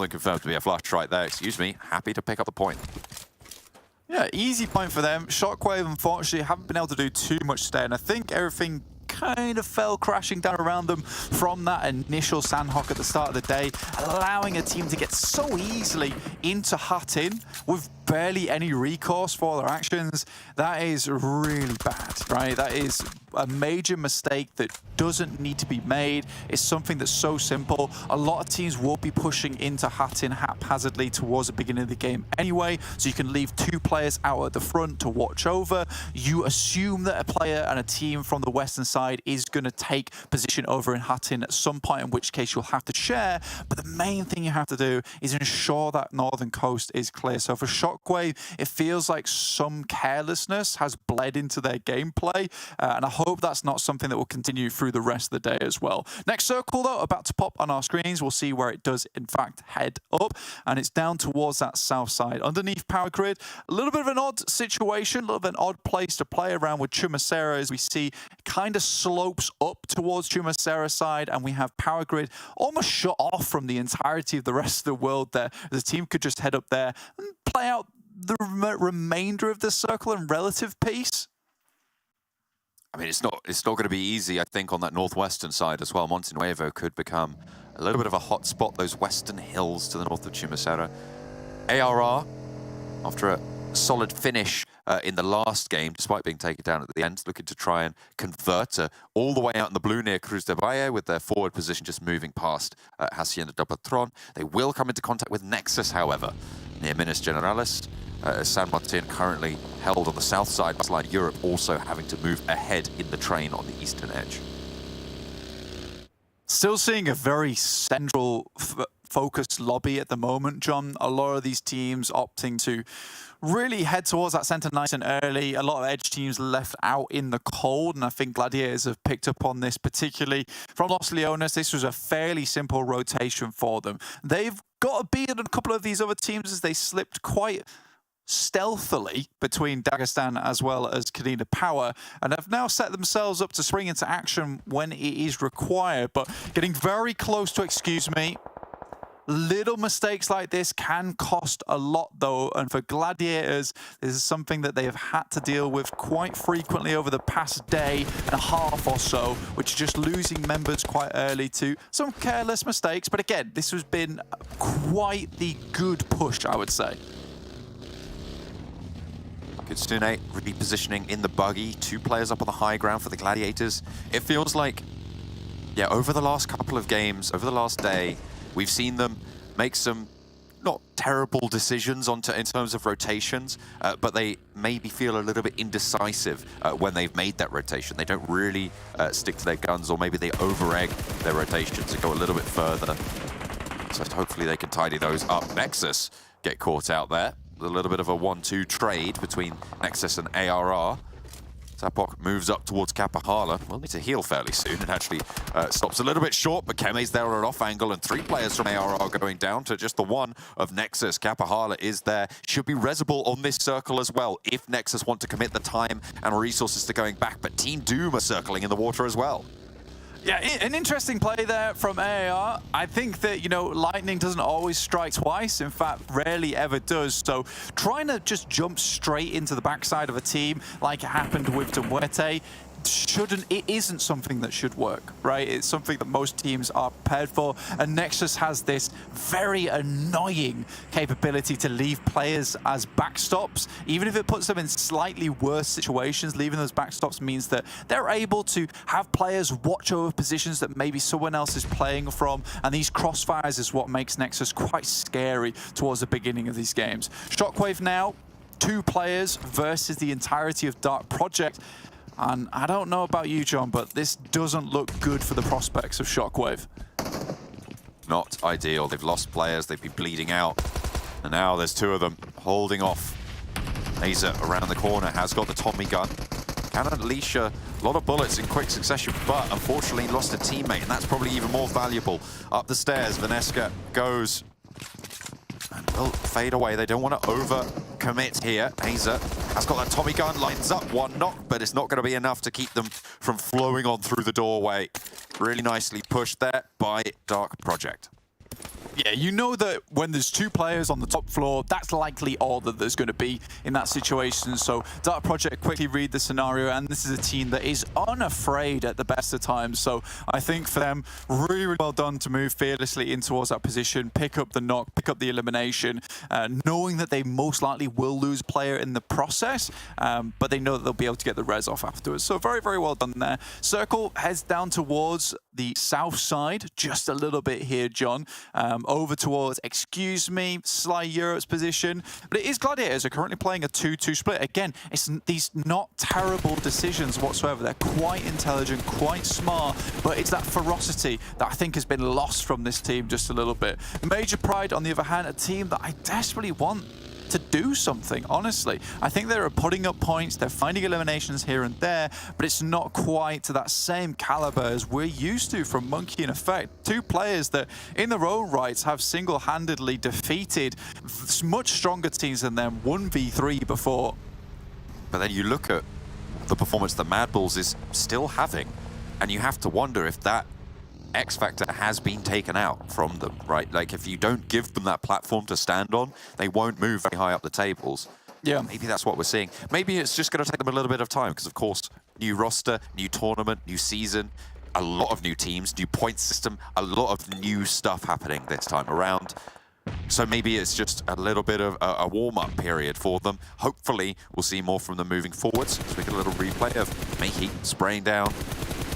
confirmed to be a flush right there. Excuse me, happy to pick up the point. Yeah, easy point for them. Shockwave, unfortunately, haven't been able to do too much today, and I think everything kind of fell crashing down around them from that initial Sanhok at the start of the day, allowing a team to get so easily into Hutton with barely any recourse for their actions. That is really bad, right? That is a major mistake that doesn't need to be made. It's something that's so simple. A lot of teams will be pushing into Hutton haphazardly towards the beginning of the game anyway, so you can leave 2 players out at the front to watch over. You assume that a player and a team from the western side is going to take position over in Hutton at some point, in which case you'll have to share, but the main thing you have to do is ensure that northern coast is clear. So for Shockwave, it feels like some carelessness has bled into their gameplay, and I hope that's not something that will continue through the rest of the day as well. Next circle, though, about to pop on our screens. We'll see where it does, in fact, head up, and it's down towards that south side. Underneath Power Grid, a little bit of an odd situation, a little bit of an odd place to play around with Chumacera, as we see kind of slopes up towards Chumacera side, and we have Power Grid almost shut off from the entirety of the rest of the world there. The team could just head up there and play out the remainder of the circle in relative peace. I mean, it's not going to be easy, I think, on that northwestern side as well. Monte Nuevo could become a little bit of a hot spot, those western hills to the north of Chumacera. ARR, after a solid finish in the last game, despite being taken down at the end, looking to try and convert all the way out in the blue near Cruz de Valle, with their forward position just moving past Hacienda del Patron. They will come into contact with Nexus, however, near Minas Generalis. San Martin currently held on the south side, like Europe also having to move ahead in the train on the eastern edge. Still seeing a very central focused lobby at the moment, John. A lot of these teams opting to really head towards that center nice and early. A lot of edge teams left out in the cold, and I think Gladiators have picked up on this, particularly from Los Leones. This was a fairly simple rotation for them. They've got a beat on a couple of these other teams as they slipped quite stealthily between Dagestan as well as KONINA Power, and have now set themselves up to spring into action when it is required, but getting very close to, excuse me. Little mistakes like this can cost a lot, though, and for Gladiators, this is something that they have had to deal with quite frequently over the past day and a half or so, which is just losing members quite early to some careless mistakes. But again, this has been quite the good push, I would say. Kitsune repositioning in the buggy, 2 players up on the high ground for the Gladiators. It feels like, yeah, over the last couple of games, over the last day, we've seen them make some not terrible decisions in terms of rotations, but they maybe feel a little bit indecisive when they've made that rotation. They don't really stick to their guns, or maybe they over-egg their rotations and go a little bit further. So hopefully they can tidy those up. Nexus get caught out there. A little bit of a 1-2 trade between Nexus and ARR. Zapok moves up towards Kapahala. We'll need to heal fairly soon, and actually stops a little bit short, but Keme's there on an off angle, and 3 players from ARR going down to just the 1 of Nexus. Kapahala is there. Should be resable on this circle as well, if Nexus want to commit the time and resources to going back, but Team Doom are circling in the water as well. Yeah, an interesting play there from AAR. I think that, you know, lightning doesn't always strike twice. In fact, rarely ever does. So trying to just jump straight into the backside of a team like it happened with Muerte isn't something that should work, right? It's something that most teams are prepared for, and Nexus has this very annoying capability to leave players as backstops. Even if it puts them in slightly worse situations, leaving those backstops means that they're able to have players watch over positions that maybe someone else is playing from, and these crossfires is what makes Nexus quite scary towards the beginning of these games. Shockwave now, 2 players versus the entirety of Dark Project. And I don't know about you, John, but this doesn't look good for the prospects of Shockwave. Not ideal. They've lost players, they've been bleeding out. And now there's 2 of them holding off. Aza around the corner has got the Tommy gun. Can unleash a lot of bullets in quick succession, but unfortunately lost a teammate, and that's probably even more valuable. Up the stairs, Vaneska goes and will fade away. They don't want to over-commit here. Aza has got that Tommy gun, lines up 1 knock, but it's not going to be enough to keep them from flowing on through the doorway. Really nicely pushed there by Dark Project. Yeah, you know that when there's 2 players on the top floor, that's likely all that there's going to be in that situation. So Dark Project quickly read the scenario, and this is a team that is unafraid at the best of times. So I think for them, really, really well done to move fearlessly in towards that position, pick up the knock, pick up the elimination, knowing that they most likely will lose a player in the process, but they know that they'll be able to get the res off afterwards. So very, very well done there. Circle heads down towards the south side, just a little bit here, John. Over towards, excuse me, Sly Europe's position. But it is Gladiators are currently playing a 2-2 split. Again, it's these not terrible decisions whatsoever. They're quite intelligent, quite smart, but it's that ferocity that I think has been lost from this team just a little bit. Major Pride, on the other hand, a team that I desperately want to do something, honestly. I think they're putting up points, they're finding eliminations here and there, but it's not quite to that same caliber as we're used to from Monkey in Effect. 2 players that, in their own rights, have single-handedly defeated much stronger teams than them 1v3 before. But then you look at the performance that MadBulls is still having, and you have to wonder if that X factor has been taken out from them, right? Like, if you don't give them that platform to stand on, they won't move very high up the tables. Yeah. Maybe that's what we're seeing. Maybe it's just going to take them a little bit of time, because, of course, new roster, new tournament, new season, a lot of new teams, new point system, a lot of new stuff happening this time around. So maybe it's just a little bit of a warm-up period for them. Hopefully, we'll see more from them moving forwards. So we get a little replay of Mehi spraying down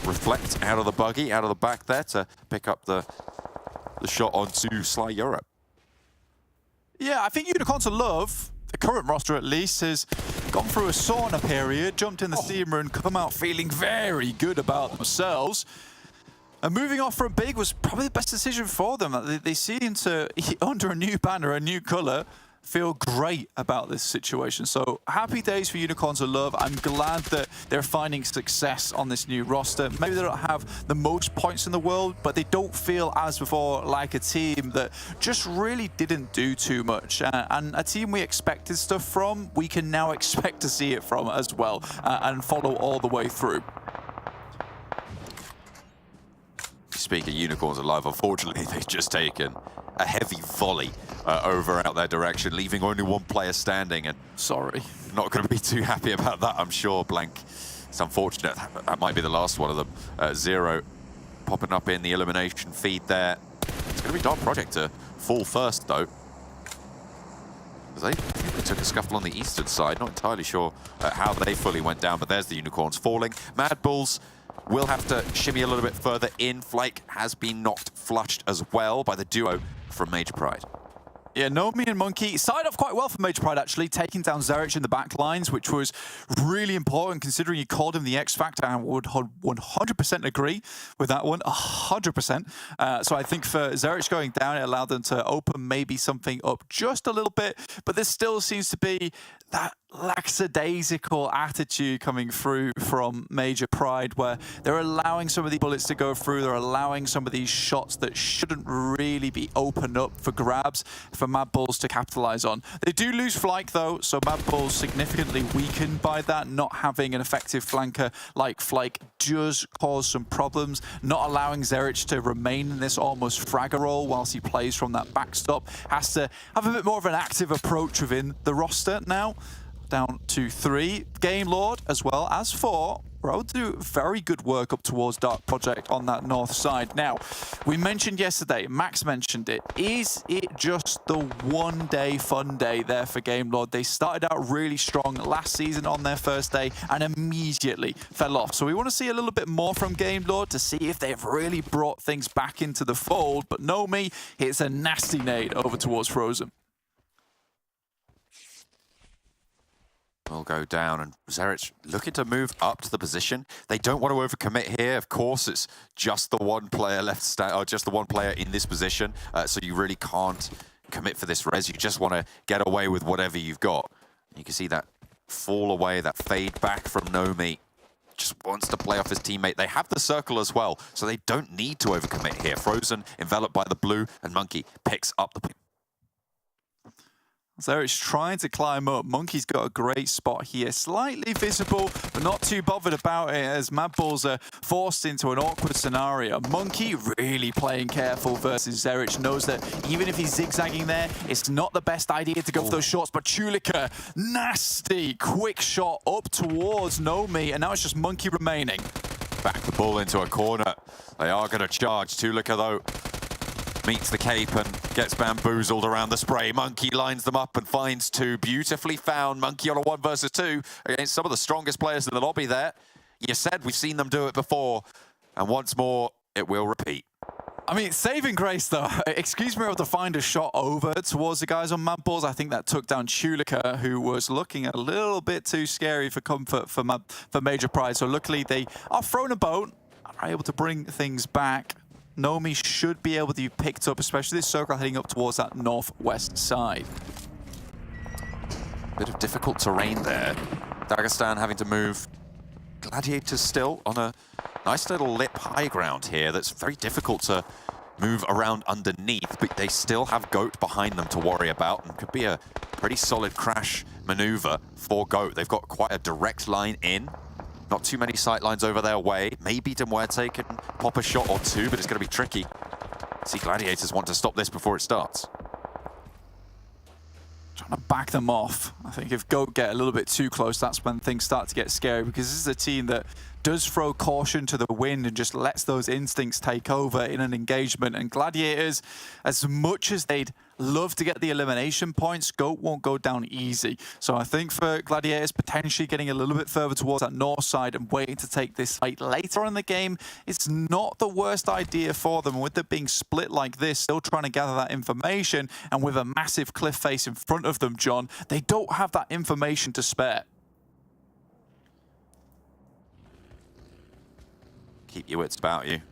Reflect out of the buggy, out of the back there to pick up the shot onto Sly Europe. Yeah, I think Unicorns of Love, the current roster at least, has gone through a sauna period, jumped in the steamer and come out feeling very good about themselves. And moving off from Big was probably the best decision for them. They seem to, under a new banner, a new colour, feel great about this situation. So happy days for Unicorns of Love. I'm glad that they're finding success on this new roster. Maybe they don't have the most points in the world, but they don't feel as before like a team that just really didn't do too much. And a team we expected stuff from, we can now expect to see it from as well, and follow all the way through. Speaking of Unicorns of Love, unfortunately, they've just taken a heavy volley over out their direction, leaving only 1 player standing. And sorry, not going to be too happy about that, I'm sure. Blank, it's unfortunate. That might be the last one of them. Zero popping up in the elimination feed there. It's going to be Dark Project to fall first, though. They took a scuffle on the eastern side. Not entirely sure how they fully went down, but there's the Unicorns falling. MadBulls will have to shimmy a little bit further in. Flake has been knocked flushed as well by the duo from Major Pride. Yeah, Nomi and Monkey started off quite well for Major Pride, actually, taking down Zerich in the back lines, which was really important considering he called him the X Factor, and would 100% agree with that one, 100%. So I think for Zerich going down, it allowed them to open maybe something up just a little bit, but there still seems to be that lackadaisical attitude coming through from Major Pride, where they're allowing some of the bullets to go through, they're allowing some of these shots that shouldn't really be opened up for grabs for MadBulls to capitalize on. They do lose Flyke though, so MadBulls significantly weakened by that. Not having an effective flanker like Flyke does cause some problems, not allowing Zerich to remain in this almost fragger role whilst he plays from that backstop. Has to have a bit more of an active approach within the roster now. Down to 3. Game Lord as well as 4. We're able to do very good work up towards Dark Project on that north side. Now, we mentioned yesterday, Max mentioned it, is it just the one-day fun day there for Game Lord? They started out really strong last season on their first day and immediately fell off. So we want to see a little bit more from Game Lord to see if they've really brought things back into the fold. But Nomi hits a nasty nade over towards Frozen. Will go down, and Zerich looking to move up to the position. They don't want to overcommit here. Of course, it's just the one player left, or just the one player in this position, so you really can't commit for this res. You just want to get away with whatever you've got. You can see that fall away, that fade back from Nomi. Just wants to play off his teammate. They have the circle as well, so they don't need to overcommit here. Frozen enveloped by the blue, and Monkey picks up the... Zerich trying to climb up. Monkey's got a great spot here. Slightly visible, but not too bothered about it as MadBulls are forced into an awkward scenario. Monkey really playing careful versus Zerich. Knows that even if he's zigzagging there, it's not the best idea to go for those shots. But Chulika, nasty, quick shot up towards Nomi. And now it's just Monkey remaining. Back the ball into a corner. They are going to charge. Chulika, though, meets the cape and gets bamboozled around the spray. Monkey lines them up and finds 2. Beautifully found. Monkey on a 1 versus 2 against some of the strongest players in the lobby there. You said we've seen them do it before, and once more, it will repeat. I mean, saving grace, though. Excuse me, able to find a shot over towards the guys on MadBulls. I think that took down Chulika, who was looking a little bit too scary for comfort for Major Pride. So luckily, they are thrown a boat and are able to bring things back. Nomi should be able to be picked up, especially this circle heading up towards that northwest side. Bit of difficult terrain there. Dagestan having to move. Gladiators still on a nice little lip high ground here that's very difficult to move around underneath, but they still have Goat behind them to worry about, and could be a pretty solid crash maneuver for Goat. They've got quite a direct line in. Not too many sight lines over their way. Maybe Muerte can pop a shot or 2, but it's going to be tricky. See, Gladiators want to stop this before it starts. Trying to back them off. I think if Goat get a little bit too close, that's when things start to get scary, because this is a team that does throw caution to the wind and just lets those instincts take over in an engagement. And Gladiators, as much as they'd love to get the elimination points, Goat won't go down easy. So I think for Gladiators, potentially getting a little bit further towards that north side and waiting to take this fight later on in the game, it's not the worst idea for them. With it being split like this, still trying to gather that information, and with a massive cliff face in front of them, John, they don't have that information to spare. Keep your wits about you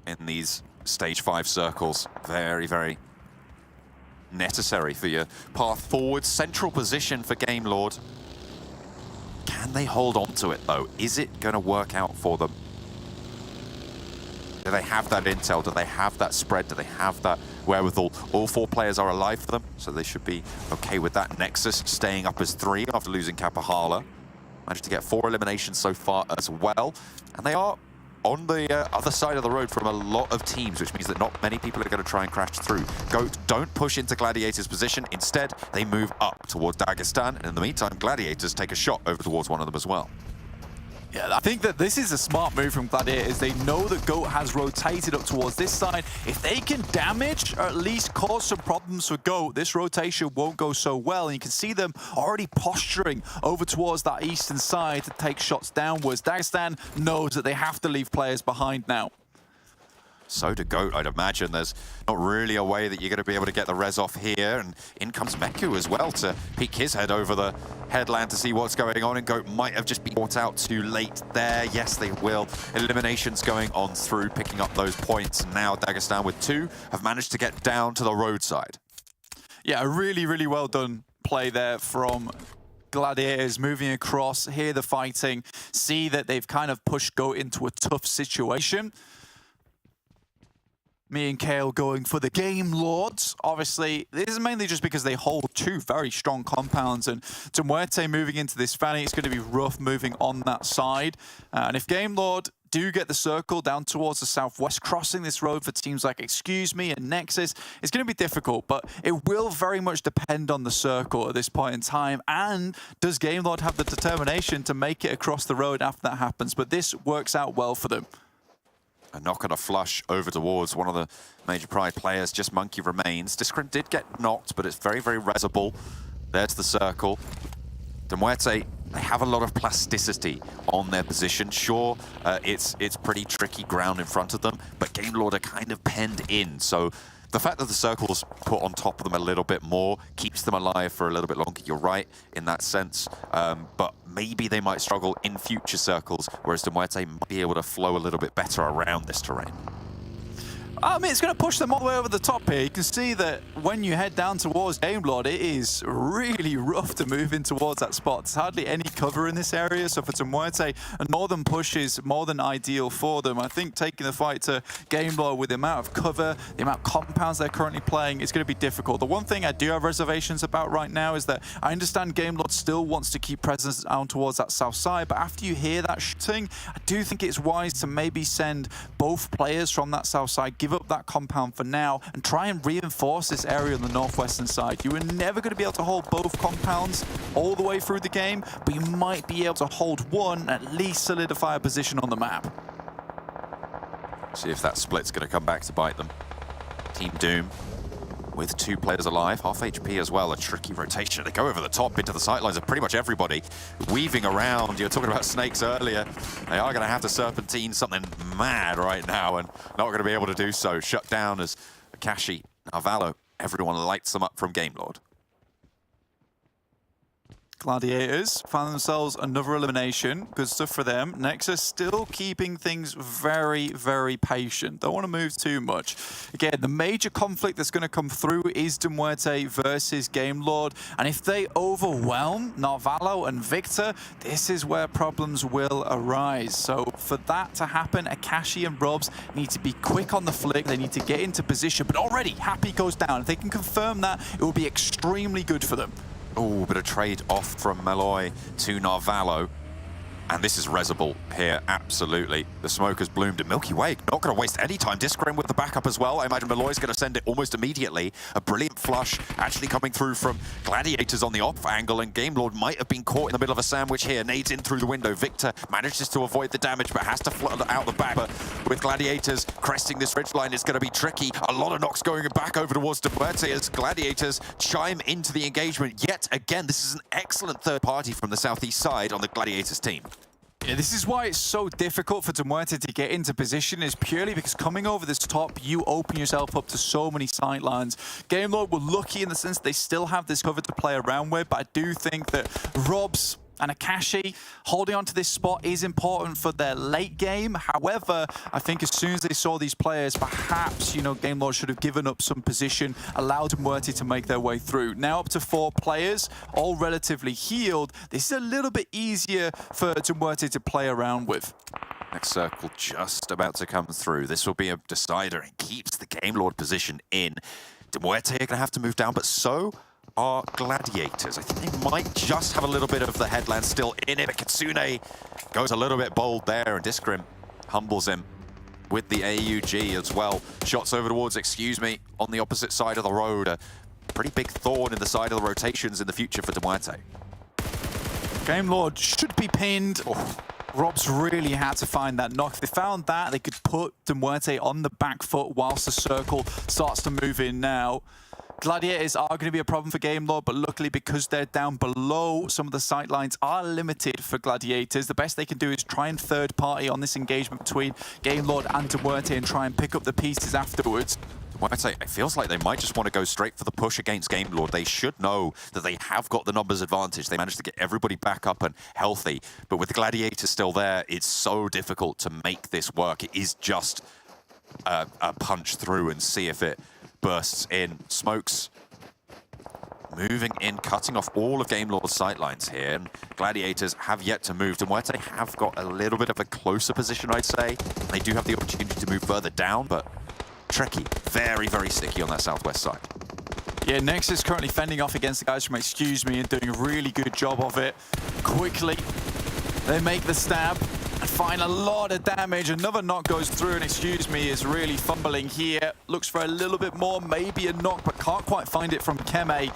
in these stage 5 circles. Very, very necessary for your path forward. Central position for Game Lord. Can they hold on to it, though? Is it going to work out for them? Do they have that intel? Do they have that spread? Do they have that wherewithal? All 4 players are alive for them, so they should be okay with that. Nexus staying up as 3 after losing Kapahala. Managed to get 4 eliminations so far as well. And they are on the other side of the road from a lot of teams, which means that not many people are going to try and crash through. Goat don't push into Gladiators' position. Instead, they move up towards Dagestan. And in the meantime, Gladiators take a shot over towards one of them as well. Yeah, I think that this is a smart move from Gladiators. They know that Goat has rotated up towards this side. If they can damage or at least cause some problems for Goat, this rotation won't go so well. And you can see them already posturing over towards that eastern side to take shots downwards. Dagestan knows that they have to leave players behind now. So to Goat, I'd imagine there's not really a way that you're going to be able to get the res off here. And in comes Meku as well to peek his head over the headland to see what's going on. And Goat might have just been caught out too late there. Yes, they will. Eliminations going on through, picking up those points. And now Dagestan with 2 have managed to get down to the roadside. Yeah, a really, really well done play there from Gladiators moving across, hear the fighting, see that they've kind of pushed Goat into a tough situation. Me and Kale going for the Game Lords. Obviously, this is mainly just because they hold two very strong compounds, and Muerte moving into this fanny, it's going to be rough moving on that side. And if Game Lord do get the circle down towards the southwest, crossing this road for teams like Excuse Me and Nexus, it's going to be difficult, but it will very much depend on the circle at this point in time. And does Game Lord have the determination to make it across the road after that happens? But this works out well for them. A knock and a flush over towards one of the major Pride players. Just Monkey remains. Discrim did get knocked, but it's very, very resable. There's the circle. Muerte, they have a lot of plasticity on their position. Sure, it's pretty tricky ground in front of them, but Game Lord are kind of penned in. So the fact that the circle's put on top of them a little bit more keeps them alive for a little bit longer. You're right in that sense, but maybe they might struggle in future circles, whereas Muerte might be able to flow a little bit better around this terrain. I mean, it's going to push them all the way over the top here. You can see that when you head down towards Game Lord, it is really rough to move in towards that spot. There's hardly any cover in this area, so for Muerte, a northern push is more than ideal for them. I think taking the fight to Game Lord with the amount of cover, the amount of compounds they're currently playing, it's going to be difficult. The one thing I do have reservations about right now is that I understand Game Lord still wants to keep presence down towards that south side, but after you hear that shooting, I do think it's wise to maybe send both players from that south side, give up that compound for now, and try and reinforce this area on the northwestern side. You are never going to be able to hold both compounds all the way through the game, but you might be able to hold one and at least solidify a position on the map. See if that split's going to come back to bite them. Team Doom with two players alive, half HP as well. A tricky rotation. They go over the top into the sightlines of pretty much everybody. Weaving around. You were talking about snakes earlier. They are going to have to serpentine something mad right now and not going to be able to do so. Shut down as Akashi, Avalo, everyone lights them up from Game Lord. Gladiators found themselves another elimination. Good stuff for them. Nexus still keeping things very, very patient. Don't want to move too much. Again, the major conflict that's going to come through is Muerte versus Game Lord. And if they overwhelm Narvalo and Victor, this is where problems will arise. So for that to happen, Akashi and Robs need to be quick on the flick. They need to get into position. But already, Happy goes down. If they can confirm that, it will be extremely good for them. Oh, bit of trade off from Malloy to Narvalo. And this is Resable here, absolutely. The smoke has bloomed, and Milky Way not going to waste any time. Discrim with the backup as well. I imagine Malloy's going to send it almost immediately. A brilliant flush actually coming through from Gladiators on the off angle, and Game Lord might have been caught in the middle of a sandwich here. Nades in through the window. Victor manages to avoid the damage, but has to flood out the back. But with Gladiators cresting this ridgeline, it's going to be tricky. A lot of knocks going back over towards Muerte as Gladiators chime into the engagement. Yet again, this is an excellent third party from the southeast side on the Gladiators team. Yeah, this is why it's so difficult for Muerte to get into position, is purely because coming over this top, you open yourself up to so many sightlines. Game Lord were lucky in the sense they still have this cover to play around with, but I do think that Robs and Akashi holding on to this spot is important for their late game. However, I think as soon as they saw these players, perhaps, you know, Game Lord should have given up some position, allowed Muerte to make their way through. Now up to 4 players, all relatively healed. This is a little bit easier for Muerte to play around with. Next circle just about to come through. This will be a decider and keeps the Game Lord position in. Muerte are going to have to move down, but so are Gladiators. I think they might just have a little bit of the headland still in it. But Kitsune goes a little bit bold there, and Discrim humbles him with the AUG as well. Shots over towards Excuse Me on the opposite side of the road. A pretty big thorn in the side of the rotations in the future for Muerte. Game Lord should be pinned. Oh, Rob's really had to find that knock. If they found that, they could put Muerte on the back foot whilst the circle starts to move in now. Gladiators are going to be a problem for Game Lord, but luckily because they're down below, some of the sightlines are limited for Gladiators. The best they can do is try and third party on this engagement between Game Lord and Muerte and try and pick up the pieces afterwards. Muerte, it feels like they might just want to go straight for the push against Game Lord. They should know that they have got the numbers advantage. They managed to get everybody back up and healthy, but with the Gladiators still there, it's so difficult to make this work. It is just a punch through and see if it bursts in. Smokes moving in, cutting off all of Game Lord's sightlines here. And Gladiators have yet to move. Muerte have got a little bit of a closer position, I'd say. They do have the opportunity to move further down, but tricky. Very, very sticky on that southwest side. Yeah, Nexus currently fending off against the guys from Excuse Me and doing a really good job of it. Quickly, they make the stab and find a lot of damage. Another knock goes through, and Excuse Me is really fumbling here. Looks for a little bit more, maybe a knock, but can't quite find it from Keme.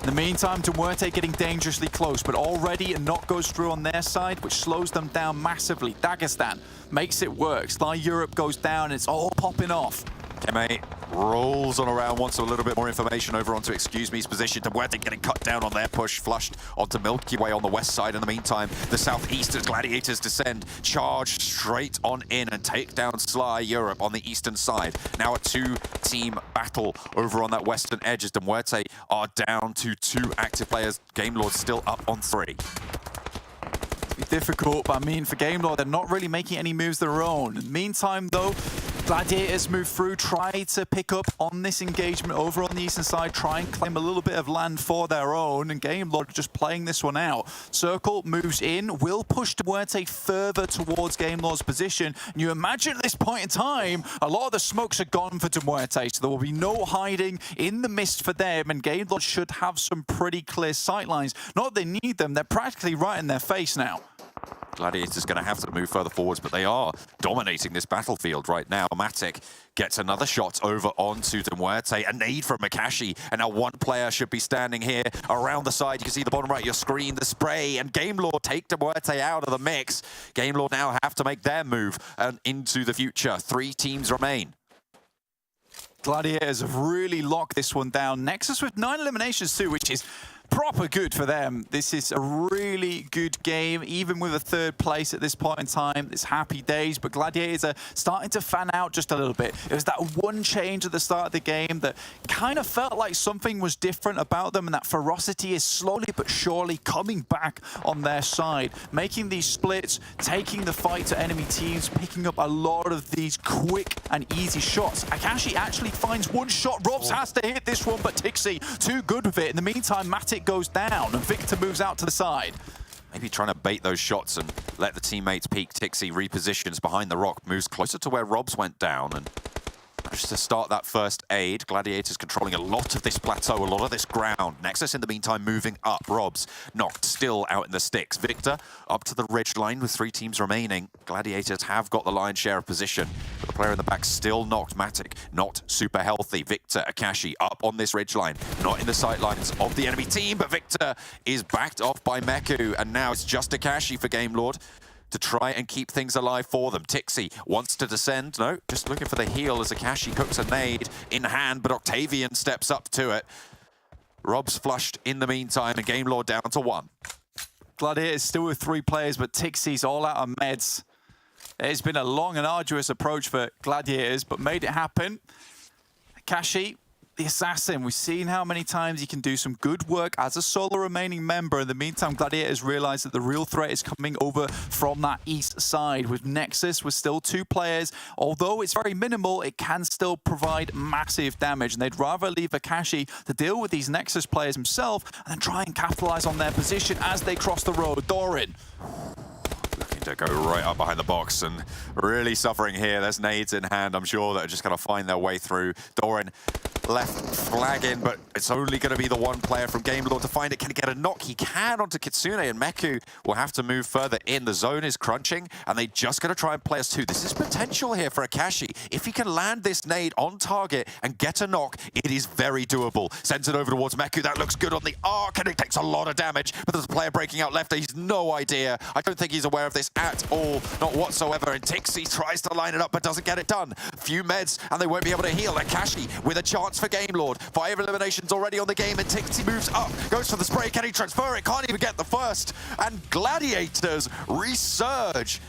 In the meantime, Muerte getting dangerously close, but already a knock goes through on their side, which slows them down massively. Dagestan makes it work. Sly Europe goes down, and it's all popping off. Keme rolls on around, wants a little bit more information over onto Excuse Me's position. Muerte getting cut down on their push, flushed onto Milky Way on the west side. In the meantime, the southeast as Gladiators descend, charge straight on in and take down Sly Europe on the eastern side. Now a two-team battle over on that western edge as Muerte are down to 2 active players. Game Lord still up on 3. Difficult, but I mean, for Game Lord, they're not really making any moves of their own. In the meantime, though, Gladiators move through, try to pick up on this engagement over on the eastern side, try and claim a little bit of land for their own, and Game Lord just playing this one out. Circle moves in, will push Muerte further towards Game Lord's position, and you imagine at this point in time, a lot of the smokes are gone for Muerte, so there will be no hiding in the mist for them, and Game Lord should have some pretty clear sightlines. Not that they need them, they're practically right in their face now. Gladiators going to have to move further forwards, but they are dominating this battlefield right now. Matic gets another shot over onto Muerte. A nade from Makashi, and now one player should be standing here around the side. You can see the bottom right of your screen, the spray, and Game Lord take Muerte out of the mix. Game Lord now have to make their move and into the future. 3 teams remain. Gladiators have really locked this one down. Nexus with 9 eliminations too, which is proper good for them. This is a really good game, even with a 3rd place at this point in time. It's happy days, but Gladiators are starting to fan out just a little bit. It was that one change at the start of the game that kind of felt like something was different about them, and that ferocity is slowly but surely coming back on their side, making these splits, taking the fight to enemy teams, picking up a lot of these quick and easy shots. Akashi actually finds one shot. Robs has to hit this one, but Tixi too good with it. In the meantime, Matic goes down and Victor moves out to the side. Maybe trying to bait those shots and let the teammates peek. Tixi repositions behind the rock, moves closer to where Robs went down, and just to start that first aid. Gladiators controlling a lot of this plateau, a lot of this ground. Nexus, in the meantime, moving up. Robs knocked still out in the sticks. Victor up to the ridge line with 3 teams remaining. Gladiators have got the lion's share of position, but the player in the back still knocked. Matic not super healthy. Victor, Akashi up on this ridge line, not in the sight lines of the enemy team, but Victor is backed off by Meku, and now it's just Akashi for Game Lord to try and keep things alive for them. Tixi wants to descend. No, just looking for the heal as Akashi cooks a nade in hand, but Octavian steps up to it. Rob's flushed in the meantime, and Game Lord down to 1. Gladiators still with 3 players, but Tixi's all out of meds. It's been a long and arduous approach for Gladiators, but made it happen. Akashi, the assassin, we've seen how many times he can do some good work as a solo remaining member. In the meantime, Gladiators realize that the real threat is coming over from that east side. With Nexus, with still 2 players, although it's very minimal, it can still provide massive damage, and they'd rather leave Akashi to deal with these Nexus players himself and then try and capitalize on their position as they cross the road. Doran looking to go right up behind the box and really suffering here. There's nades in hand, I'm sure, that are just going to find their way through. Doran left flagging, but it's only going to be the one player from Game Lord to find it. Can he get a knock? He can onto Kitsune, and Meku will have to move further in. The zone is crunching, and they just going to try and play us 2. This is potential here for Akashi. If he can land this nade on target and get a knock, it is very doable. Sends it over towards Meku. That looks good on the arc, and it takes a lot of damage, but there's a player breaking out left. He's no idea. I don't think he's aware of this at all, not whatsoever, and Tixi tries to line it up, but doesn't get it done. Few meds, and they won't be able to heal. Akashi with a chance for Game Lord. 5 eliminations already on the game, and Tixi moves up, goes for the spray. Can he transfer it? Can't even get the first. And Gladiators resurge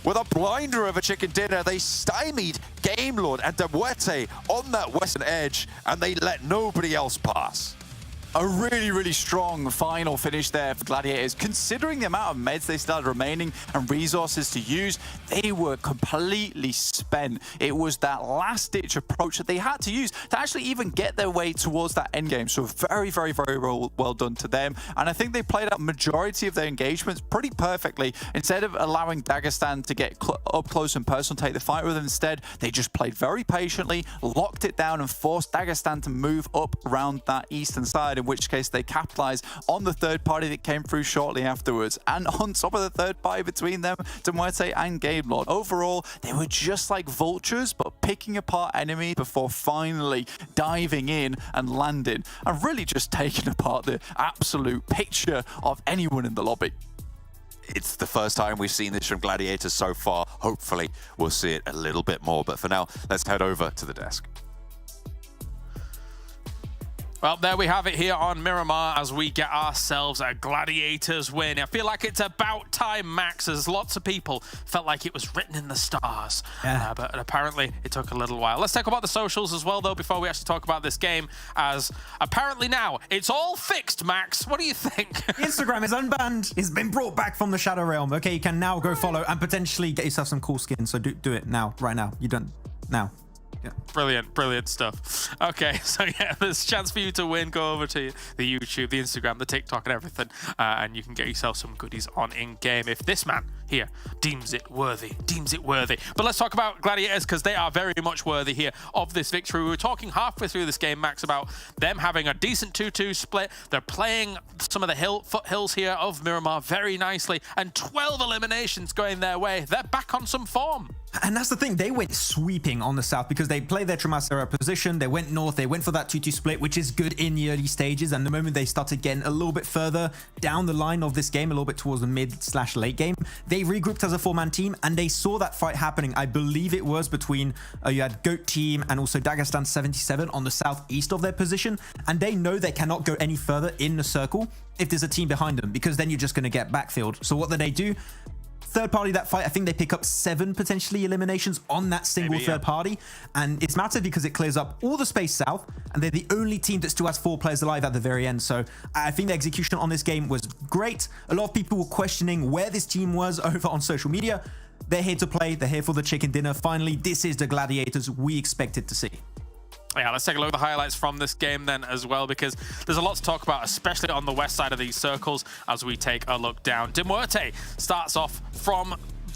with a blinder of a chicken dinner. They stymied Game Lord and Muerte on that western edge, and they let nobody else pass. A really, really strong final finish there for Gladiators. Considering the amount of meds they still had remaining and resources to use, they were completely spent. It was that last-ditch approach that they had to use to actually even get their way towards that endgame. So very, very, very well done to them. And I think they played out majority of their engagements pretty perfectly. Instead of allowing Dagestan to get up close and personal, take the fight with them, instead, they just played very patiently, locked it down, and forced Dagestan to move up around that eastern side, in which case they capitalized on the third party that came through shortly afterwards. And on top of the third party between them, Muerte and Gamelord. Overall, they were just like vultures, but picking apart enemies before finally diving in and landing, and really just taking apart the absolute picture of anyone in the lobby. It's the first time we've seen this from Gladiators so far. Hopefully, we'll see it a little bit more. But for now, let's head over to the desk. Well, there we have it here on Miramar as we get ourselves a Gladiators win. I feel like it's about time, Max, as lots of people felt like it was written in the stars. Yeah. But apparently it took a little while. Let's talk about the socials as well, though, before we actually talk about this game, as apparently now it's all fixed, Max. What do you think? Instagram is unbanned. It's been brought back from the Shadow Realm. Okay, you can now go follow and potentially get yourself some cool skins. So do it now, right now. You don't now. Yeah. Brilliant stuff. Okay, so yeah, there's a chance for you to win. Go over to the YouTube, the Instagram, the TikTok, and everything, and you can get yourself some goodies on in-game if this man here deems it worthy. But let's talk about Gladiators, because they are very much worthy here of this victory. We were talking halfway through this game, Max, about them having a decent 2-2 split. They're playing some of the foothills here of Miramar very nicely, and 12 eliminations going their way. They're back on some form. And that's the thing, they went sweeping on the south because they played their Tramasera position, they went north, they went for that 2-2 split, which is good in the early stages, and the moment they started getting a little bit further down the line of this game, a little bit towards the mid/late game, they regrouped as a 4-man team, and they saw that fight happening. I believe it was between, you had Goat Team and also Dagestan 77 on the southeast of their position, and they know they cannot go any further in the circle if there's a team behind them, because then you're just going to get backfilled. So what do? Third party that fight, I think they pick up 7 potentially eliminations on that single third party, and it's massive because it clears up all the space south, and they're the only team that still has 4 players alive at the very end. So I think the execution on this game was great. A lot of people were questioning where this team was over on social media. They're here to play, they're here for the chicken dinner. Finally, this is the Gladiators we expected to see. Yeah, let's take a look at the highlights from this game then as well, because there's a lot to talk about, especially on the west side of these circles as we take a look down. Muerte starts off from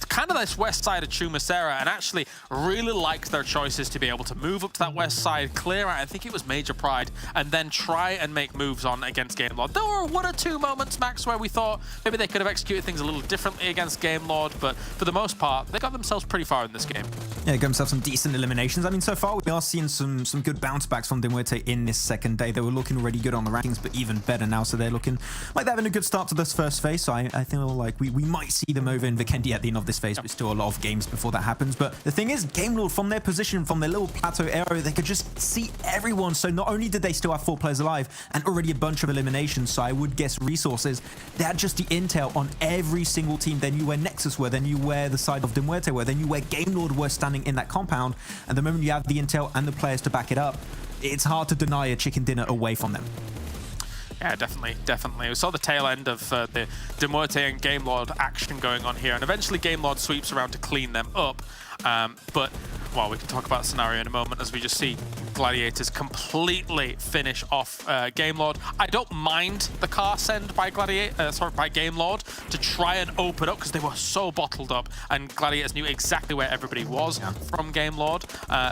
kind of this west side of Tramasera and actually really liked their choices to be able to move up to that west side, clear out, I think it was Major Pride, and then try and make moves on against Gamelord. There were 1 or 2 moments, Max, where we thought maybe they could have executed things a little differently against Gamelord, but for the most part, they got themselves pretty far in this game. Yeah, got themselves some decent eliminations. I mean, so far we are seeing some good bounce backs from Muerte in this second day. They were looking already good on the rankings, but even better now, so they're looking like they're having a good start to this first phase. So I feel like we might see them over in Vikendi at the end of this phase, but still a lot of games before that happens. But the thing is, Gamelord, from their position, from their little plateau area, they could just see everyone. So not only did they still have 4 players alive and already a bunch of eliminations, so I would guess resources, they had just the intel on every single team. They knew where Nexus were, they knew where the side of Muerte were, they knew where Gamelord were standing in that compound. And the moment you have the intel and the players to back it up, it's hard to deny a chicken dinner away from them. Yeah, definitely. We saw the tail end of the Muerte and Gamelord action going on here, and eventually Gamelord sweeps around to clean them up. But, well, we can talk about the scenario in a moment as we just see Gladiators completely finish off Gamelord. I don't mind the car send by Gamelord to try and open up because they were so bottled up, and Gladiators knew exactly where everybody was from Gamelord.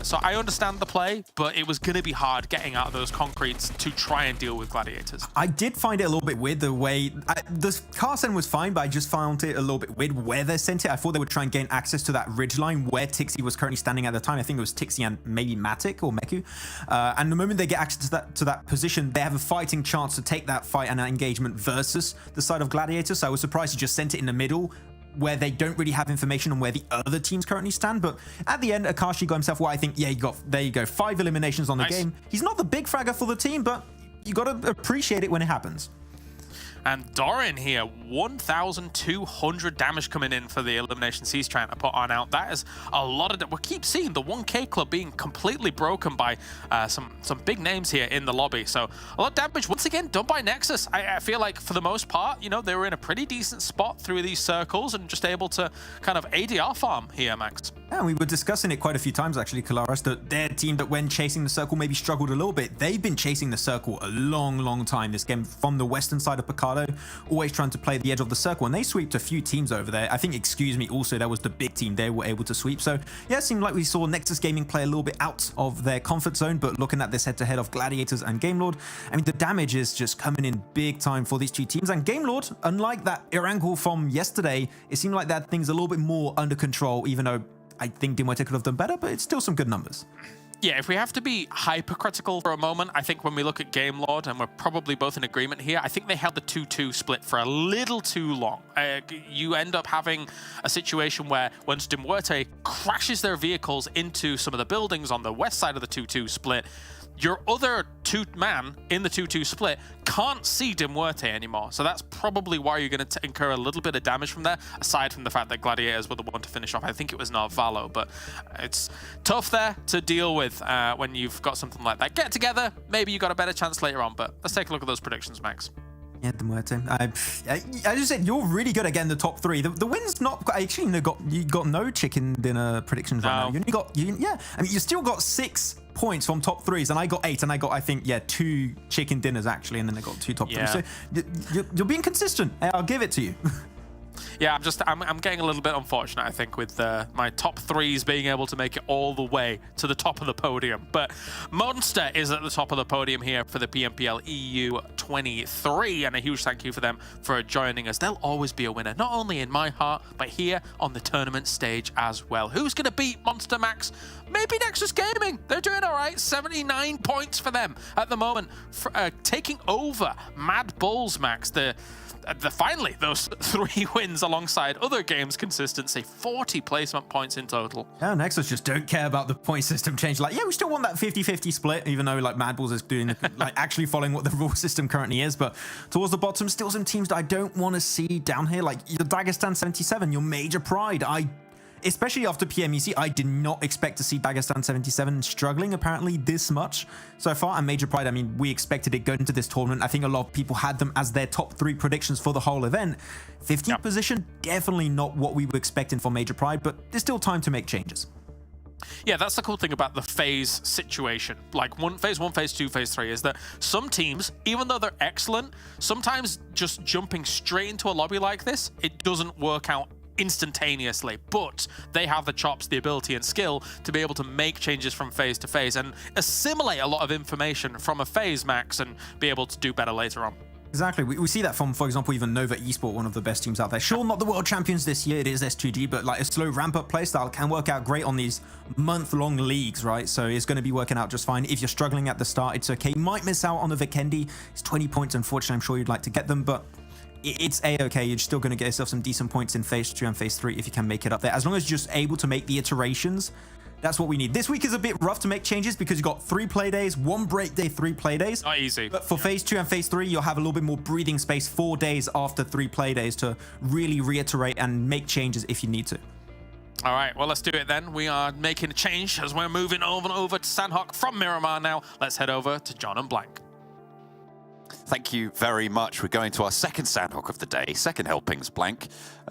So I understand the play, but it was going to be hard getting out of those concretes to try and deal with Gladiators. I did find it a little bit weird the way the car send was fine, but I just found it a little bit weird where they sent it. I thought they would try and gain access to that ridgeline where Tixie was currently standing at the time. I think it was Tixie and maybe Matic or Meku. And the moment they get access to that position, they have a fighting chance to take that fight and that engagement versus the side of Gladiators. So I was surprised he just sent it in the middle where they don't really have information on where the other teams currently stand. But at the end, Akashi got himself, well, I think, yeah, there you go, 5 eliminations on the game. He's not the big fragger for the team, but you got to appreciate it when it happens. And Doran here, 1,200 damage coming in for the eliminations he's trying to put on out. That is a lot of... We keep seeing the 1K club being completely broken by some big names here in the lobby. So a lot of damage once again done by Nexus. I feel like for the most part, you know, they were in a pretty decent spot through these circles and just able to kind of ADR farm here, Max. Yeah, we were discussing it quite a few times actually, Kalaris, that their team that when chasing the circle maybe struggled a little bit. They've been chasing the circle a long time this game from the western side of Picado, always trying to play the edge of the circle, and they sweeped a few teams over there. I think, excuse me, also that was the big team they were able to sweep. So yeah, it seemed like we saw Nexus Gaming play a little bit out of their comfort zone, but looking at this head-to-head of Gladiators and Gamelord, I mean, the damage is just coming in big time for these two teams. And Gamelord, unlike that Erangel from yesterday, it seemed like that thing's a little bit more under control, even though I think Muerte could have done better, but it's still some good numbers. Yeah, if we have to be hypercritical for a moment, I think when we look at Gamelord, and we're probably both in agreement here, I think they held the 2-2 split for a little too long. You end up having a situation where once Muerte crashes their vehicles into some of the buildings on the west side of the 2-2 split, your other two-man in the 2-2 split can't see Muerte anymore. So that's probably why you're going to incur a little bit of damage from there, aside from the fact that Gladiators were the one to finish off. I think it was Narvalo, but it's tough there to deal with when you've got something like that. Get together, maybe you got a better chance later on, but let's take a look at those predictions, Max. Yeah, Muerte. I just said you're really good at getting the top three. The win's not. Actually, you got no chicken dinner predictions right now. You only got yeah. I mean, you still got 6 points from top threes, and I got 8, and I got, I think, yeah, 2 chicken dinners actually, and then I got 2 top threes. So you're being consistent. I'll give it to you. Yeah, I'm getting a little bit unfortunate, I think, with my top threes being able to make it all the way to the top of the podium. But Monster is at the top of the podium here for the PMPL EU 23, and a huge thank you for them for joining us. They'll always be a winner, not only in my heart, but here on the tournament stage as well. Who's going to beat Monster, Max? Maybe Nexus Gaming. They're doing all right. 79 points for them at the moment, for, taking over MadBulls, Max. Finally, those 3 wins alongside other games' consistency, 40 placement points in total. Yeah, Nexus just don't care about the point system change. Like, yeah, we still want that 50-50 split, even though like MadBulls is doing like actually following what the rule system currently is. But towards the bottom, still some teams that I don't want to see down here, like your Dagestan 77, your Major Pride. Especially after PMEC, I did not expect to see Dagestan 77 struggling apparently this much so far. And Major Pride, I mean, we expected it going into this tournament. I think a lot of people had them as their top 3 predictions for the whole event. 15th position, definitely not what we were expecting for Major Pride, but there's still time to make changes. Yeah, that's the cool thing about the phase situation. Like phase 1, phase 2, phase 3 is that some teams, even though they're excellent, sometimes just jumping straight into a lobby like this, it doesn't work out instantaneously, but they have the chops, the ability and skill to be able to make changes from phase to phase and assimilate a lot of information from a phase, Max, and be able to do better later on. Exactly. We see that from, for example, even Nova Esport, one of the best teams out there. Sure, not the world champions this year, it is S2G, but like a slow ramp-up playstyle can work out great on these month-long leagues, right? So it's going to be working out just fine. If you're struggling at the start, it's okay. You might miss out on the Vikendi. It's 20 points, unfortunately. I'm sure you'd like to get them, but it's a-okay. You're still going to get yourself some decent points in phase 2 and phase 3 if you can make it up there. As long as you're just able to make the iterations, that's what we need. This week is a bit rough to make changes because you've got 3 play days, 1 break day, 3 play days. Not easy. But for phase 2 and phase 3, you'll have a little bit more breathing space 4 days after 3 play days to really reiterate and make changes if you need to. All right, well, let's do it then. We are making a change as we're moving over to Sanhok from Miramar now. Let's head over to John and Blank. Thank you very much. We're going to our second Sanhok of the day, second helpings, Blank.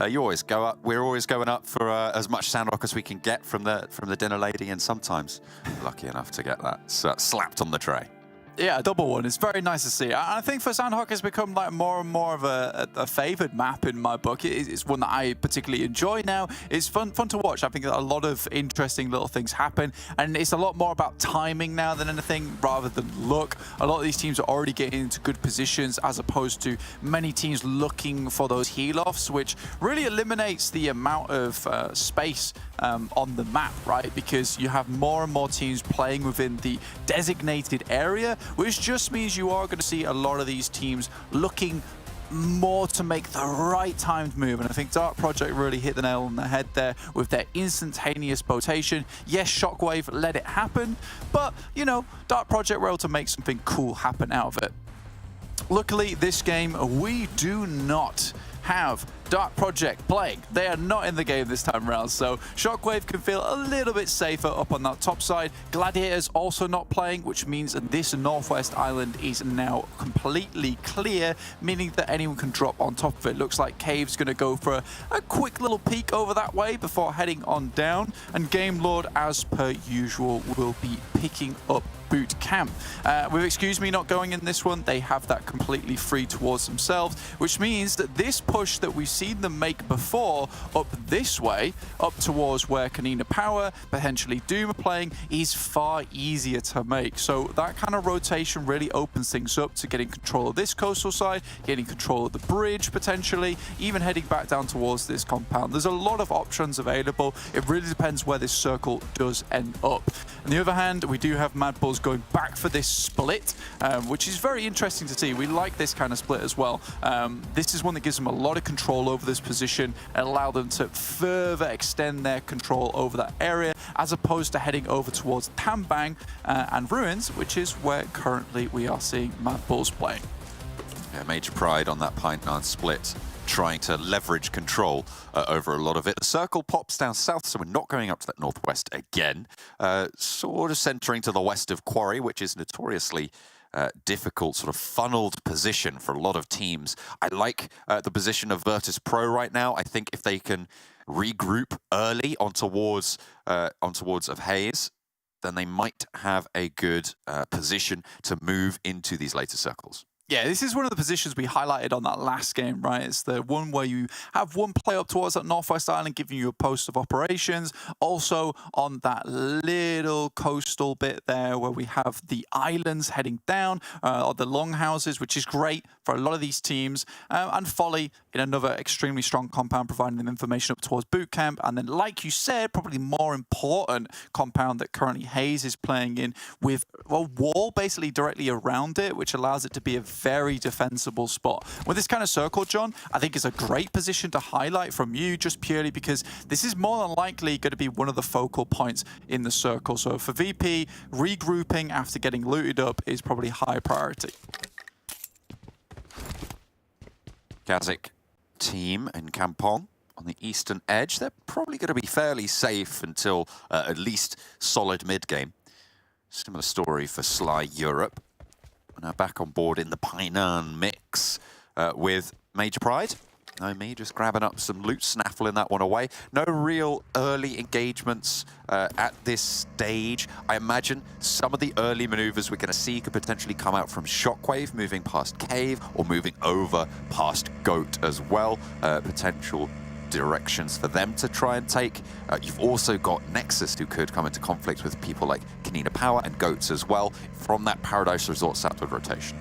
You always go up. We're always going up for as much Sanhok as we can get from the dinner lady, and sometimes we're lucky enough to get that slapped on the tray. Yeah, a double one. It's very nice to see. I think for Sanhok, it's become like more and more of a favoured map in my book. It's one that I particularly enjoy now. It's fun to watch. I think a lot of interesting little things happen, and it's a lot more about timing now than anything rather than luck. A lot of these teams are already getting into good positions as opposed to many teams looking for those heal-offs, which really eliminates the amount of space on the map, right? Because you have more and more teams playing within the designated area, which just means you are going to see a lot of these teams looking more to make the right timed move. And I think Dark Project really hit the nail on the head there with their instantaneous rotation. Yes, Shockwave let it happen, but, you know, Dark Project were able to make something cool happen out of it. Luckily, this game, we do not have Dark Project playing. They are not in the game this time around, so Shockwave can feel a little bit safer up on that top side. Gladiators also not playing, which means that this Northwest Island is now completely clear, meaning that anyone can drop on top of it. Looks like Cave's going to go for a quick little peek over that way before heading on down, and Game Lord, as per usual, will be picking up Boot Camp. With Excuse Me not going in this one, they have that completely free towards themselves, which means that this push that we've seen them make before up this way, up towards where KONINA Power, potentially Doom are playing, is far easier to make. So that kind of rotation really opens things up to getting control of this coastal side, getting control of the bridge potentially, even heading back down towards this compound. There's a lot of options available. It really depends where this circle does end up. On the other hand, we do have MadBulls going back for this split, which is very interesting to see. We like this kind of split as well. This is one that gives them a lot of control over this position and allow them to further extend their control over that area, as opposed to heading over towards Tambang and Ruins, which is where currently we are seeing MadBulls playing. Yeah, major pride on that Pine-9 split, trying to leverage control over a lot of it. The circle pops down south, so we're not going up to that northwest again. Sort of centering to the west of Quarry, which is notoriously difficult, sort of funneled position for a lot of teams. I like the position of VIRTUS.PRO right now. I think if they can regroup early on towards of Hayes, then they might have a good position to move into these later circles. Yeah, this is one of the positions we highlighted on that last game, right? It's the one where you have one play up towards that Northwest Island, giving you a post of operations. Also on that little coastal bit there where we have the islands heading down, or the longhouses, which is great for a lot of these teams. And Folly in another extremely strong compound, providing them information up towards boot camp. And then, like you said, probably more important compound that currently Hayes is playing in, with a wall basically directly around it, which allows it to be a very defensible spot. With this kind of circle, John, I think it's a great position to highlight from you, just purely because this is more than likely going to be one of the focal points in the circle. So for VP, regrouping after getting looted up is probably high priority. KASIK team in Kampong on the eastern edge. They're probably going to be fairly safe until at least solid mid-game. Similar story for Sly Europe. Now back on board in the Pine-9 mix with Major Pride. No, me just grabbing up some loot, snaffling that one away. No real early engagements at this stage. I imagine some of the early maneuvers we're going to see could potentially come out from Shockwave, moving past Cave or moving over past Goat as well. Potential directions for them to try and take. You've also got Nexus, who could come into conflict with people like KONINA Power and Goats as well from that Paradise Resort southward rotation.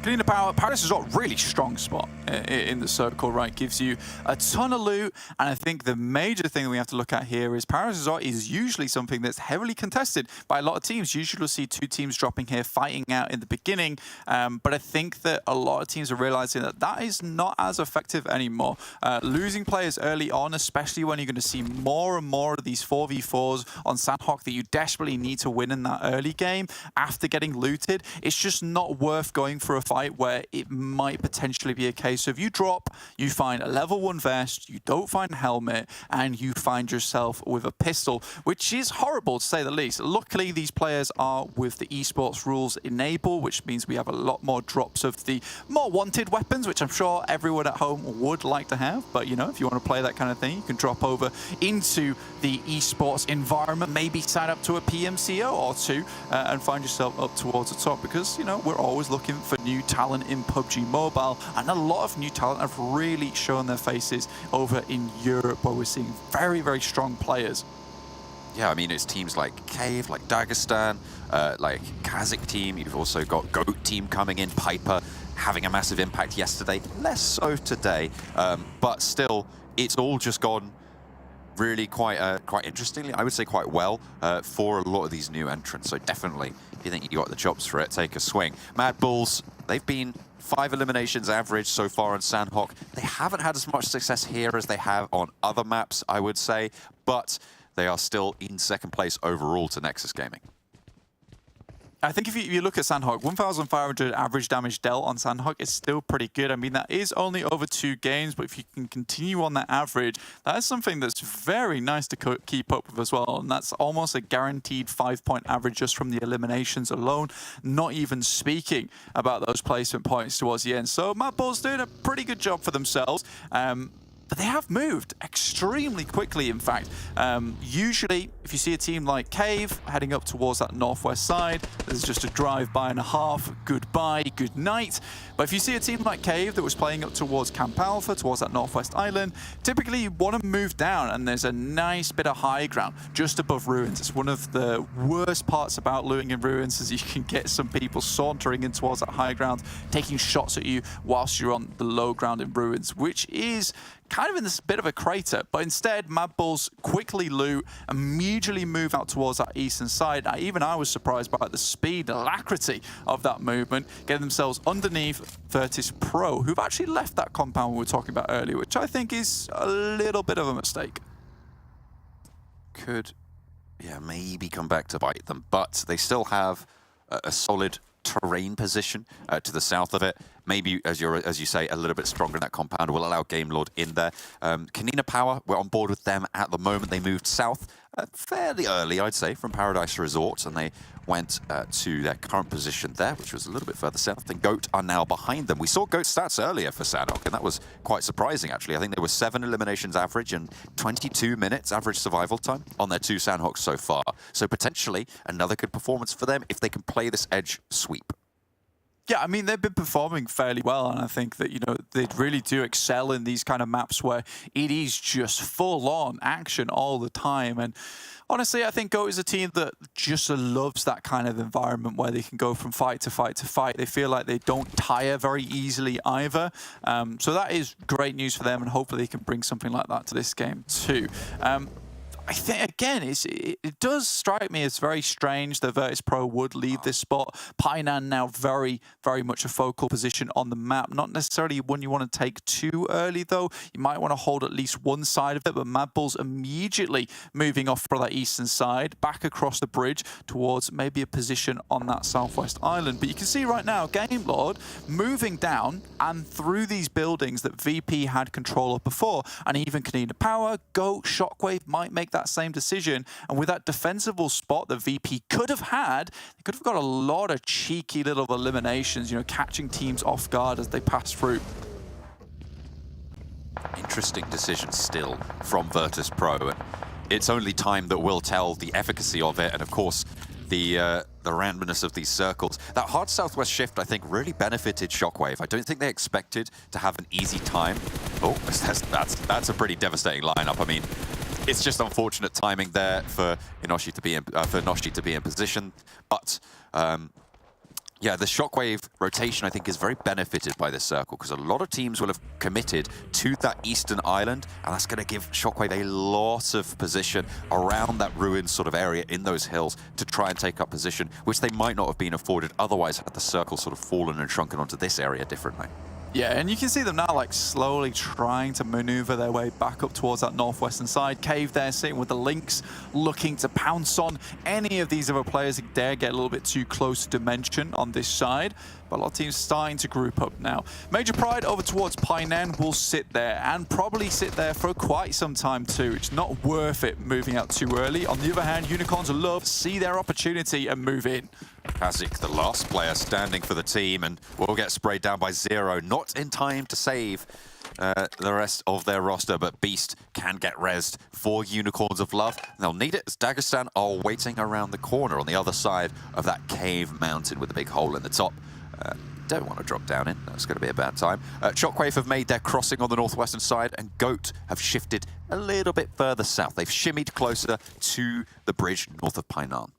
KONINA Power, Paradise Resort, really strong spot in the circle, right? Gives you a ton of loot, and I think the major thing we have to look at here is Paradise Resort is usually something that's heavily contested by a lot of teams. Usually we'll see two teams dropping here, fighting out in the beginning, but I think that a lot of teams are realizing that that is not as effective anymore. Losing players early on, especially when you're going to see more and more of these 4v4s on Sanhok that you desperately need to win in that early game after getting looted, it's just not worth going for a fight where it might potentially be a case of you drop, you find a level 1 vest, you don't find a helmet, and you find yourself with a pistol, which is horrible to say the least. Luckily, these players are with the esports rules enabled, which means we have a lot more drops of the more wanted weapons, which I'm sure everyone at home would like to have. But, you know, if you want to play that kind of thing, you can drop over into the esports environment, maybe sign up to a PMCO or two, and find yourself up towards the top, because, you know, we're always looking for new talent in PUBG Mobile, and a lot of new talent have really shown their faces over in Europe, where we're seeing very, very strong players. Yeah, I mean, it's teams like Cave, like Dagestan, like KASIK team. You've also got Goat team coming in, Piper having a massive impact yesterday, less so today, but still, it's all just gone really quite interestingly, I would say quite well for a lot of these new entrants. So definitely, if you think you got the chops for it, take a swing. MadBulls, they've been 5 eliminations average so far on Sanhok. They haven't had as much success here as they have on other maps, I would say, but they are still in second place overall to Nexus Gaming. I think if you look at Sanhok, 1,500 average damage dealt on Sanhok is still pretty good. I mean, that is only over 2 games, but if you can continue on that average, that is something that's very nice to keep up with as well. And that's almost a guaranteed 5-point average just from the eliminations alone, not even speaking about those placement points towards the end. So MadBulls doing a pretty good job for themselves. But they have moved extremely quickly, in fact. Usually, if you see a team like Cave heading up towards that northwest side, there's just a drive-by and a half, goodbye, good night. But if you see a team like Cave that was playing up towards Camp Alpha, towards that northwest island, typically you want to move down, and there's a nice bit of high ground just above ruins. It's one of the worst parts about looting in ruins is you can get some people sauntering in towards that high ground, taking shots at you whilst you're on the low ground in ruins, which is kind of in this bit of a crater, but instead MadBulls quickly loot, immediately move out towards that eastern side. Even I was surprised by the speed and alacrity of that movement, getting themselves underneath VIRTUS.PRO, who've actually left that compound we were talking about earlier, which I think is a little bit of a mistake. Could, yeah, maybe come back to bite them, but they still have a solid terrain position to the south of it. Maybe, as you say, a little bit stronger in that compound will allow Game Lord in there. KONINA Power, we're on board with them at the moment. They moved south fairly early, I'd say, from Paradise Resort, and they went to their current position there, which was a little bit further south. And GOAT are now behind them. We saw GOAT stats earlier for Sanhok, and that was quite surprising, actually. I think there were 7 eliminations average and 22 minutes average survival time on their 2 Sanhoks so far. So potentially another good performance for them if they can play this edge sweep. Yeah, I mean, they've been performing fairly well, and I think that, you know, they really do excel in these kind of maps where it is just full-on action all the time. And honestly, I think GOAT is a team that just loves that kind of environment where they can go from fight to fight to fight. They feel like they don't tire very easily either. So that is great news for them, and hopefully they can bring something like that to this game too. I think, again, it does strike me as very strange that VIRTUS.PRO would leave this spot. Painan now very, very much a focal position on the map. Not necessarily one you want to take too early, though. You might want to hold at least one side of it, but MadBulls immediately moving off from that eastern side, back across the bridge towards maybe a position on that southwest island. But you can see right now, Game Lord moving down and through these buildings that VP had control of before. And even KONINA Power, GOAT, Shockwave might make that same decision, and with that defensible spot that VP could have had, they could have got a lot of cheeky little eliminations, you know, catching teams off guard as they pass through. Interesting decision still from VIRTUS.PRO. It's only time that will tell the efficacy of it, and of course the randomness of these circles. That hard southwest shift, I think, really benefited Shockwave. I don't think they expected to have an easy time. Oh, that's a pretty devastating lineup. I mean, it's just unfortunate timing there for Inoshi to be in position, but yeah, the Shockwave rotation I think is very benefited by this circle because a lot of teams will have committed to that eastern island, and that's going to give Shockwave a lot of position around that ruined sort of area in those hills to try and take up position, which they might not have been afforded otherwise had the circle sort of fallen and shrunken onto this area differently. Yeah, and you can see them now like slowly trying to maneuver their way back up towards that northwestern side. Cave there sitting with the Lynx, looking to pounce on any of these other players that dare get a little bit too close to dimension on this side. But a lot of teams starting to group up now. Major Pride over towards Painan will sit there and probably sit there for quite some time too. It's not worth it moving out too early. On the other hand, Unicorns of Love see their opportunity and move in. KASIK, the last player standing for the team, and will get sprayed down by Zero. Not in time to save the rest of their roster, but Beast can get rezzed for Unicorns of Love. They'll need it as Dagestan are waiting around the corner on the other side of that cave mountain with a big hole in the top. Don't want to drop down in. That's going to be a bad time. Shockwave have made their crossing on the northwestern side, and GOAT have shifted a little bit further south. They've shimmied closer to the bridge north of Painan.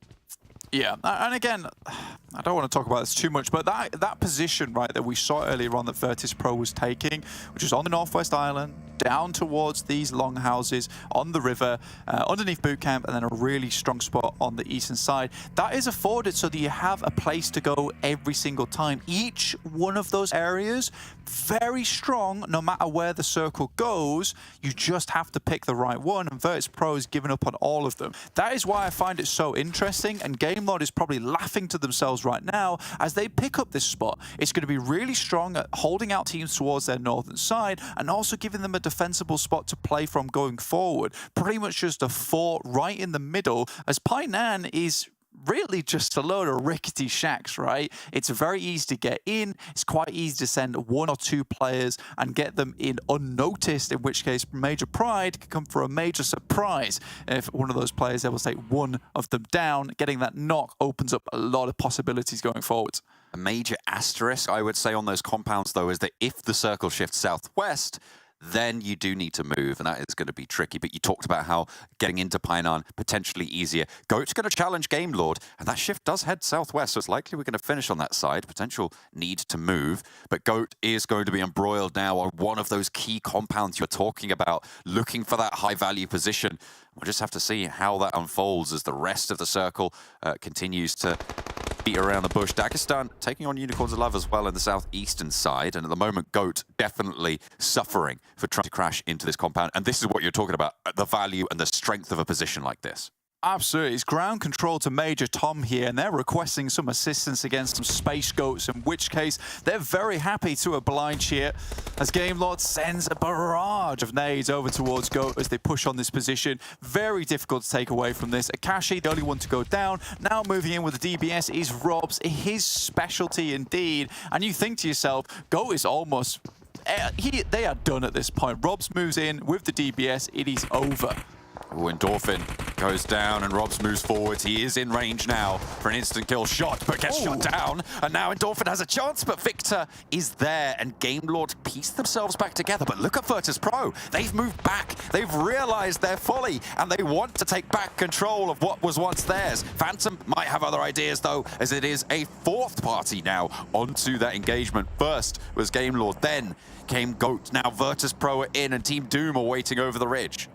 Yeah, and again, I don't want to talk about this too much, but that position, right, that we saw earlier on that VIRTUS.PRO was taking, which is on the northwest island, down towards these longhouses on the river, underneath boot camp, and then a really strong spot on the eastern side. That is afforded so that you have a place to go every single time. Each one of those areas, very strong, no matter where the circle goes. You just have to pick the right one, and VIRTUS.PRO has given up on all of them. That is why I find it so interesting, and Game Lord is probably laughing to themselves right now as they pick up this spot. It's going to be really strong at holding out teams towards their northern side and also giving them a defensible spot to play from going forward. Pretty much just a fort right in the middle, as Painan is really just a load of rickety shacks, right? It's very easy to get in. It's quite easy to send 1 or 2 players and get them in unnoticed, in which case Major Pride can come for a major surprise. If one of those players able to take one of them down, getting that knock opens up a lot of possibilities going forward. A major asterisk, I would say, on those compounds, though, is that if the circle shifts southwest, then you do need to move, and that is going to be tricky. But you talked about how getting into Painan potentially easier. Goat's going to challenge Game Lord, and that shift does head southwest, so it's likely we're going to finish on that side. Potential need to move, but Goat is going to be embroiled now on one of those key compounds you're talking about, looking for that high-value position. We'll just have to see how that unfolds as the rest of the circle continues to beat around the bush. Dagestan taking on Unicorns of Love as well in the southeastern side, and at the moment Goat definitely suffering for trying to crash into this compound. And this is what you're talking about, the value and the strength of a position like this. Absolutely. It's ground control to Major Tom here, and they're requesting some assistance against some Space Goats, in which case they're very happy to oblige here as Game Lord sends a barrage of nades over towards Goat as they push on this position. Very difficult to take away from this. Akashi, the only one to go down. Now moving in with the DBS is Robs, his specialty indeed. And you think to yourself, Goat is almost... they are done at this point. Robs moves in with the DBS. It is over. Ooh, Endorphin goes down and Robs moves forward. He is in range now for an instant kill shot, but gets shot down. And now Endorphin has a chance, but Victor is there, and Game Lord piece themselves back together. But look at VIRTUS.PRO. They've moved back. They've realized their folly, and they want to take back control of what was once theirs. Phantom might have other ideas, though, as it is a 4th party now onto that engagement. First was Game Lord, then came Goat. Now VIRTUS.PRO are in, and Team Doom are waiting over the ridge.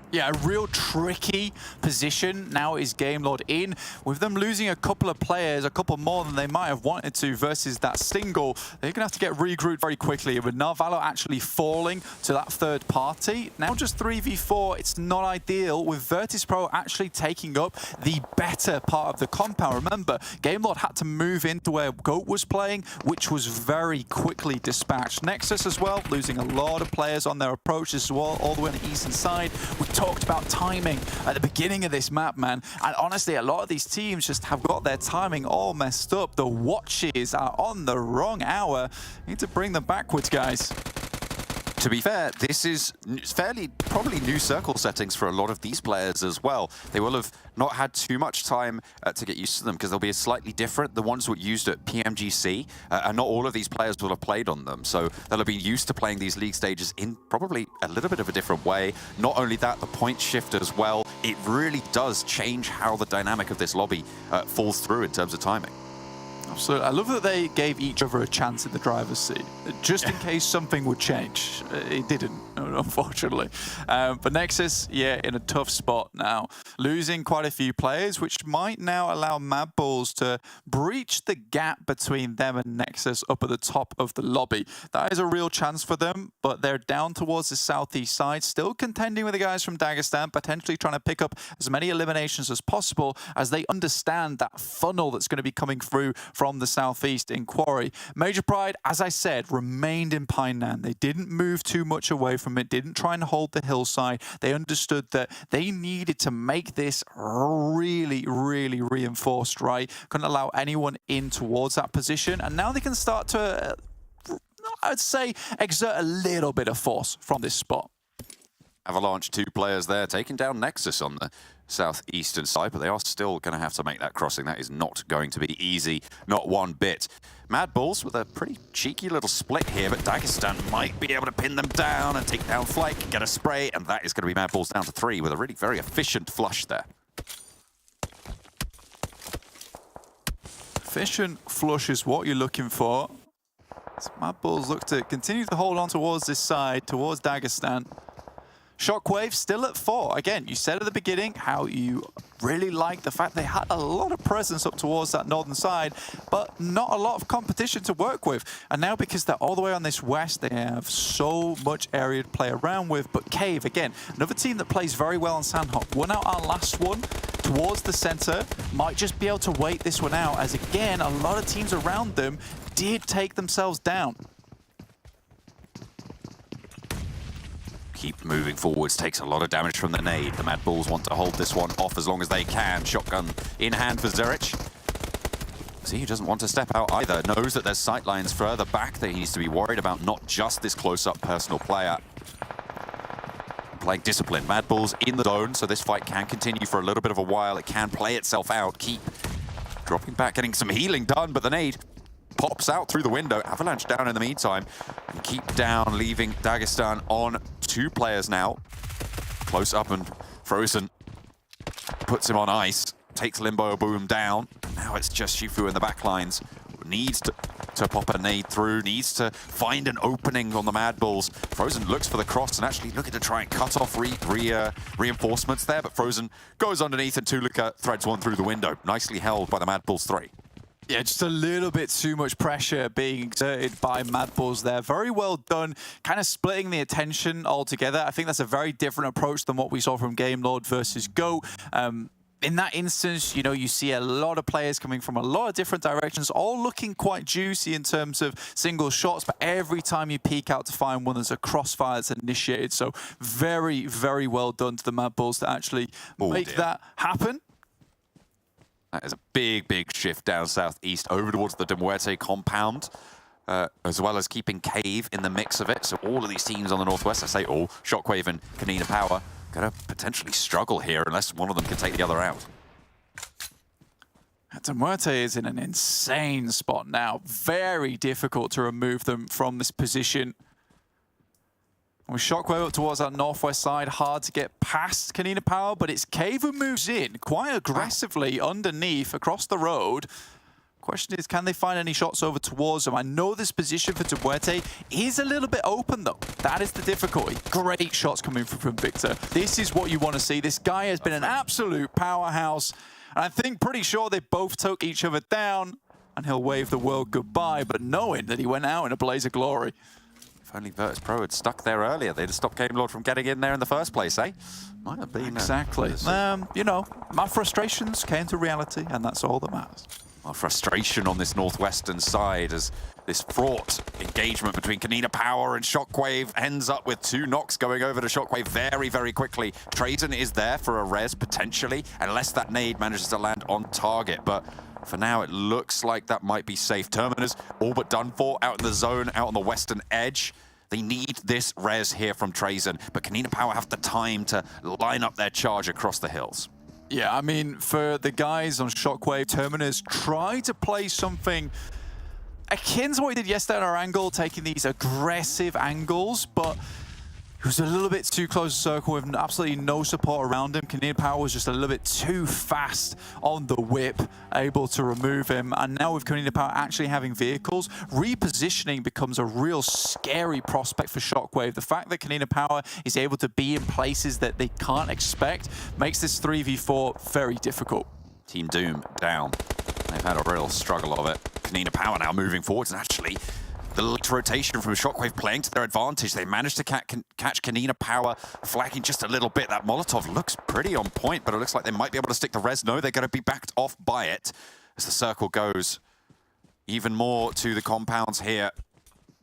Yeah, a real tricky position now is Game Lord in. With them losing a couple of players, a couple more than they might have wanted to versus that single, they're going to have to get regrouped very quickly. With Narvalo actually falling to that 3rd party, now just 3v4, it's not ideal. With VIRTUS.PRO actually taking up the better part of the compound. Remember, Game Lord had to move into where Goat was playing, which was very quickly dispatched. Nexus as well, losing a lot of players on their approach as well, all the way on the eastern side. We talked about timing at the beginning of this map, man. And honestly, a lot of these teams just have got their timing all messed up. The watches are on the wrong hour. Need to bring them backwards, guys. To be fair, this is fairly probably new circle settings for a lot of these players as well. They will have not had too much time to get used to them because they'll be slightly different. The ones that were used at PMGC, and not all of these players will have played on them. So they'll have been used to playing these league stages in probably a little bit of a different way. Not only that, the point shift as well. It really does change how the dynamic of this lobby falls through in terms of timing. Absolutely. I love that they gave each other a chance in the driver's seat, just in case something would change. It didn't, unfortunately. But Nexus, yeah, in a tough spot now. Losing quite a few players, which might now allow MadBulls to breach the gap between them and Nexus up at the top of the lobby. That is a real chance for them, but they're down towards the southeast side, still contending with the guys from Dagestan, potentially trying to pick up as many eliminations as possible as they understand that funnel that's going to be coming through from the southeast in Quarry. Major Pride, as I said, remained in Painan. They didn't move too much away from it, didn't try and hold the hillside. They understood that they needed to make this really, really reinforced, right? Couldn't allow anyone in towards that position. And now they can start to, I'd say, exert a little bit of force from this spot. Avalanche, 2 players there, taking down Nexus on the southeastern side, but they are still going to have to make that crossing. That is not going to be easy, not one bit. MadBulls with a pretty cheeky little split here, but Dagestan might be able to pin them down and take down Flake, get a spray, and that is going to be MadBulls down to 3 with a really very efficient flush there. Efficient flush is what you're looking for. So MadBulls look to continue to hold on towards this side, towards Dagestan. Shockwave still at 4. Again, you said at the beginning how you really liked the fact they had a lot of presence up towards that northern side, but not a lot of competition to work with. And now because they're all the way on this west, they have so much area to play around with. But Cave, again, another team that plays very well on Sanhok. Won out our last one. towards the center, might just be able to wait this one out, as again, a lot of teams around them did take themselves down. Keep moving forwards, takes a lot of damage from the nade. The MadBulls want to hold this one off as long as they can. Shotgun in hand for Zerich. See, he doesn't want to step out either. Knows that there's sightlines further back that he needs to be worried about, not just this close-up personal player. Playing discipline. MadBulls in the zone, so this fight can continue for a little bit of a while. It can play itself out. Keep dropping back, getting some healing done, but the nade pops out through the window. Avalanche down in the meantime. And Keep down, leaving Dagestan on 2 players now. Close up and Frozen puts him on ice. Takes Limbo Boom down. Now it's just Shifu in the back lines. Needs to pop a nade through, needs to find an opening on the MadBulls. Frozen looks for the cross and actually looking to try and cut off reinforcements there, but Frozen goes underneath and Tulika threads one through the window. Nicely held by the MadBulls 3. Yeah, just a little bit too much pressure being exerted by MadBulls there. Very well done, kind of splitting the attention altogether. I think that's a very different approach than what we saw from Game Lord versus Go. In that instance, you know, you see a lot of players coming from a lot of different directions, all looking quite juicy in terms of single shots, but every time you peek out to find one, there's a crossfire that's initiated. So very, very well done to the MadBulls to actually make that happen. That is a big, big shift down southeast over towards the Muerte compound, as well as keeping Cave in the mix of it. So all of these teams on the northwest, I say all, Shockwave and KONINA Power, going to potentially struggle here unless one of them can take the other out. Muerte is in an insane spot now. Very difficult to remove them from this position. With Shockwave up towards that northwest side, hard to get past KONINA Power, but it's Cave who moves in quite aggressively underneath across the road. Question is, can they find any shots over towards them? I know this position for Muerte is a little bit open, though. That is the difficulty. Great shots coming from Victor. This is what you want to see. This guy has been an absolute powerhouse. And I think pretty sure they both took each other down, and he'll wave the world goodbye, but knowing that he went out in a blaze of glory. If only VIRTUS.PRO had stuck there earlier, they'd have stopped Game Lord from getting in there in the first place, eh? Might have been. Exactly. You know, my frustrations came to reality, and that's all that matters. Frustration on this northwestern side as this fraught engagement between KONINA Power and Shockwave ends up with 2 knocks going over to Shockwave very, very quickly. Trazen is there for a res, potentially, unless that nade manages to land on target. But for now, it looks like that might be safe. Terminus all but done for, out in the zone, out on the western edge. They need this res here from Trazen, but KONINA Power have the time to line up their charge across the hills. Yeah, I mean, for the guys on Shockwave, Terminus try to play something akin to what he did yesterday on Erangel, taking these aggressive angles, but he was a little bit too close to circle with absolutely no support around him. KONINA Power was just a little bit too fast on the whip, able to remove him. And now with KONINA Power actually having vehicles, repositioning becomes a real scary prospect for Shockwave. The fact that KONINA Power is able to be in places that they can't expect makes this 3v4 very difficult. Team Doom down. They've had a real struggle of it. KONINA Power now moving forwards, and actually the late rotation from Shockwave playing to their advantage. They managed to catch KONINA Power flagging just a little bit. That Molotov looks pretty on point, but it looks like they might be able to stick the res. No, they're going to be backed off by it as the circle goes even more to the compounds here.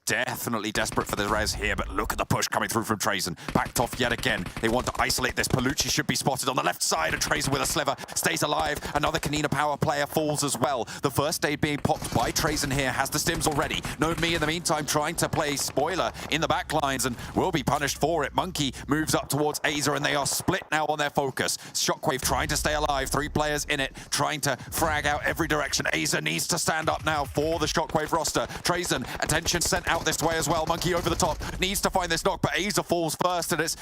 Definitely desperate for the res here, but look at the push coming through from Trazen. Backed off yet again. They want to isolate this. Palucci should be spotted on the left side, and Trazen with a sliver stays alive. Another KONINA Power player falls as well. The first aid being popped by Trazen here has the stims already. No Me in the meantime trying to play spoiler in the back lines and will be punished for it. Monkey moves up towards Azer, and they are split now on their focus. Shockwave trying to stay alive. 3 players in it, trying to frag out every direction. Azer needs to stand up now for the Shockwave roster. Trazen, attention sent out this way as well. Monkey over the top, needs to find this knock, but Azer falls first, and it's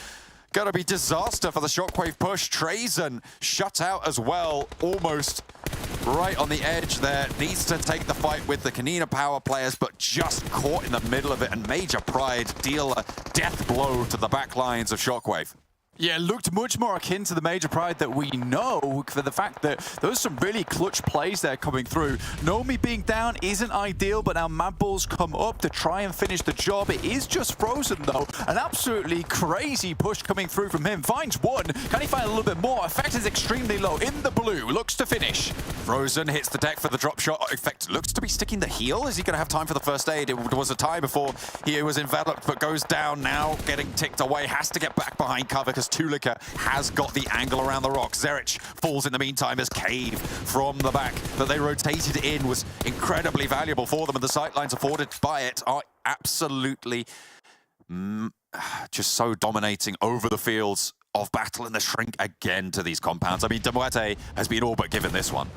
gonna be disaster for the Shockwave push. Trazen shut out as well, almost right on the edge there. Needs to take the fight with the KONINA Power players, but just caught in the middle of it, and Major Pride deal a death blow to the back lines of Shockwave. Yeah, it looked much more akin to the Major Pride that we know, for the fact that there was some really clutch plays there coming through. Nomi being down isn't ideal, but now MadBulls come up to try and finish the job. It is just Frozen, though. An absolutely crazy push coming through from him. Finds one. Can he find a little bit more? Effect is extremely low. In the blue. Looks to finish. Frozen hits the deck for the drop shot. Effect looks to be sticking the heel. Is he going to have time for the first aid? It was a tie before he was enveloped, but goes down now. Getting ticked away. Has to get back behind cover because Tulika has got the angle around the rock. Zerich falls in the meantime as Cave from the back that they rotated in was incredibly valuable for them, and the sightlines afforded by it are absolutely just so dominating over the fields of battle, and the shrink again to these compounds. I mean, Muerte has been all but given this one.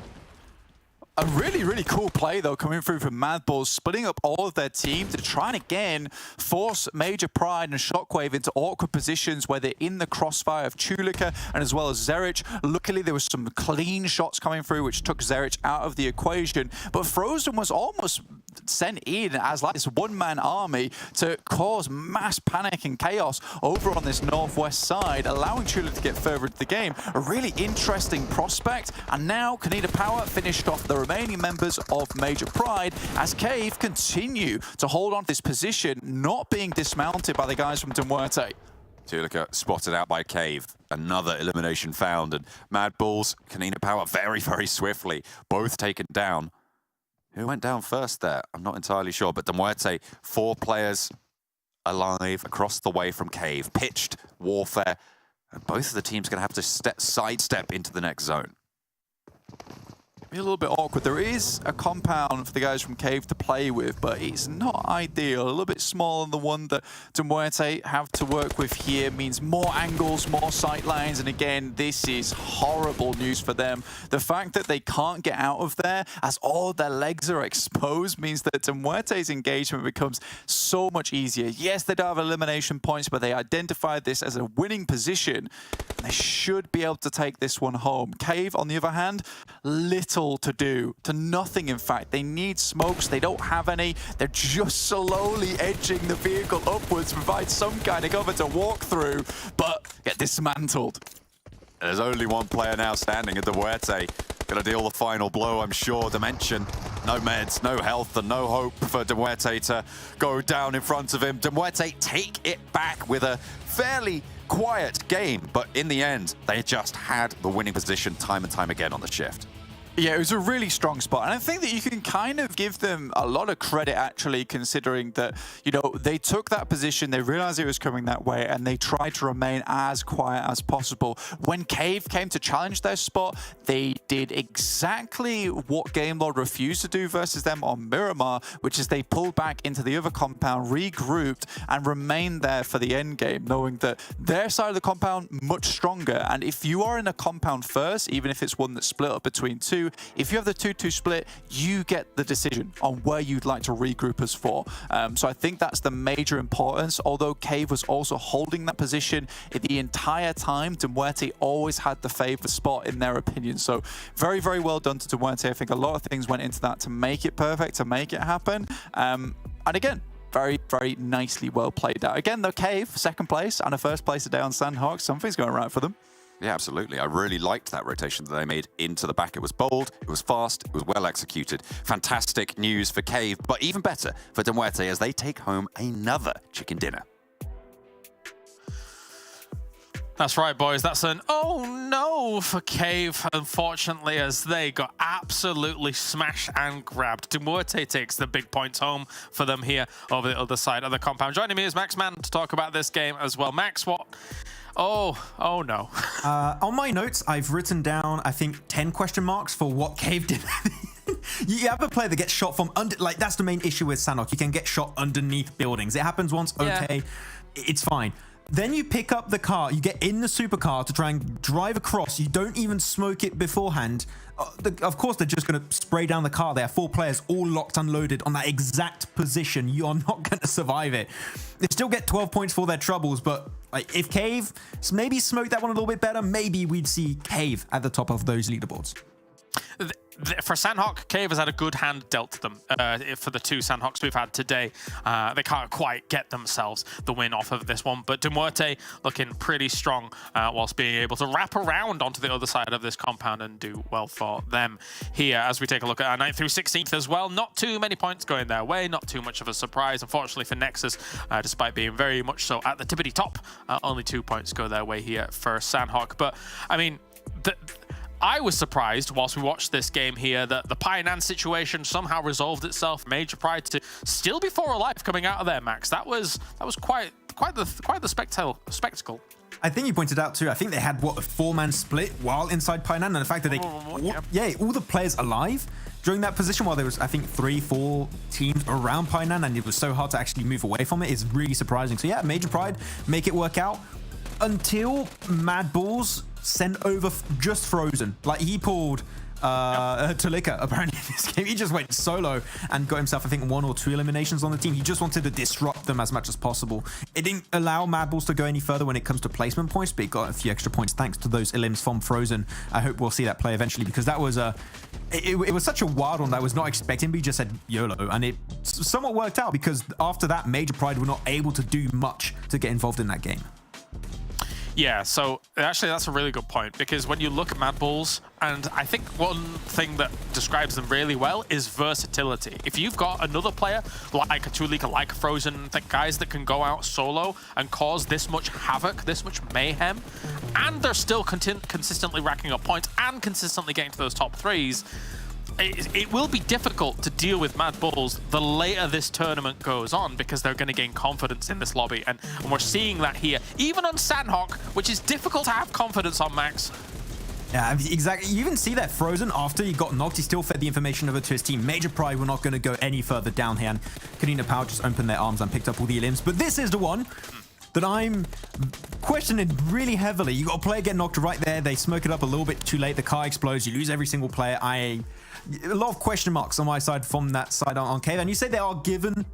A really, really cool play, though, coming through from MadBulls, splitting up all of their team to try and, again, force Major Pride and Shockwave into awkward positions where they're in the crossfire of Tulika and as well as Zerich. Luckily, there was some clean shots coming through, which took Zerich out of the equation. But Frozen was almost sent in as like this one-man army to cause mass panic and chaos over on this northwest side, allowing Tulika to get further into the game. A really interesting prospect. And now, KONINA Power finished off the remaining members of Major Pride as Cave continue to hold on to this position, not being dismounted by the guys from Muerte. Tulika spotted out by Cave. Another elimination found, and MadBulls, KONINA Power very, very swiftly, both taken down. Who went down first there? I'm not entirely sure, but Muerte, 4 players alive across the way from Cave. Pitched warfare, and both of the teams are going to have to sidestep into the next zone. Be a little bit awkward. There is a compound for the guys from Cave to play with, but it's not ideal. A little bit smaller than the one that Muerte have to work with here. Means more angles, more sight lines, and again, this is horrible news for them. The fact that they can't get out of there as all their legs are exposed means that Muerte's engagement becomes so much easier. Yes, they don't have elimination points, but they identified this as a winning position. They should be able to take this one home. Cave, on the other hand, little to do, to nothing in fact. They need smokes, they don't have any. They're just slowly edging the vehicle upwards to provide some kind of cover to walk through, but get dismantled. There's only one player now standing at Muerte. Gonna deal the final blow, I'm sure. Dimension, no meds, no health, and no hope for Muerte to go down in front of him. Muerte take it back with a fairly quiet game, but in the end, they just had the winning position time and time again on the shift. Yeah, it was a really strong spot. And I think that you can kind of give them a lot of credit, actually, considering that, you know, they took that position, they realized it was coming that way, and they tried to remain as quiet as possible. When Cave came to challenge their spot, they did exactly what Game Lord refused to do versus them on Miramar, which is they pulled back into the other compound, regrouped, and remained there for the end game, knowing that their side of the compound much stronger. And if you are in a compound first, even if it's one that's split up between two, if you have the 2-2 split, you get the decision on where you'd like to regroup us for. So I think that's the major importance. Although Cave was also holding that position the entire time, Muerte always had the favored spot in their opinion. So very, very well done to Muerte. I think a lot of things went into that to make it perfect, to make it happen. And again, very, very nicely well played out. Again, though, Cave, second place and a first place today on Sanhok. Something's going right for them. Yeah, absolutely. I really liked that rotation that they made into the back. It was bold, it was fast, it was well executed. Fantastic news for Cave, but even better for Muerte as they take home another chicken dinner. That's right, boys. That's an oh no for Cave, unfortunately, as they got absolutely smashed and grabbed. Muerte takes the big points home for them here over the other side of the compound. Joining me is Max Man to talk about this game as well. Max, what? Oh no. On my notes, I've written down, I think, 10 question marks for what Cave did. You have a player that gets shot from under, like, that's the main issue with Sanhok. You can get shot underneath buildings. It happens once, okay, it's fine. Then you pick up the car, you get in the supercar to try and drive across. You don't even smoke it beforehand. Of course, they're just going to spray down the car. There are 4 players all locked and loaded on that exact position. You are not going to survive it. They still get 12 points for their troubles, but like, if Cave maybe smoked that one a little bit better, maybe we'd see Cave at the top of those leaderboards. for Sanhok, Cave has had a good hand dealt to them for the 2 Sanhoks we've had today. They can't quite get themselves the win off of this one, but Muerte looking pretty strong whilst being able to wrap around onto the other side of this compound and do well for them here. As we take a look at our 9th through 16th as well, not too many points going their way, not too much of a surprise, unfortunately for Nexus, despite being very much so at the tippity top. Only 2 points go their way here for Sanhok. But I mean, I was surprised whilst we watched this game here that the Painan situation somehow resolved itself. Major Pride to still be 4 alive coming out of there, Max. That was quite the spectacle. I think you pointed out too, I think they had, what, a 4-man split while inside Painan, and the fact that they, all the players alive during that position while there was, I think, 3-4 teams around Painan, and it was so hard to actually move away from it is really surprising. So yeah, Major Pride make it work out until MadBulls sent over just Frozen. Like, he pulled Talika apparently in this game. He just went solo and got himself, I think, 1 or 2 eliminations on the team. He just wanted to disrupt them as much as possible. It didn't allow MadBulls to go any further when it comes to placement points, but it got a few extra points thanks to those elims from Frozen. I hope we'll see that play eventually, because that was it was such a wild one that I was not expecting, but he just said YOLO, and it somewhat worked out, because after that, Major Pride were not able to do much to get involved in that game. Yeah, so actually that's a really good point, because when you look at MadBulls, and I think one thing that describes them really well is versatility. If you've got another player like a Tulika, like Frozen, guys that can go out solo and cause this much havoc, this much mayhem, and they're still consistently racking up points and consistently getting to those top 3s, it will be difficult to deal with MadBulls the later this tournament goes on, because they're going to gain confidence in this lobby, and we're seeing that here, even on Sanhok, which is difficult to have confidence on, Max. Yeah, exactly. You even see that Frozen, after he got knocked, he still fed the information over to his team. Major Pride were not going to go any further down here, and KONINA Power just opened their arms and picked up all the elims. But this is the one that I'm questioning really heavily. You got a player get knocked right there, they smoke it up a little bit too late, the car explodes, you lose every single player. A lot of question marks on my side from that side on Cave. And you say they are given,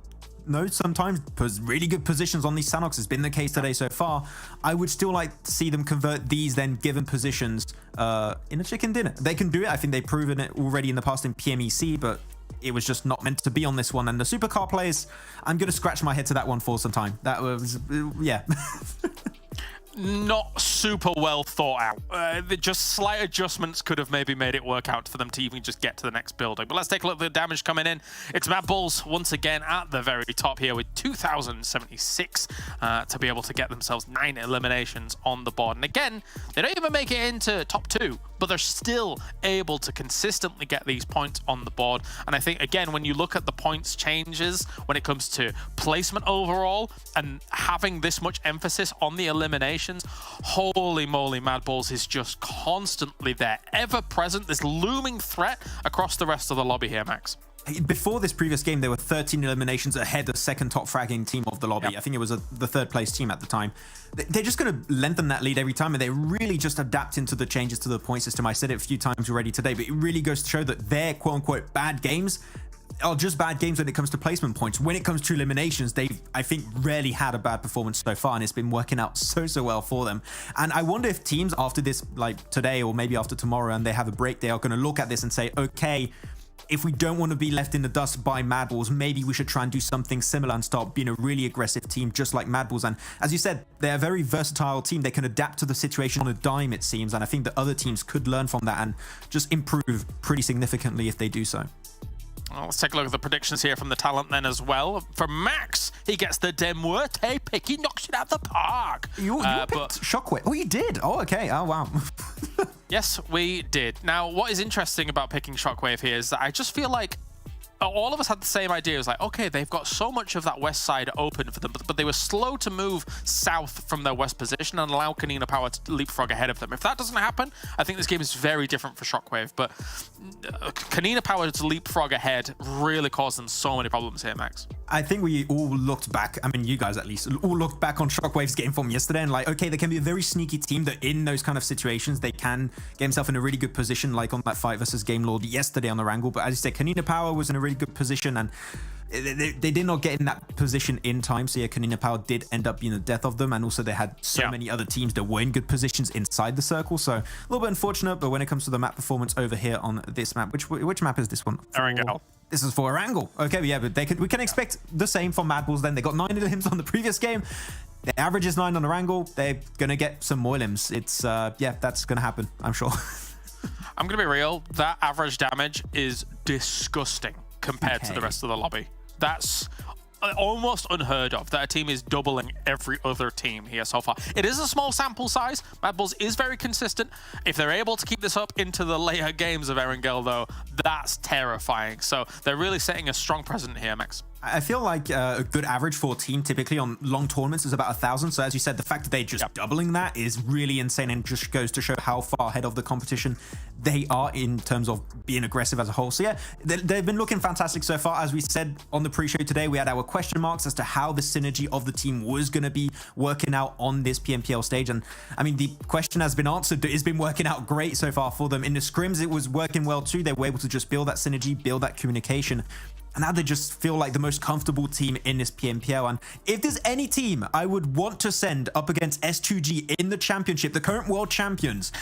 no, sometimes really good positions on these Sanhoks. Has been the case today so far. I would still like to see them convert these then given positions in a chicken dinner. They can do it. I think they've proven it already in the past in PMEC, but it was just not meant to be on this one. And the supercar players, I'm going to scratch my head to that one for some time. That was, yeah. Not super well thought out. Just slight adjustments could have maybe made it work out for them to even just get to the next building. But let's take a look at the damage coming in. It's MadBulls once again at the very top here with 2,076 to be able to get themselves 9 eliminations on the board. And again, they don't even make it into top 2, but they're still able to consistently get these points on the board. And I think, again, when you look at the points changes when it comes to placement overall and having this much emphasis on the elimination, holy moly, MadBulls is just constantly there, ever present, this looming threat across the rest of the lobby here, Max. Before this previous game, there were 13 eliminations ahead of second top fragging team of the lobby. Yep. I think it was the 3rd place team at the time. They're just going to lengthen that lead every time, and they really just adapt into the changes to the point system. I said it a few times already today, but it really goes to show that their quote-unquote bad games are just bad games when it comes to placement points. When it comes to eliminations, they've, I think, rarely had a bad performance so far, and it's been working out so well for them. And I wonder if teams after this, like today or maybe after tomorrow, and they have a break, they are going to look at this and say, okay, if we don't want to be left in the dust by MadBulls, maybe we should try and do something similar and start being a really aggressive team just like MadBulls. And as you said, they're a very versatile team. They can adapt to the situation on a dime, it seems, and I think that other teams could learn from that and just improve pretty significantly if they do so. Well, let's take a look at the predictions here from the talent then as well. For Max, he gets the Muerte pick. He knocks it out the park. You picked Shockwave. Oh, you did? Oh, okay. Oh, wow. Yes, we did. Now, what is interesting about picking Shockwave here is that I just feel like all of us had the same idea. It was like, okay, they've got so much of that west side open for them, but they were slow to move south from their west position and allow KONINA Power to leapfrog ahead of them. If that doesn't happen, I think this game is very different for Shockwave, but KONINA Power to leapfrog ahead really caused them so many problems here, Max. I think we all looked back, I mean, you guys at least, all looked back on Shockwave's game from yesterday and like, okay, they can be a very sneaky team that in those kind of situations, they can get himself in a really good position, like on that fight versus Game Lord yesterday on the Erangel. But as you said, KONINA Power was in a really good position, and they did not get in that position in time. So yeah, KONINA Power did end up being the death of them. And also they had so many other teams that were in good positions inside the circle. So a little bit unfortunate, but when it comes to the map performance over here on this map, which map is this one? Erangel. This is for Erangel. Okay, yeah, but we can expect the same from MadBulls then. They got 9 limbs on the previous game. The average is 9 on Erangel. They're going to get some more limbs. It's, yeah, that's going to happen, I'm sure. I'm going to be real. That average damage is disgusting compared to the rest of the lobby. That's almost unheard of, that a team is doubling every other team here so far. It is a small sample size. MadBulls is very consistent. If they're able to keep this up into the later games of Erangel, though, that's terrifying. So they're really setting a strong precedent here, Max. I feel like a good average for a team typically on long tournaments is about 1,000. So as you said, the fact that they're just doubling that is really insane and just goes to show how far ahead of the competition they are in terms of being aggressive as a whole. So yeah, they've been looking fantastic so far. As we said on the pre-show today, we had our question marks as to how the synergy of the team was going to be working out on this PMPL stage. And I mean, the question has been answered. It's been working out great so far for them. In the scrims, it was working well too. They were able to just build that synergy, build that communication. And now they just feel like the most comfortable team in this PMPL. And if there's any team I would want to send up against S2G in the championship, the current world champions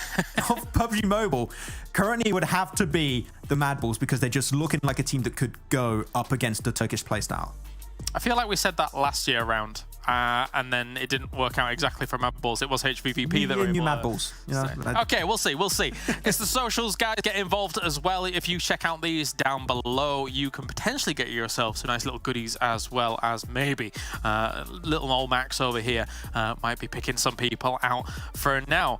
of PUBG Mobile, currently would have to be the MadBulls, because they're just looking like a team that could go up against the Turkish playstyle. I feel like we said that last year around, and then it didn't work out exactly for MadBulls. It was HVVP that were new MadBulls. Okay, we'll see. We'll see. It's the socials, guys. Get involved as well. If you check out these down below, you can potentially get yourself some nice little goodies, as well as maybe little old Max over here might be picking some people out for now.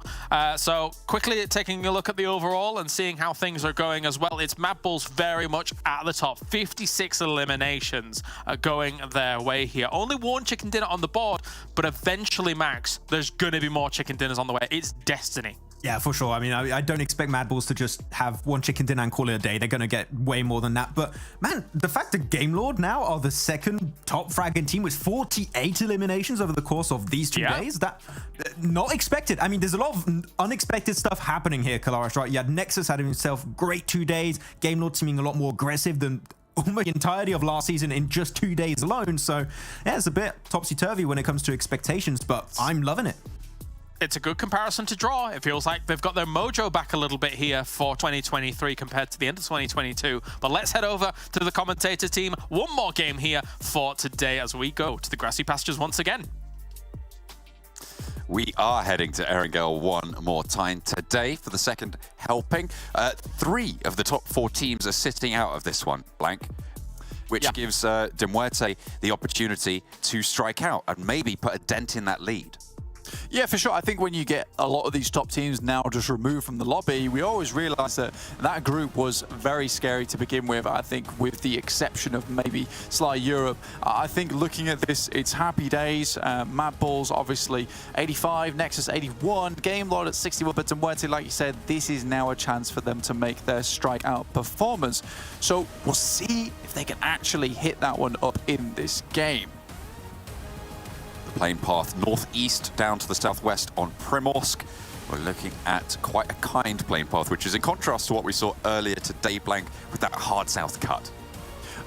So quickly taking a look at the overall and seeing how things are going as well. It's MadBulls very much at the top. 56 eliminations going their way here. Only one chicken dinner on the board, but eventually, Max, there's going to be more chicken dinners on the way. It's destiny. Yeah, for sure. I mean, I don't expect MadBulls to just have one chicken dinner and call it a day. They're going to get way more than that. But man, the fact that GameLord now are the second top fragging team with 48 eliminations over the course of these 2 days, that not expected. I mean, there's a lot of unexpected stuff happening here, Kalaris, right? You had Nexus had himself great 2 days. GameLord seeming a lot more aggressive than almost the entirety of last season in just 2 days alone. So yeah, it's a bit topsy-turvy when it comes to expectations, but I'm loving it. It's a good comparison to draw. It feels like they've got their mojo back a little bit here for 2023 compared to the end of 2022. But let's head over to the commentator team. One more game here for today as we go to the grassy pastures once again. We are heading to Erangel one more time today for the second helping. 3 of the top 4 teams are sitting out of this one, Blank, which gives Muerte the opportunity to strike out and maybe put a dent in that lead. Yeah, for sure. I think when you get a lot of these top teams now just removed from the lobby, we always realize that that group was very scary to begin with. I think with the exception of maybe Sly Europe, I think looking at this, it's happy days. MadBulls, obviously, 85, Nexus 81, GameLord at 61, but Muerte, like you said, this is now a chance for them to make their strike out performance. So we'll see if they can actually hit that one up in this game. Plane path northeast down to the southwest on Primorsk. We're looking at quite a kind plane path, which is in contrast to what we saw earlier today, Blank, with that hard south cut.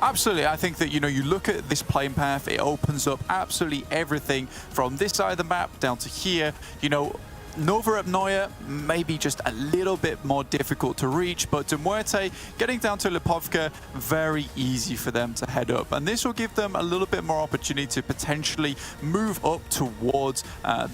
Absolutely. I think that, you know, you look at this plane path, it opens up absolutely everything from this side of the map down to here. You know, Nova Apnoia maybe just a little bit more difficult to reach, but Muerte getting down to Lipovka, very easy for them to head up. And this will give them a little bit more opportunity to potentially move up towards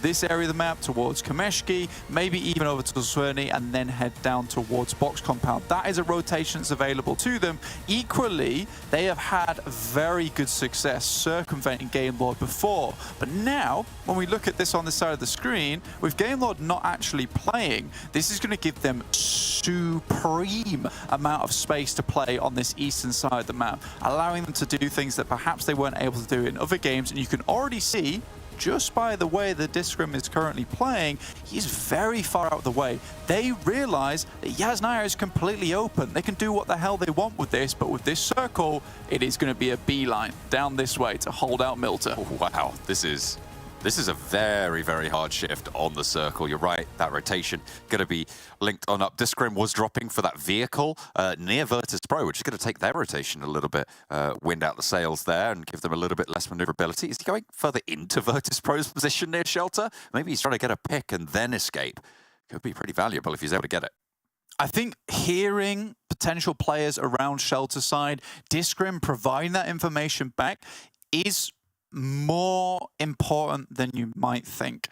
this area of the map, towards Kameshki, maybe even over to Swerny, and then head down towards Box Compound. That is a rotation that's available to them. Equally, they have had very good success circumventing GameLord before. But now, when we look at this on this side of the screen, with GameLord not actually playing, this is going to give them supreme amount of space to play on this eastern side of the map, allowing them to do things that perhaps they weren't able to do in other games. And you can already see, just by the way the Discrim is currently playing, he's very far out of the way. They realize that Yasnaya is completely open. They can do what the hell they want with this, but with this circle, it is going to be a beeline down this way to hold out Milta. Oh, wow, this is This is a very, very hard shift on the circle. You're right, that rotation going to be linked on up. Discrim was dropping for that vehicle near VIRTUS.PRO, which is going to take their rotation a little bit, wind out the sails there and give them a little bit less maneuverability. Is he going further into VIRTUS.PRO's position near shelter? Maybe he's trying to get a pick and then escape. Could be pretty valuable if he's able to get it. I think hearing potential players around shelter side, Discrim providing that information back is more important than you might think.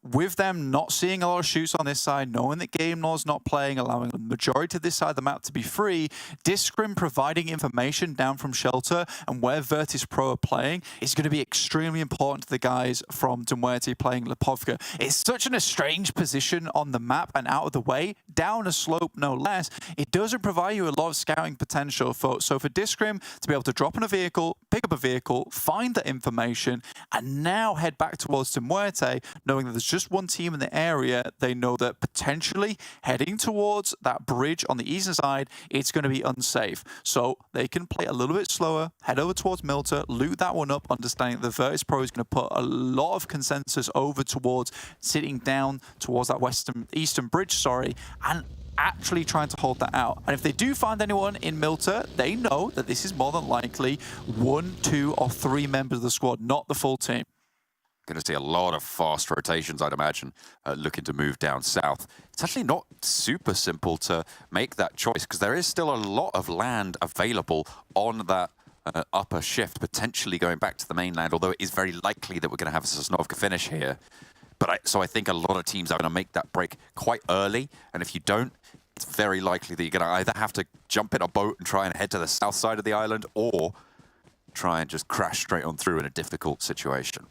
With them not seeing a lot of shoots on this side, knowing that Game Law's not playing, allowing the majority of this side of the map to be free, Discrim providing information down from shelter and where VIRTUS.PRO are playing is going to be extremely important to the guys from Muerte playing Lipovka. It's such a strange position on the map and out of the way, down a slope no less. It doesn't provide you a lot of scouting potential. So for Discrim to be able to drop in a vehicle, pick up a vehicle, find that information, and now head back towards Muerte, knowing that there's just one team in the area, they know that potentially heading towards that bridge on the eastern side, it's going to be unsafe. So they can play a little bit slower, head over towards Milter, loot that one up, understanding that VIRTUS.PRO is going to put a lot of consensus over towards sitting down towards that eastern bridge, and actually trying to hold that out. And if they do find anyone in Milter, they know that this is more than likely 1, 2, or 3 members of the squad, not the full team. Going to see a lot of fast rotations, I'd imagine, looking to move down south. It's actually not super simple to make that choice because there is still a lot of land available on that upper shift, potentially going back to the mainland, although it is very likely that we're going to have a Sanhok finish here. So I think a lot of teams are going to make that break quite early, and if you don't, it's very likely that you're going to either have to jump in a boat and try and head to the south side of the island, or try and just crash straight on through in a difficult situation.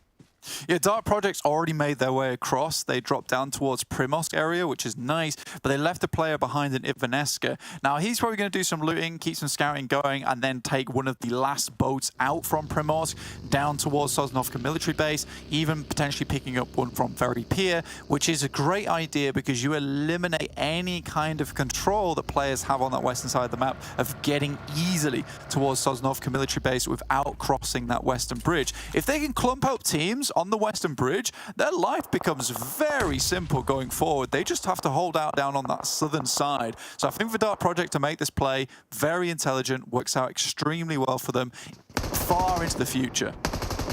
Yeah, Dark Project's already made their way across. They dropped down towards Primosk area, which is nice, but they left a player behind in Ivaneska. Now, he's probably going to do some looting, keep some scouting going, and then take one of the last boats out from Primosk down towards Sosnovka military base, even potentially picking up one from Very Pier, which is a great idea because you eliminate any kind of control that players have on that western side of the map of getting easily towards Sosnovka military base without crossing that western bridge. If they can clump up teams on the western bridge, their life becomes very simple going forward. They just have to hold out down on that southern side. So I think for Dark Project to make this play, very intelligent, works out extremely well for them far into the future.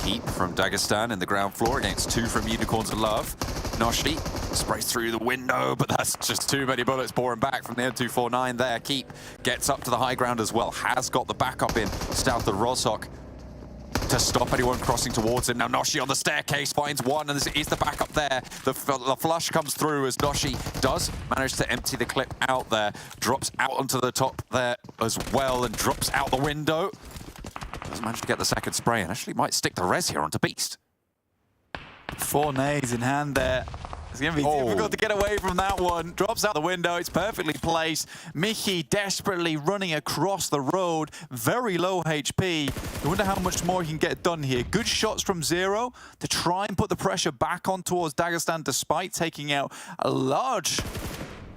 Keep from Dagestan in the ground floor against 2 from Unicorns of Love. Noshi sprays through the window, but that's just too many bullets pouring back from the M249 there. Keep gets up to the high ground as well. Has got the backup in south of Rozhok to stop anyone crossing towards him. Now Noshi on the staircase finds one, and this is the backup there. The flush comes through as Noshi does manage to empty the clip out there. Drops out onto the top there as well and drops out the window. Doesn't manage to get the second spray and actually might stick the res here onto Beast. 4 nades in hand there. It's going to be difficult to get away from that one. Drops out the window. It's perfectly placed. Mickey desperately running across the road. Very low HP. I wonder how much more he can get done here. Good shots from Zero to try and put the pressure back on towards Dagestan despite taking out a large...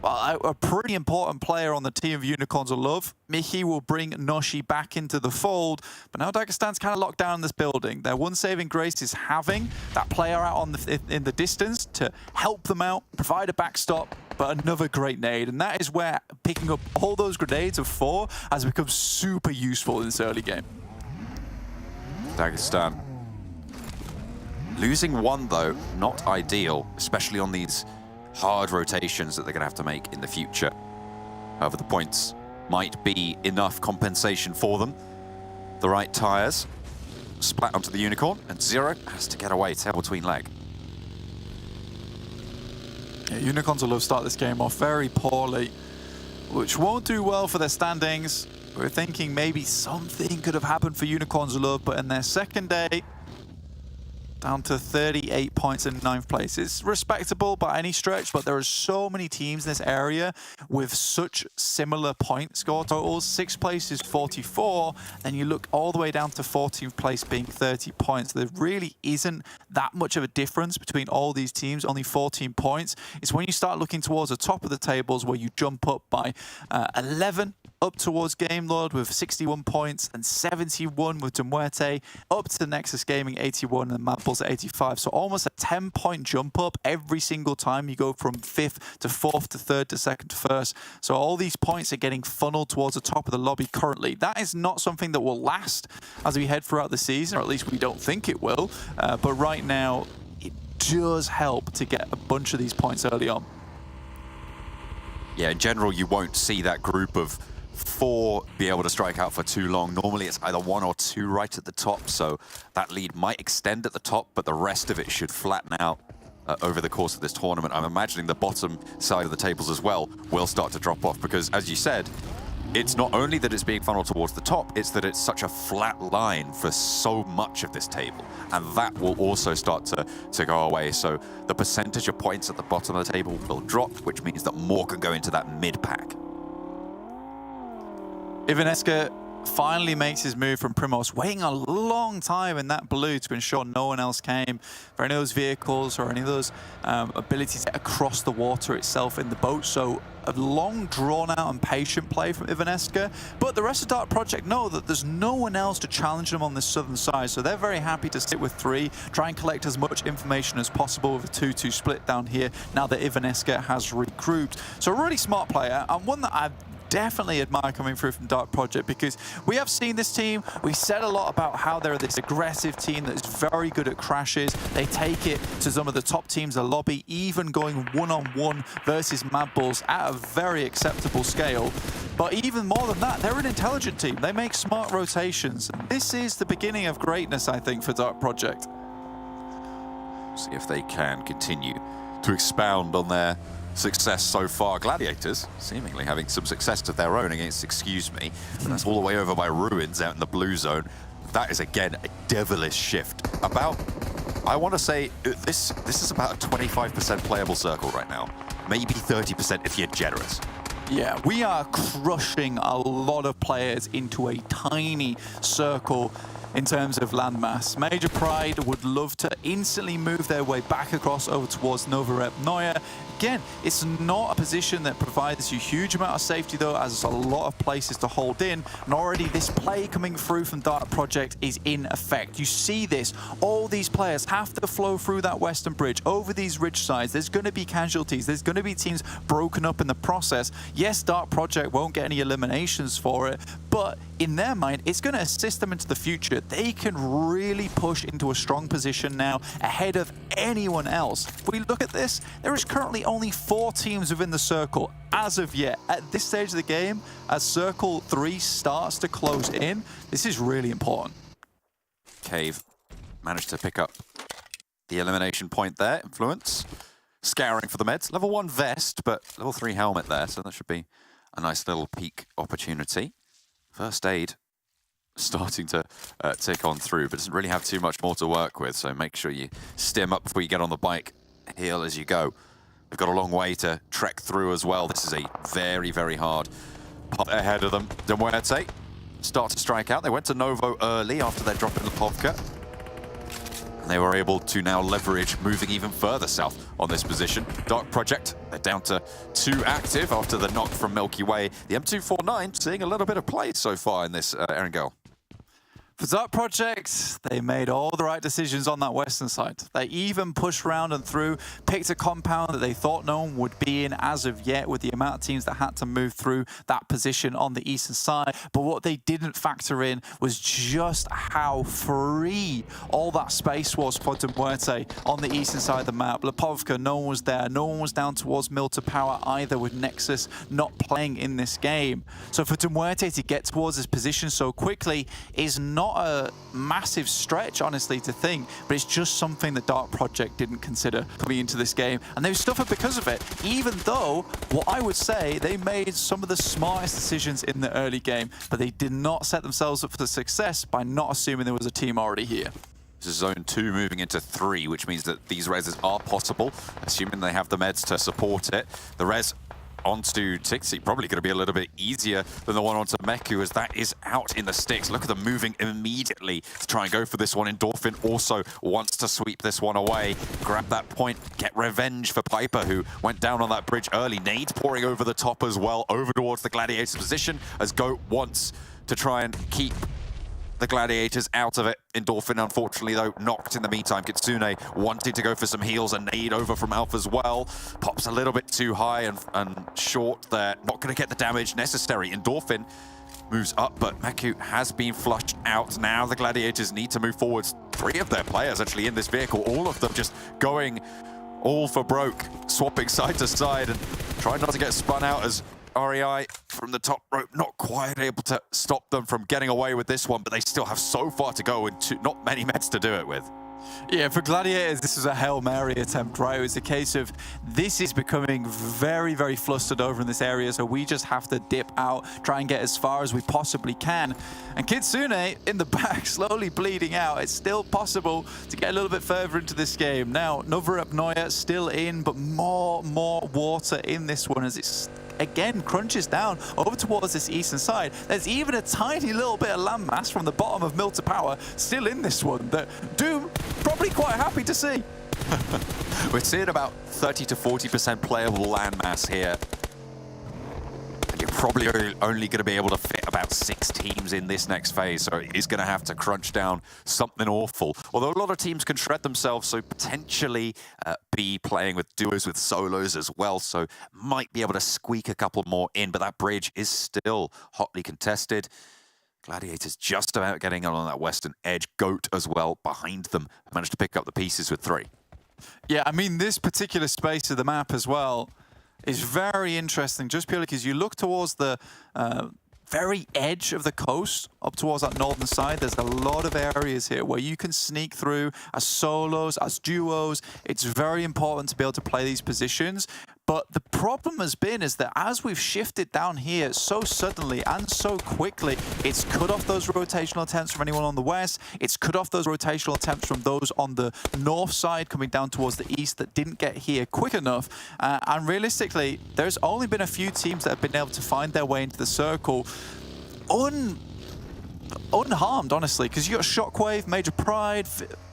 a pretty important player on the team of Unicorns of Love. Mickey will bring Noshi back into the fold, but now Dagestan's kind of locked down in this building. Their one saving grace is having that player out on in the distance to help them out, provide a backstop, but another great nade. And that is where picking up all those grenades of 4 has become super useful in this early game. Dagestan. Losing 1, though, not ideal, especially on these hard rotations that they're going to have to make in the future. However, the points might be enough compensation for them. The right tires splat onto the Unicorn, and Zero has to get away, tail between leg. Yeah, Unicorns will start this game off very poorly, which won't do well for their standings. We're thinking maybe something could have happened for Unicorns of Love, but in their second day, down to 38 points in 9th place. It's respectable by any stretch, but there are so many teams in this area with such similar point score totals. 6th place is 44, then you look all the way down to 14th place being 30 points. There really isn't that much of a difference between all these teams, only 14 points. It's when you start looking towards the top of the tables where you jump up by 11 up towards Game Lord with 61 points and 71 with Muerte, up to Nexus Gaming 81 and MadBulls at 85. So almost a 10-point jump up every single time you go from 5th to 4th to 3rd to 2nd to 1st. So all these points are getting funneled towards the top of the lobby currently. That is not something that will last as we head throughout the season, or at least we don't think it will. But right now, it does help to get a bunch of these points early on. Yeah, in general, you won't see that group of 4 be able to strike out for too long. Normally, it's either 1 or 2 right at the top, so that lead might extend at the top, but the rest of it should flatten out over the course of this tournament. I'm imagining the bottom side of the tables as well will start to drop off, because, as you said, it's not only that it's being funneled towards the top, it's that it's such a flat line for so much of this table, and that will also start to go away. So the percentage of points at the bottom of the table will drop, which means that more can go into that mid-pack. Ivaneska finally makes his move from Primos, waiting a long time in that blue to ensure no one else came for any of those vehicles or any of those abilities to get across the water itself in the boat. So a long, drawn-out and patient play from Ivaneska, but the rest of Dark Project know that there's no one else to challenge them on this southern side, so they're very happy to sit with 3, try and collect as much information as possible with a 2-2 split down here now that Ivaneska has regrouped. So a really smart player, and one that I've definitely admire coming through from Dark Project, because we have seen this team. We said a lot about how they're this aggressive team that is very good at crashes. They take it to some of the top teams in the lobby, even going one-on-one versus MadBulls at a very acceptable scale. But even more than that, they're an intelligent team. They make smart rotations. This is the beginning of greatness, I think, for Dark Project. See if they can continue to expound on their success so far. Gladiators seemingly having some success of their own against Excuse Me, and that's all the way over by Ruins out in the blue zone. That is again a devilish shift. About, I want to say this is about a 25% playable circle right now, maybe 30% if you're generous. Yeah, we are crushing a lot of players into a tiny circle in terms of landmass. Major Pride would love to instantly move their way back across over towards Nova Rep Neue. Again, it's not a position that provides you a huge amount of safety though, as there's a lot of places to hold in, and already this play coming through from Dark Project is in effect. You see this, all these players have to flow through that western bridge, over these ridge sides. There's going to be casualties, there's going to be teams broken up in the process. Yes, Dark Project won't get any eliminations for it, but in their mind, it's going to assist them into the future. They can really push into a strong position now ahead of anyone else. If we look at this, there is currently only 4 teams within the circle as of yet. At this stage of the game, as Circle 3 starts to close in, this is really important. Cave managed to pick up the elimination point there. Influence. Scouring for the meds. Level 1 vest, but level 3 helmet there, so that should be a nice little peak opportunity. First aid starting to tick on through, but doesn't really have too much more to work with, so make sure you stim up before you get on the bike, heal as you go. We've got a long way to trek through as well. This is a very, very hard path ahead of them. Muerte start to strike out. They went to Novo early after their drop in Lipovka. And they were able to now leverage moving even further south on this position. Dark Project, they're down to 2 active after the knock from Milky Way. The M249 seeing a little bit of play so far in this Erangel. For Dark Project, they made all the right decisions on that western side. They even pushed around and through, picked a compound that they thought no one would be in as of yet with the amount of teams that had to move through that position on the eastern side. But what they didn't factor in was just how free all that space was for Muerte on the eastern side of the map. Lipovka, no one was there. No one was down towards Milta Power either, with Nexus not playing in this game. So for Muerte to get towards this position so quickly is not a massive stretch, honestly, to think, but it's just something that Dark Project didn't consider coming into this game, and they suffered because of it, even though what I would say they made some of the smartest decisions in the early game, but they did not set themselves up for the success by not assuming there was a team already here. This is zone 2 moving into 3, which means that these reses are possible, assuming they have the meds to support it. The res onto Tixi. Probably going to be a little bit easier than the one onto Meku, as that is out in the sticks. Look at them moving immediately to try and go for this one. Endorphin also wants to sweep this one away, grab that point, get revenge for Piper, who went down on that bridge early. Nades pouring over the top as well, over towards the Gladiators position, as Goat wants to try and keep the Gladiators out of it. Endorphin, unfortunately, though, knocked in the meantime. Kitsune wanted to go for some heals, and nade over from Alpha as well. Pops a little bit too high and short there. Not going to get the damage necessary. Endorphin moves up, but Meku has been flushed out. Now the Gladiators need to move forwards. 3 of their players actually in this vehicle, all of them just going all for broke, swapping side to side and trying not to get spun out, as REI from the top rope not quite able to stop them from getting away with this one, but they still have so far to go and not many meds to do it with. Yeah, for Gladiators, this was a Hail Mary attempt, right? It was a case of this is becoming very, very flustered over in this area, so we just have to dip out, try and get as far as we possibly can. And Kitsune in the back, slowly bleeding out. It's still possible to get a little bit further into this game. Now, Novorepnoye still in, but more water in this one as it's again crunches down over towards this eastern side. There's even a tiny little bit of landmass from the bottom of Mill to Power still in this one that Doom probably quite happy to see. We're seeing about 30 to 40% playable landmass here. And you're probably only going to be able to fit about 6 teams in this next phase, so it is going to have to crunch down something awful. Although a lot of teams can shred themselves, so potentially be playing with duos with solos as well, so might be able to squeak a couple more in, but that bridge is still hotly contested. Gladiators just about getting on that western edge. Goat as well behind them. Managed to pick up the pieces with 3. Yeah, I mean, this particular space of the map as well is very interesting, just purely because you look towards the very edge of the coast, up towards that northern side. There's a lot of areas here where you can sneak through as solos, as duos. It's very important to be able to play these positions. But the problem has been is that as we've shifted down here so suddenly and so quickly, it's cut off those rotational attempts from anyone on the west. It's cut off those rotational attempts from those on the north side coming down towards the east that didn't get here quick enough. And realistically, there's only been a few teams that have been able to find their way into the circle unharmed, honestly, because you got Shockwave, Major Pride,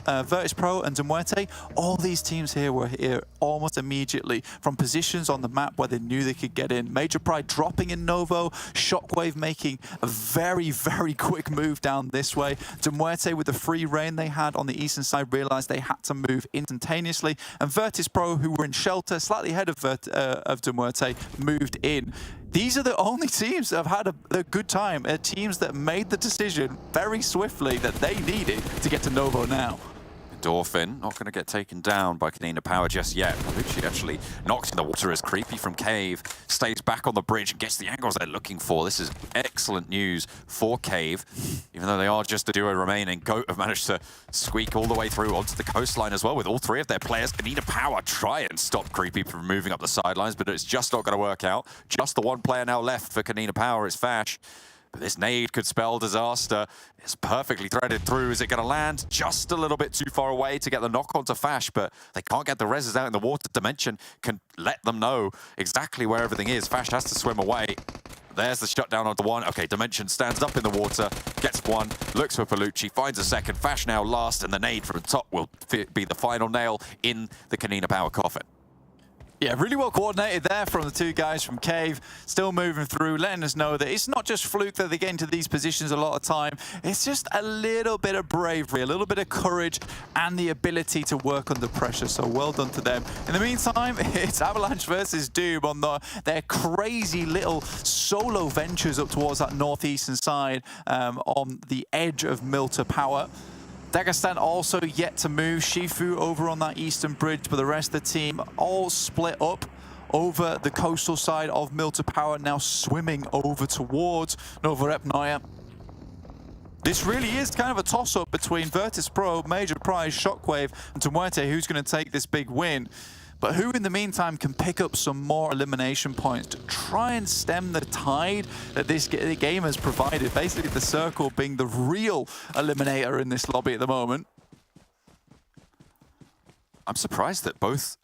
VIRTUS.PRO and Muerte. All these teams here were here almost immediately from positions on the map where they knew they could get in. Major Pride dropping in Novo, Shockwave making a very, very quick move down this way. Muerte, with the free reign they had on the eastern side, realized they had to move instantaneously, and VIRTUS.PRO, who were in shelter slightly ahead of Muerte, moved in. These are the only teams that have had a good time, teams that made the decision very swiftly that they needed to get to Novo now. Endorphin not going to get taken down by KONINA Power just yet. Lucci actually knocked in the water as Creepy from Cave stays back on the bridge and gets the angles they're looking for. This is excellent news for Cave, even though they are just a duo remaining. Goat have managed to squeak all the way through onto the coastline as well with all 3 of their players. KONINA Power try and stop Creepy from moving up the sidelines, but it's just not going to work out. Just the one player now left for KONINA Power is Fash. This nade could spell disaster. It's perfectly threaded through. Is it going to land just a little bit too far away to get the knock onto Fash, but they can't get the reses out in the water. Dimension can let them know exactly where everything is. Fash has to swim away. There's the shutdown onto 1. Okay, Dimension stands up in the water, gets 1, looks for Palucci, finds a 2nd. Fash now last, and the nade from the top will be the final nail in the KONINA Power coffin. Yeah, really well coordinated there from the 2 guys from Cave, still moving through, letting us know that it's not just fluke that they get into these positions a lot of time. It's just a little bit of bravery, a little bit of courage, and the ability to work under pressure. So well done to them. In the meantime, it's Avalanche versus Doom on their crazy little solo ventures up towards that northeastern side on the edge of Mill to Power. Dagestan also yet to move. Shifu over on that eastern bridge, but the rest of the team all split up over the coastal side of Mill to Power, now swimming over towards Novorepnoye. This really is kind of a toss-up between VIRTUS.PRO, Major Prize, Shockwave, and Muerte, who's going to take this big win. But who in the meantime can pick up some more elimination points to try and stem the tide that this game has provided. Basically the circle being the real eliminator in this lobby at the moment. I'm surprised that both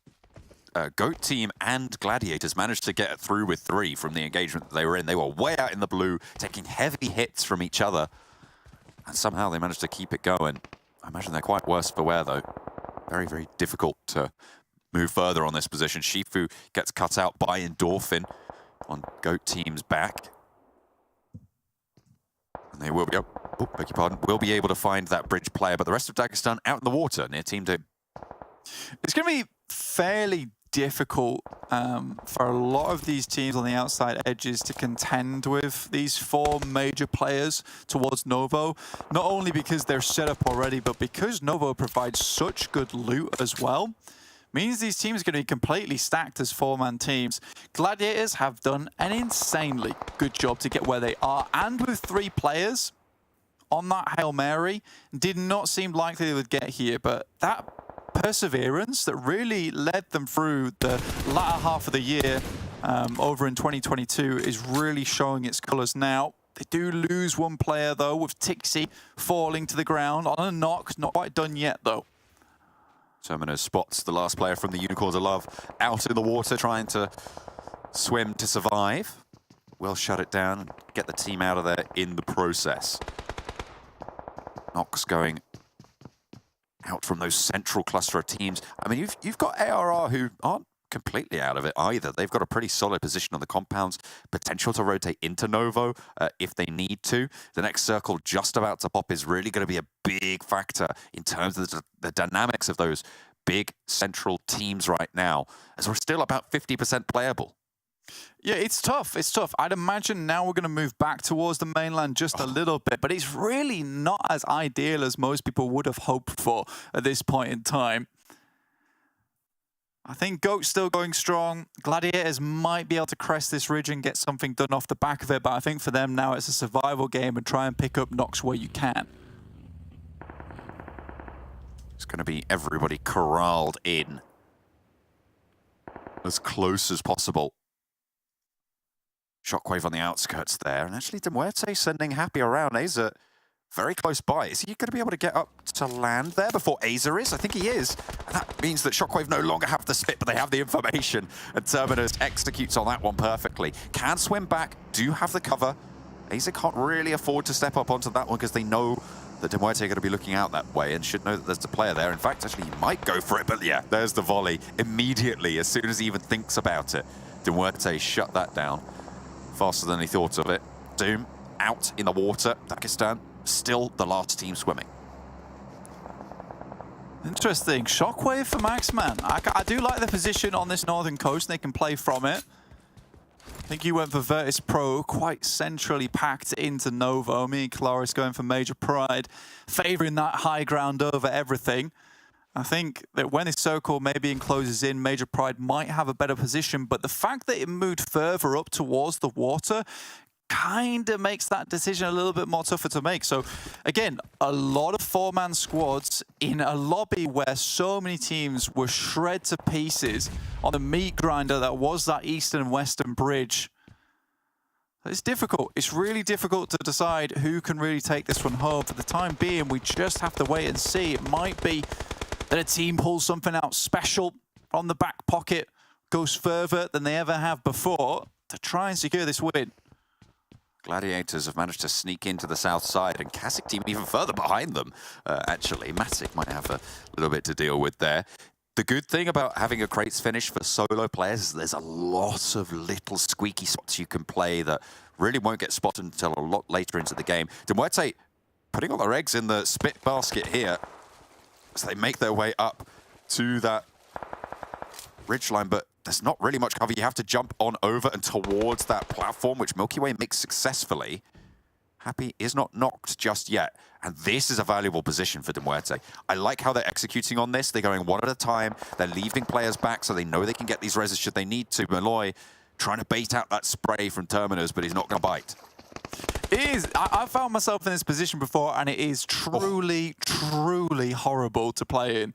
Goat team and Gladiators managed to get through with 3 from the engagement that they were in. They were way out in the blue, taking heavy hits from each other. And somehow they managed to keep it going. I imagine they're quite worse for wear, though. Very, very difficult to move further on this position. Shifu gets cut out by Endorphin on Goat team's back. And they will be, oh, beg your pardon, will be able to find that bridge player, but the rest of Dagestan out in the water near Team 2. It's going to be fairly difficult for a lot of these teams on the outside edges to contend with these 4 major players towards Novo. Not only because they're set up already, but because Novo provides such good loot as well. Means these teams are going to be completely stacked as 4-man teams. Gladiators have done an insanely good job to get where they are, and with 3 players on that Hail Mary, did not seem likely they would get here, but that perseverance that really led them through the latter half of the year over in 2022 is really showing its colours now. They do lose 1 player, though, with Tixi falling to the ground on a knock. Not quite done yet, though. Terminus spots the last player from the Unicorns of Love out in the water, trying to swim to survive. Will shut it down and get the team out of there in the process. Nox going out from those central cluster of teams. I mean, you've got ARR who aren't completely out of it either. They've got a pretty solid position on the compounds, potential to rotate into Novo if they need to. The next circle just about to pop is really going to be a big factor in terms of the dynamics of those big central teams right now, as we're still about 50% playable. Yeah, it's tough. It's tough. I'd imagine now we're going to move back towards the mainland just a little bit, but it's really not as ideal as most people would have hoped for at this point in time. I think Goat's still going strong. Gladiators might be able to crest this ridge and get something done off the back of it, but I think for them now it's a survival game and try and pick up Nox where you can. It's going to be everybody corralled in as close as possible. Shockwave on the outskirts there, and actually Muerte sending Happy around. Aza very close by. Is he going to be able to get up to land there before Aza is? I think he is. And that means that Shockwave no longer have the spit, but they have the information. And Terminus executes on that one perfectly. Can swim back, do have the cover. Aza can't really afford to step up onto that one because they know that Muerte are going to be looking out that way and should know that there's a player there. In fact, actually, he might go for it, but yeah, there's the volley immediately as soon as he even thinks about it. Muerte shut that down faster than he thought of it. Doom out in the water. Dagestan still the last team swimming. Interesting. Shockwave for Maxman. I do like the position on this northern coast. They can play from it. I think you went for VIRTUS.PRO, quite centrally packed into Novo. Me and Kalaris going for Major Pride, favouring that high ground over everything. I think that when this circle maybe encloses in, Major Pride might have a better position, but the fact that it moved further up towards the water kind of makes that decision a little bit more tougher to make. So again, a lot of 4-man squads in a lobby where so many teams were shred to pieces on the meat grinder that was that eastern and western bridge. It's difficult. It's really difficult to decide who can really take this one home. For the time being, we just have to wait and see. It might be that a team pulls something out special from the back pocket, goes further than they ever have before to try and secure this win. Gladiators have managed to sneak into the south side, and KASIK team even further behind them, actually. Matic might have a little bit to deal with there. The good thing about having a crates finish for solo players is there's a lot of little squeaky spots you can play that really won't get spotted until a lot later into the game. Muerte putting all their eggs in the spit basket here as they make their way up to that ridgeline, but there's not really much cover. You have to jump on over and towards that platform, which Milky Way makes successfully. Happy is not knocked just yet, and this is a valuable position for Muerte. I like how they're executing on this. They're going one at a time. They're leaving players back so they know they can get these reses should they need to. Malloy trying to bait out that spray from Terminus, but he's not going to bite. It is. I found myself in this position before, and it is truly, truly horrible to play in.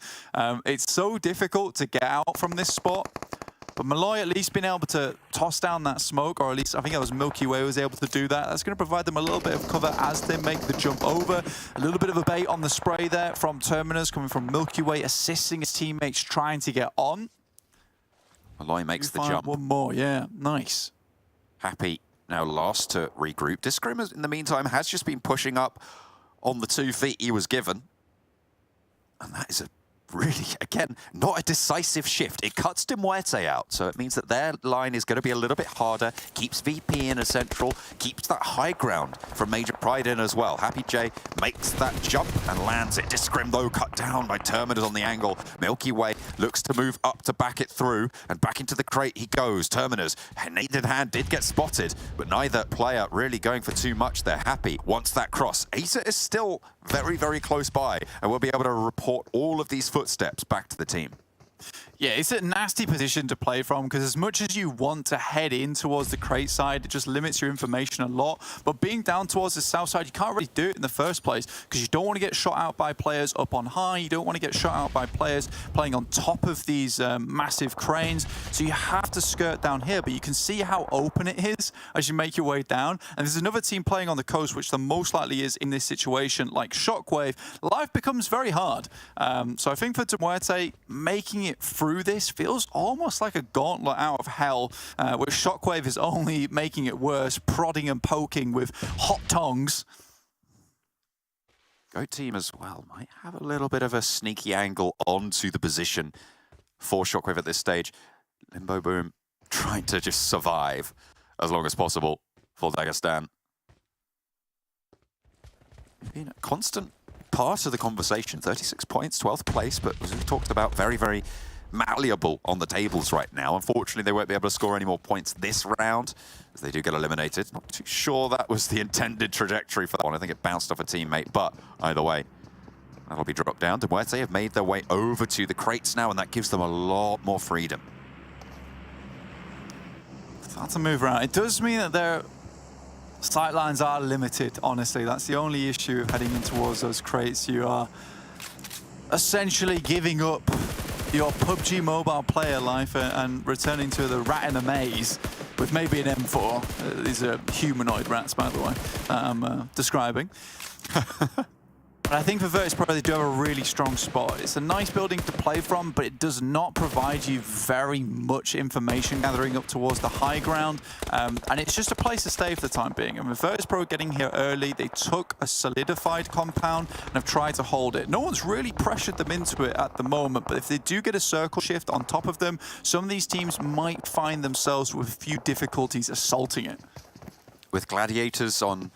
It's so difficult to get out from this spot. But Malloy at least being able to toss down that smoke, or at least I think it was Milky Way who was able to do that. That's going to provide them a little bit of cover as they make the jump over. A little bit of a bait on the spray there from Terminus, coming from Milky Way, assisting his teammates trying to get on. Aloy makes the Find jump. one more, yeah, nice. Happy now lost to regroup. Discrim, in the meantime, has just been pushing up on the 2 feet he was given. And that is a really, again, not a decisive shift. It cuts Muerte out, so it means that their line is going to be a little bit harder, keeps VP in as central, keeps that high ground from Major Pride in as well. Happy J makes that jump and lands it. Discrim, though, cut down by Terminus on the angle. Milky Way looks to move up to back it through, and back into the crate he goes. Terminus, naked hand, did get spotted, but neither player really going for too much there. Happy wants that cross. Asa is still very, very close by, and we'll be able to report all of these footsteps back to the team. Yeah, it's a nasty position to play from because as much as you want to head in towards the crate side, it just limits your information a lot. But being down towards the south side, you can't really do it in the first place because you don't want to get shot out by players up on high. You don't want to get shot out by players playing on top of these massive cranes. So you have to skirt down here, but you can see how open it is as you make your way down. And there's another team playing on the coast, which the most likely is in this situation, like Shockwave. Life becomes very hard. So I think for Muerte, making it through this feels almost like a gauntlet out of hell, where Shockwave is only making it worse, prodding and poking with hot tongs. Goat team as well might have a little bit of a sneaky angle onto the position for Shockwave at this stage. Limbo Boom trying to just survive as long as possible for Dagestan. Been a constant part of the conversation. 36 points, 12th place, but as we talked about, very, very malleable on the tables right now. Unfortunately, they won't be able to score any more points this round as they do get eliminated. Not too sure that was the intended trajectory for that one. I think it bounced off a teammate, but either way, that'll be dropped down. Muerte have made their way over to the crates now, and that gives them a lot more freedom. Start to move around. It does mean that their sightlines are limited, honestly. That's the only issue of heading in towards those crates. You are essentially giving up your PUBG mobile player life and returning to the rat in a maze with maybe an M4. These are humanoid rats, by the way, I'm describing. But I think for VIRTUS.PRO, they do have a really strong spot. It's a nice building to play from, but it does not provide you very much information gathering up towards the high ground. And it's just a place to stay for the time being. And with VIRTUS.PRO getting here early, they took a solidified compound and have tried to hold it. No one's really pressured them into it at the moment, but if they do get a circle shift on top of them, some of these teams might find themselves with a few difficulties assaulting it. With Gladiators on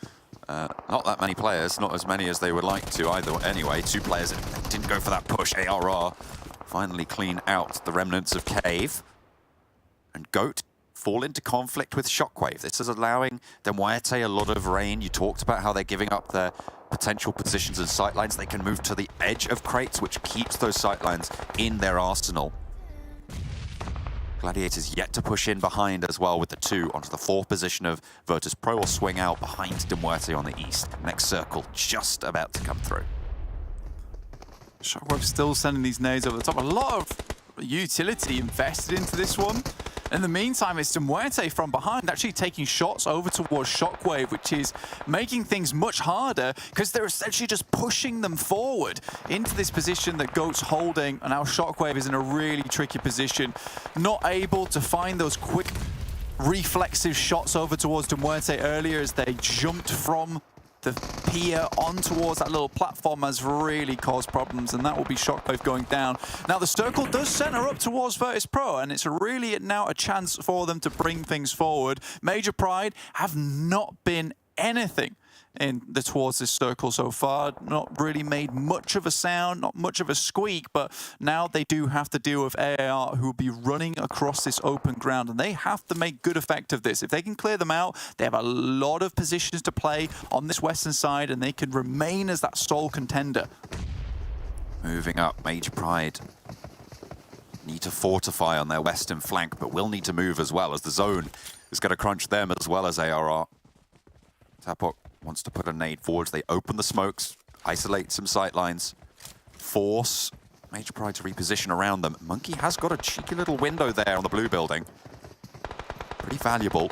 not that many players, not as many as they would like to either. Anyway, 2 players didn't go for that push. ARR finally clean out the remnants of Cave. And Goat fall into conflict with Shockwave. This is allowing Muerte a lot of rain. You talked about how they're giving up their potential positions and sightlines. They can move to the edge of crates, which keeps those sightlines in their arsenal. Gladiators yet to push in behind as well with the 2 onto the 4th position of VIRTUS.PRO will swing out behind Muerte on the east. Next circle just about to come through. Shockwave still sending these nades over the top. A lot of utility invested into this one. In the meantime, it's Muerte from behind actually taking shots over towards Shockwave, which is making things much harder because they're essentially just pushing them forward into this position that Goat's holding, and now Shockwave is in a really tricky position, not able to find those quick reflexive shots over towards Muerte earlier as they jumped from the pier on towards that little platform has really caused problems, and that will be Shockwave going down. Now the circle does center up towards VIRTUS.PRO, and it's really now a chance for them to bring things forward. Major Pride have not been anything in the towards this circle so far. Not really made much of a sound, not much of a squeak, but now they do have to deal with AAR, who will be running across this open ground, and they have to make good effect of this. If they can clear them out, they have a lot of positions to play on this western side, and they can remain as that sole contender. Moving up, Major Pride need to fortify on their western flank, but will need to move as well, as the zone is going to crunch them as well as ARR. Tapok wants to put a nade forwards. They open the smokes, isolate some sightlines, force Major Pride to reposition around them. Monkey has got a cheeky little window there on the blue building. Pretty valuable.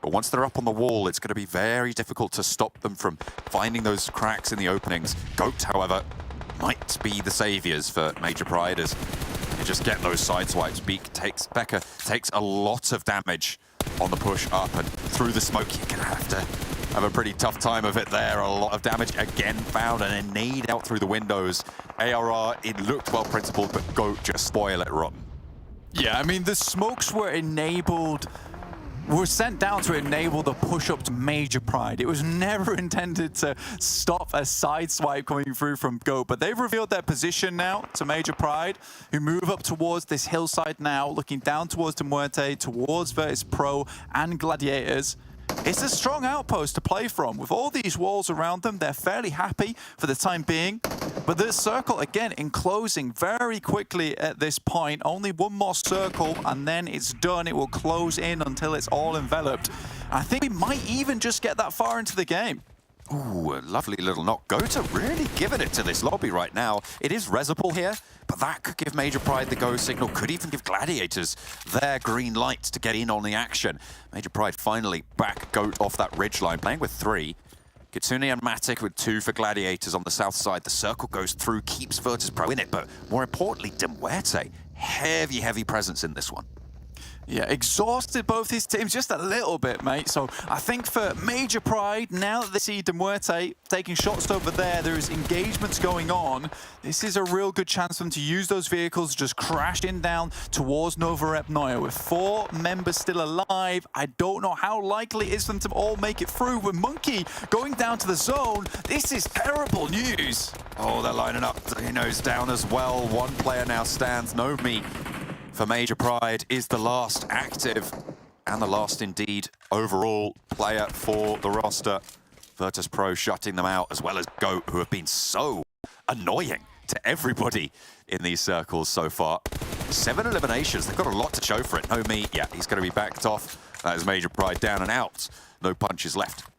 But once they're up on the wall, it's going to be very difficult to stop them from finding those cracks in the openings. Goat, however, might be the saviors for Major Pride as can just get those side swipes. Becca takes a lot of damage on the push up, and through the smoke, you're going to have a pretty tough time of it there. A lot of damage again found, and a nade out through the windows. ARR, it looked well principled, but GOAT just spoil it rotten. Yeah, I mean, the smokes were sent down to enable the push up to Major Pride. It was never intended to stop a side swipe coming through from GOAT, but they've revealed their position now to Major Pride, who move up towards this hillside now, looking down towards Muerte, towards VIRTUS.PRO and Gladiators. It's a strong outpost to play from. With all these walls around them, they're fairly happy for the time being. But this circle, again, enclosing very quickly at this point. Only one more circle, and then it's done. It will close in until it's all enveloped. I think we might even just get that far into the game. Ooh, a lovely little knock. GOAT really giving it to this lobby right now. It is Resable here, but that could give Major Pride the go signal, could even give Gladiators their green light to get in on the action. Major Pride finally back GOAT off that ridgeline, playing with 3. Kitsune and Matic with 2 for Gladiators on the south side. The circle goes through, keeps VIRTUS.PRO in it, but more importantly, Muerte, heavy presence in this one. Yeah, exhausted both his teams just a little bit, mate. So I think for Major Pride, now that they see Muerte taking shots over there's engagements going on. This is a real good chance for them to use those vehicles, just crash in down towards Nova Repnoya. With 4 members still alive, I don't know how likely it is for them to all make it through. With Monkey going down to the zone, this is terrible news. Oh, they're lining up. Dino's down as well. One player now stands. Nomi for Major Pride is the last active, and the last indeed overall player for the roster. VIRTUS.PRO shutting them out, as well as GOAT, who have been so annoying to everybody in these circles so far. 7 eliminations, they've got a lot to show for it. Nomi, yeah, he's going to be backed off. That is Major Pride down and out. No punches left.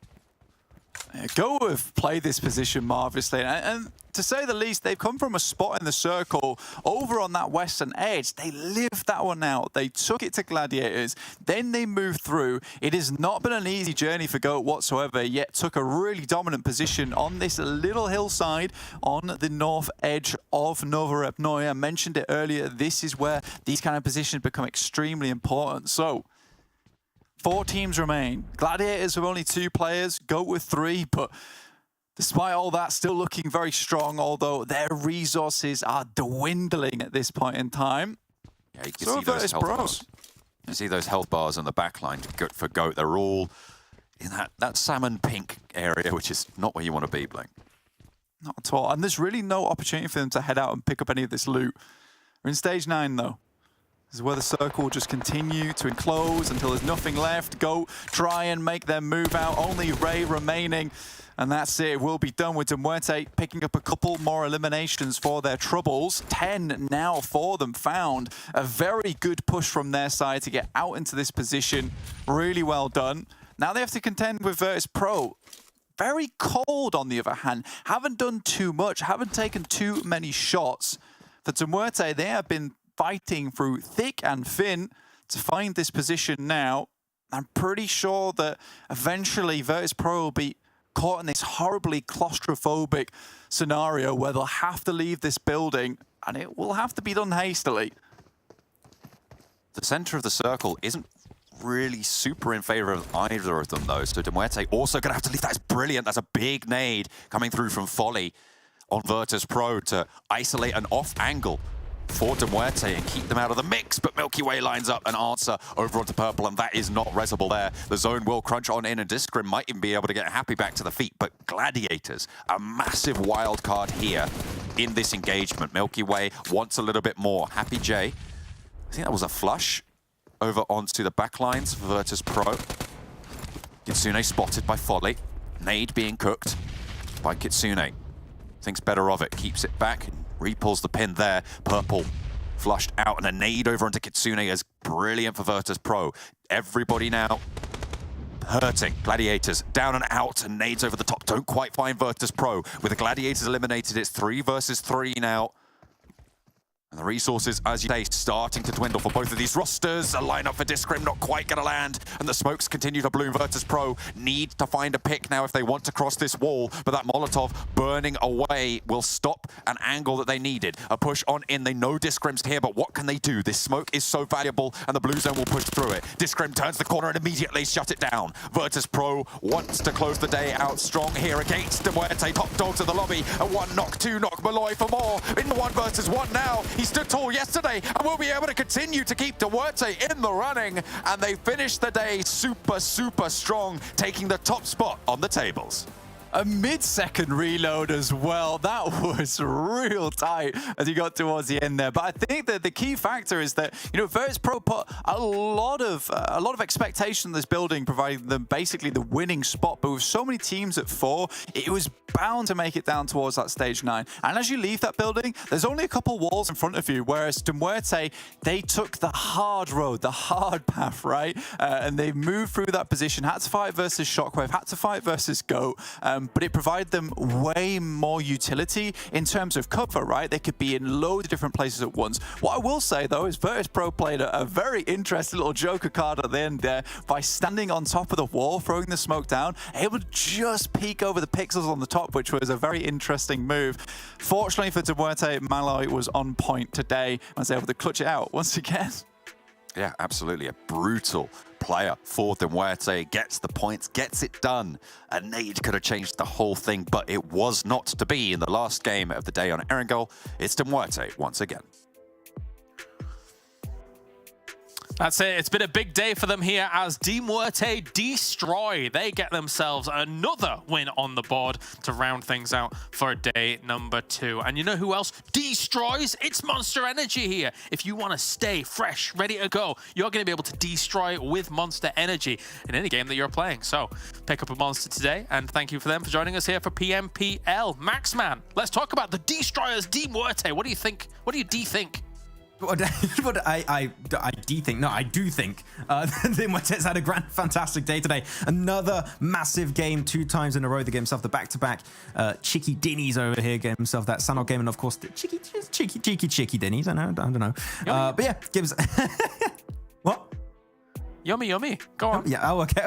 GOAT have played this position marvelously, and to say the least, they've come from a spot in the circle over on that western edge. They lived that one out. They took it to Gladiators, then they moved through. It has not been an easy journey for GOAT whatsoever, yet took a really dominant position on this little hillside on the north edge of Nova Repnoya. I mentioned it earlier, this is where these kind of positions become extremely important. So 4 teams remain. Gladiators with only 2 players, GOAT with 3, but despite all that, still looking very strong, although their resources are dwindling at this point in time. Yeah, you can see those health bars. You see those health bars on the back line for GOAT. They're all in that salmon pink area, which is not where you want to be, Blink. Not at all. And there's really no opportunity for them to head out and pick up any of this loot. We're in stage 9, though. This is where the circle will just continue to enclose until there's nothing left. GOAT try and make them move out. Only Ray remaining. And that's it. We'll be done with Muerte picking up a couple more eliminations for their troubles. 10 now for them found. A very good push from their side to get out into this position. Really well done. Now they have to contend with VIRTUS.PRO. Very cold, on the other hand. Haven't done too much. Haven't taken too many shots. For Muerte, they have been fighting through thick and thin to find this position now. I'm pretty sure that eventually VIRTUS.PRO will be caught in this horribly claustrophobic scenario where they'll have to leave this building, and it will have to be done hastily. The center of the circle isn't really super in favor of either of them, though. So Muerte also going to have to leave. That's brilliant. That's a big nade coming through from Folly on VIRTUS.PRO to isolate an off angle for Muerte and keep them out of the mix, but Milky Way lines up an answer over onto purple, and that is not Resable there. The zone will crunch on in, and Discrim might even be able to get Happy back to the feet, but Gladiators, a massive wild card here in this engagement. Milky Way wants a little bit more. Happy J, I think that was a flush over onto the back lines for VIRTUS.PRO. Kitsune spotted by Folly. Nade being cooked by Kitsune. Thinks better of it, keeps it back, repulls the pin there. Purple flushed out, and a nade over onto Kitsune is brilliant for VIRTUS.PRO. Everybody now hurting. Gladiators down and out, and nades over the top. Don't quite find VIRTUS.PRO. With the Gladiators eliminated, it's 3 versus 3 now. And the resources, as you say, starting to dwindle for both of these rosters. A lineup for Discrim not quite going to land, and the smokes continue to bloom. VIRTUS.PRO need to find a pick now if they want to cross this wall, but that Molotov burning away will stop an angle that they needed. A push on in, they know Discrim's here, but what can they do? This smoke is so valuable, and the blue zone will push through it. Discrim turns the corner and immediately shut it down. VIRTUS.PRO wants to close the day out strong here against Muerte. Top dogs of the lobby, a 1 knock, 2 knock, Malloy for more. In 1 versus 1 now. He stood tall yesterday and will be able to continue to keep Muerte in the running. And they finish the day super, super strong, taking the top spot on the tables. A mid-second reload as well. That was real tight as he got towards the end there. But I think that the key factor is that, you know, VIRTUS.PRO put a lot of expectation in this building, providing them basically the winning spot. But with so many teams at 4, it was bound to make it down towards that stage 9. And as you leave that building, there's only a couple walls in front of you, whereas Muerte, they took the hard road, the hard path, right? And they moved through that position, had to fight versus Shockwave, had to fight versus GOAT. But it provided them way more utility in terms of cover, right? They could be in loads of different places at once. What I will say, though, is VIRTUS.PRO played a very interesting little Joker card at the end there by standing on top of the wall, throwing the smoke down, able to just peek over the pixels on the top, which was a very interesting move. Fortunately for Muerte, Malloy was on point today and was able to clutch it out once again. Yeah, absolutely. A brutal player for Muerte. Gets the points, gets it done. A nade could have changed the whole thing, but it was not to be in the last game of the day on Erangel. It's Muerte once again. That's it. It's been a big day for them here as Muerte destroy. They get themselves another win on the board to round things out for day number 2. And you know who else destroys? It's Monster Energy here. If you want to stay fresh, ready to go, you're going to be able to destroy with Monster Energy in any game that you're playing. So pick up a Monster today, and thank you for them for joining us here for PMPL. Maxman, let's talk about the Destroyers Muerte. What do you think? What do you de-think? What I do think the Muerte's had a fantastic day today. Another massive game 2 times in a row. They gave himself the back-to-back cheeky dinnies over here. Gave himself that Sanhok game, and of course the cheeky dinnies. I don't know. But yeah, gives what? Yummy, yummy. Go on. Yeah, oh, okay.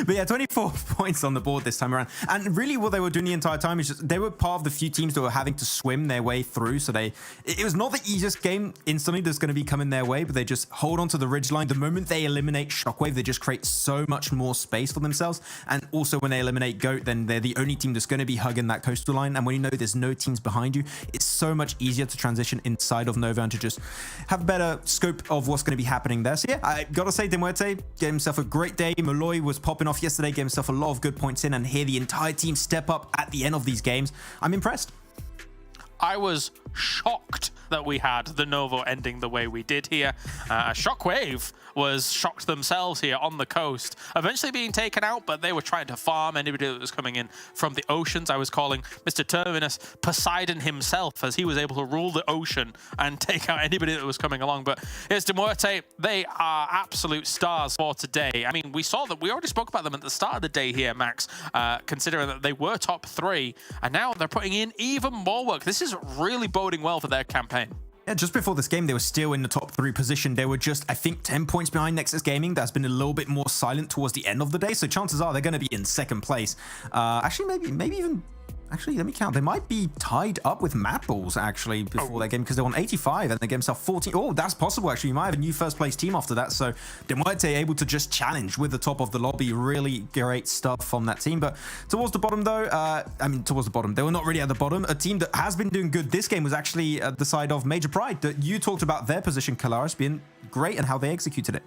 But yeah, 24 points on the board this time around. And really what they were doing the entire time is just, they were part of the few teams that were having to swim their way through. So it was not the easiest game instantly that's going to be coming their way, but they just hold on to the ridgeline. The moment they eliminate Shockwave, they just create so much more space for themselves. And also when they eliminate GOAT, then they're the only team that's going to be hugging that coastal line. And when you know there's no teams behind you, it's so much easier to transition inside of Nova and to just have a better scope of what's going to be happening there. So yeah, I gotta say, Muerte gave himself a great day. Malloy was popping off yesterday, gave himself a lot of good points in, and hear the entire team step up at the end of these games. I'm impressed. I was shocked that we had the Novo ending the way we did here. Shockwave was shocked themselves here on the coast, eventually being taken out, but they were trying to farm anybody that was coming in from the oceans. I was calling Mr. Terminus Poseidon himself, as he was able to rule the ocean and take out anybody that was coming along. But here's Muerte. They are absolute stars for today. I mean, we saw that we already spoke about them at the start of the day here, Max, considering that they were top 3, and now they're putting in even more work. This is really boding well for their campaign. Yeah, just before this game, they were still in the top 3 position. They were just, I think, 10 points behind Nexus Gaming. That's been a little bit more silent towards the end of the day. So chances are they're going to be in 2nd place. Actually, maybe even... Actually, let me count. They might be tied up with MadBulls, actually, before that game, because they're on 85 and they gave themselves 14. Oh, that's possible, actually. You might have a new 1st place team after that. So Muerte able to just challenge with the top of the lobby. Really great stuff from that team. But towards the bottom, though, towards the bottom, they were not really at the bottom. A team that has been doing good this game was actually at the side of Major Pride. That you talked about their position, Kalaris, being great and how they executed it.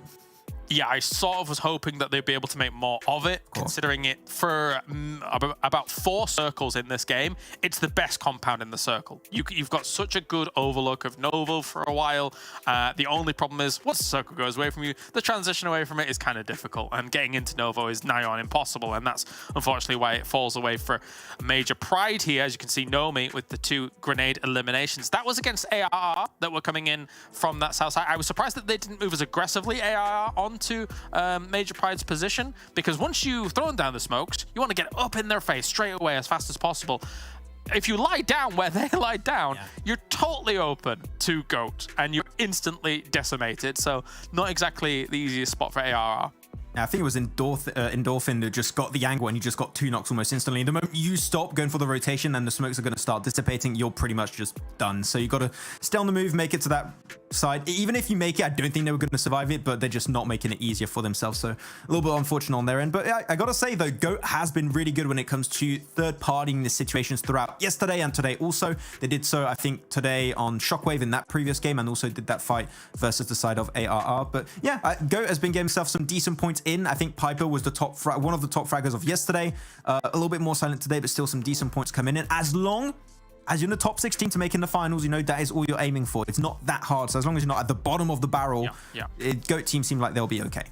Yeah, I sort of was hoping that they'd be able to make more of it, considering it for about 4 circles in this game. It's the best compound in the circle. You've got such a good overlook of Novo for a while. The only problem is, once the circle goes away from you, the transition away from it is kind of difficult, and getting into Novo is nigh on impossible, and that's unfortunately why it falls away for Major Pride here. As you can see, Nomi with the 2 grenade eliminations. That was against ARR that were coming in from that south side. I was surprised that they didn't move as aggressively, ARR, on to Major Pride's position, because once you've thrown down the smokes, you want to get up in their face straight away as fast as possible. if you lie down where they lie down, you're totally open to GOAT and you're instantly decimated. So not exactly the easiest spot for ARR. I think it was Endorphin that just got the angle and he just got 2 knocks almost instantly. The moment you stop going for the rotation and the smokes are going to start dissipating, you're pretty much just done. So you got to stay on the move, make it to that side. Even if you make it, I don't think they were going to survive it, but they're just not making it easier for themselves. So a little bit unfortunate on their end. But yeah, I got to say though, GOAT has been really good when it comes to third-partying the situations throughout yesterday and today also. They did so, I think, today on Shockwave in that previous game and also did that fight versus the side of ARR. But yeah, GOAT has been getting himself some decent points in. I think Piper was the one of the top fraggers of yesterday. A little bit more silent today, but still some decent points coming in. As long as you're in the top 16 to make in the finals, you know, that is all you're aiming for. It's not that hard. So as long as you're not at the bottom of the barrel, GOAT team seem like they'll be okay.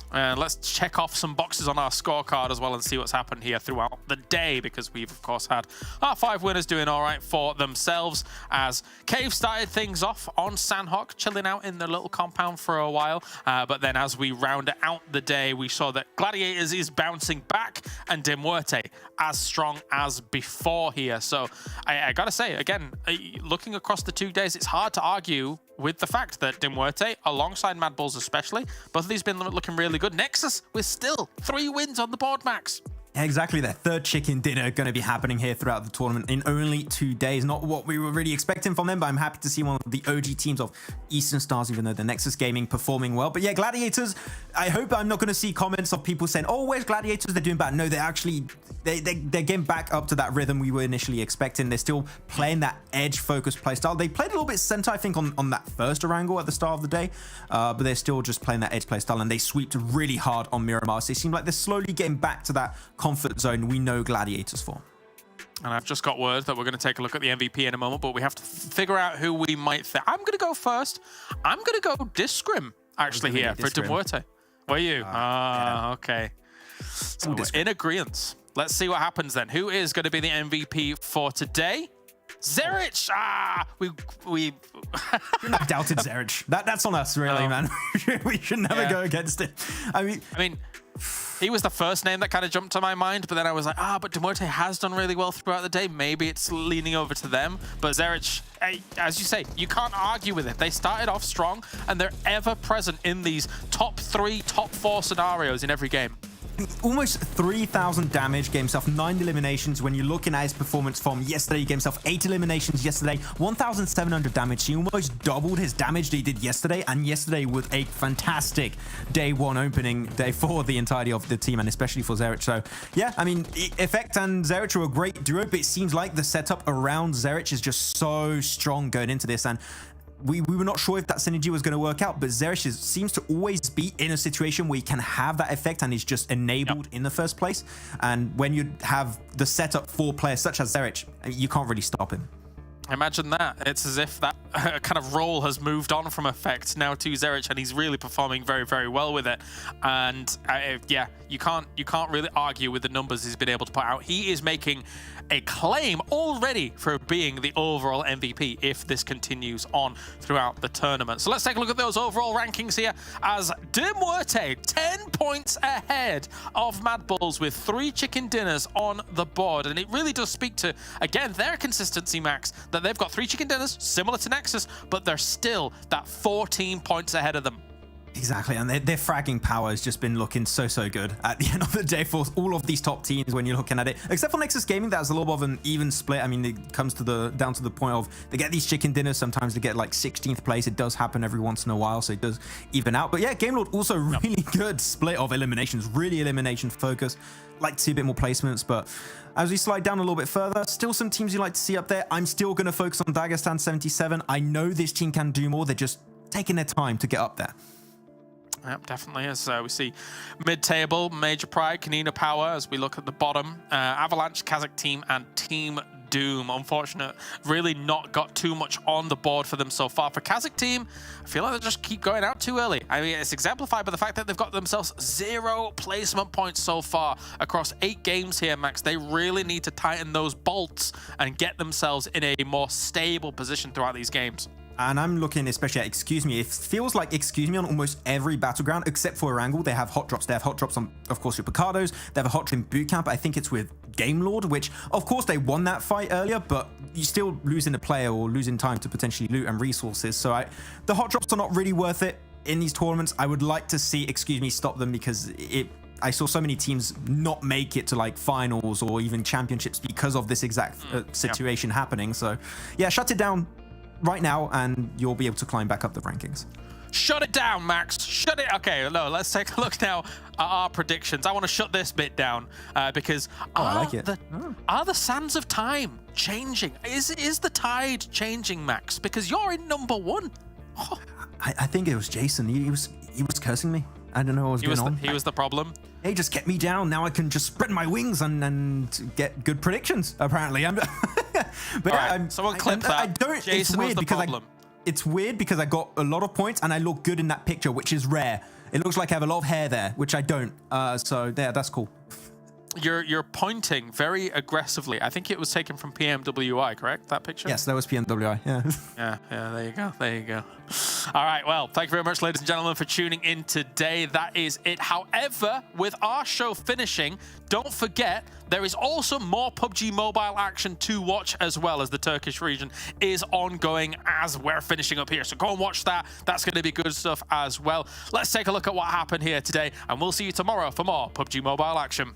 And let's check off some boxes on our scorecard as well and see what's happened here throughout the day, because we've, of course, had our 5 winners doing all right for themselves, as Cave started things off on Sanhok, chilling out in the little compound for a while. But then as we rounded out the day, we saw that Gladiators is bouncing back and Muerte as strong as before here. So I got to say, again, looking across the 2 days, it's hard to argue with the fact that Muerte, alongside MadBulls especially, both of these been looking really good. Nexus with still 3 wins on the board, Max. Exactly, their third chicken dinner going to be happening here throughout the tournament in only 2 days. Not what we were really expecting from them, but I'm happy to see one of the OG teams of Eastern Stars, even though the Nexus Gaming performing well. But yeah, Gladiators, I hope I'm not going to see comments of people saying, oh, where's Gladiators? They're doing bad. No, they're actually, they're getting back up to that rhythm we were initially expecting. They're still playing that edge-focused playstyle. They played a little bit center, I think, on that first Erangel at the start of the day, but they're still just playing that edge playstyle, and they sweeped really hard on Miramar. So they seem like they're slowly getting back to that comfort zone we know Gladiators for. And I've just got word that we're going to take a look at the MVP in a moment, but we have to figure out who we might think. I'm going to go first. I'm going to go Discrim, actually, here for Muerte. Were you? Okay. So we're in agreement. Let's see what happens then. Who is going to be the MVP for today? Zerich! We shouldn't have doubted Zerich. That's on us, really, man. We should never go against it. I mean, he was the first name that kind of jumped to my mind, but then I was like, but Muerte has done really well throughout the day. Maybe it's leaning over to them. But Zerich, as you say, you can't argue with it. They started off strong, and they're ever present in these top 3, top 4 scenarios in every game. Almost 3,000 damage, gave himself 9 eliminations. When you're looking at his performance from yesterday, he gave himself 8 eliminations yesterday, 1,700 damage. He almost doubled his damage that he did yesterday, and yesterday was a fantastic day 1 opening day for the entirety of the team, and especially for Zerich. So yeah, I mean, Effect and Zerich are a great duo, but it seems like the setup around Zerich is just so strong going into this, and we were not sure if that synergy was going to work out, but Zerich seems to always be in a situation where he can have that effect and is just enabled in the first place. And when you have the setup for players such as Zerich, you can't really stop him. Imagine that. It's as if that kind of role has moved on from Effect now to Zerich, and he's really performing very, very well with it. And yeah, you can't really argue with the numbers he's been able to put out. He is making a claim already for being the overall MVP if this continues on throughout the tournament. So let's take a look at those overall rankings here, as Muerte 10 points ahead of MadBulls with 3 chicken dinners on the board. And it really does speak to, again, their consistency, Max, that they've got 3 chicken dinners similar to Nexus, but they're still that 14 points ahead of them. Exactly, and their fragging power has just been looking so good at the end of the day for all of these top teams when you're looking at it. Except for Nexus Gaming, that's a little bit of an even split. I mean, it comes to down to the point of they get these chicken dinners. Sometimes they get like 16th place. It does happen every once in a while, so it does even out. But yeah, GameLord also really good split of eliminations, really elimination focus. Like to see a bit more placements, but as we slide down a little bit further, still some teams you like to see up there. I'm still going to focus on Dagestan 77. I know this team can do more. They're just taking their time to get up there. Yep, definitely. As we see mid-table, Major Pride, KONINA Power, as we look at the bottom, Avalanche, KASIK team, and Team Doom. Unfortunate, really not got too much on the board for them so far. For KASIK team, I feel like they just keep going out too early. I mean, it's exemplified by the fact that they've got themselves 0 placement points so far across 8 games here, Max. They really need to tighten those bolts and get themselves in a more stable position throughout these games. And I'm looking especially at Excuse Me. It feels like Excuse Me on almost every battleground except for Erangel. They have hot drops. They have hot drops on, of course, with Picados. They have a hot drop in Boot Camp. I think it's with Game Lord, which, of course, they won that fight earlier, but you still losing a player or losing time to potentially loot and resources. So the hot drops are not really worth it in these tournaments. I would like to see Excuse Me stop them because I saw so many teams not make it to like finals or even championships because of this exact situation happening. So yeah, shut it down right now and you'll be able to climb back up the rankings. Shut it down, Max. Shut it. Okay, no, let's take a look now at our predictions. I want to shut this bit down because I like it. Are the sands of time changing? Is the tide changing, Max? Because you're in #1. Oh. I think it was Jason. He was cursing me. I don't know what was going on. He was the problem. He just kept me down. Now I can just spread my wings and get good predictions. Apparently, but someone clip that. Jason was the problem. It's weird because I got a lot of points and I look good in that picture, which is rare. It looks like I have a lot of hair there, which I don't. So yeah, that's cool. You're pointing very aggressively. I think it was taken from PMWI, correct? That picture? Yes, that was PMWI. Yeah. Yeah. There you go. There you go. All right. Well, thank you very much, ladies and gentlemen, for tuning in today. That is it. However, with our show finishing, don't forget there is also more PUBG Mobile action to watch as well, as the Turkish region is ongoing as we're finishing up here. So go and watch that. That's going to be good stuff as well. Let's take a look at what happened here today, and we'll see you tomorrow for more PUBG Mobile action.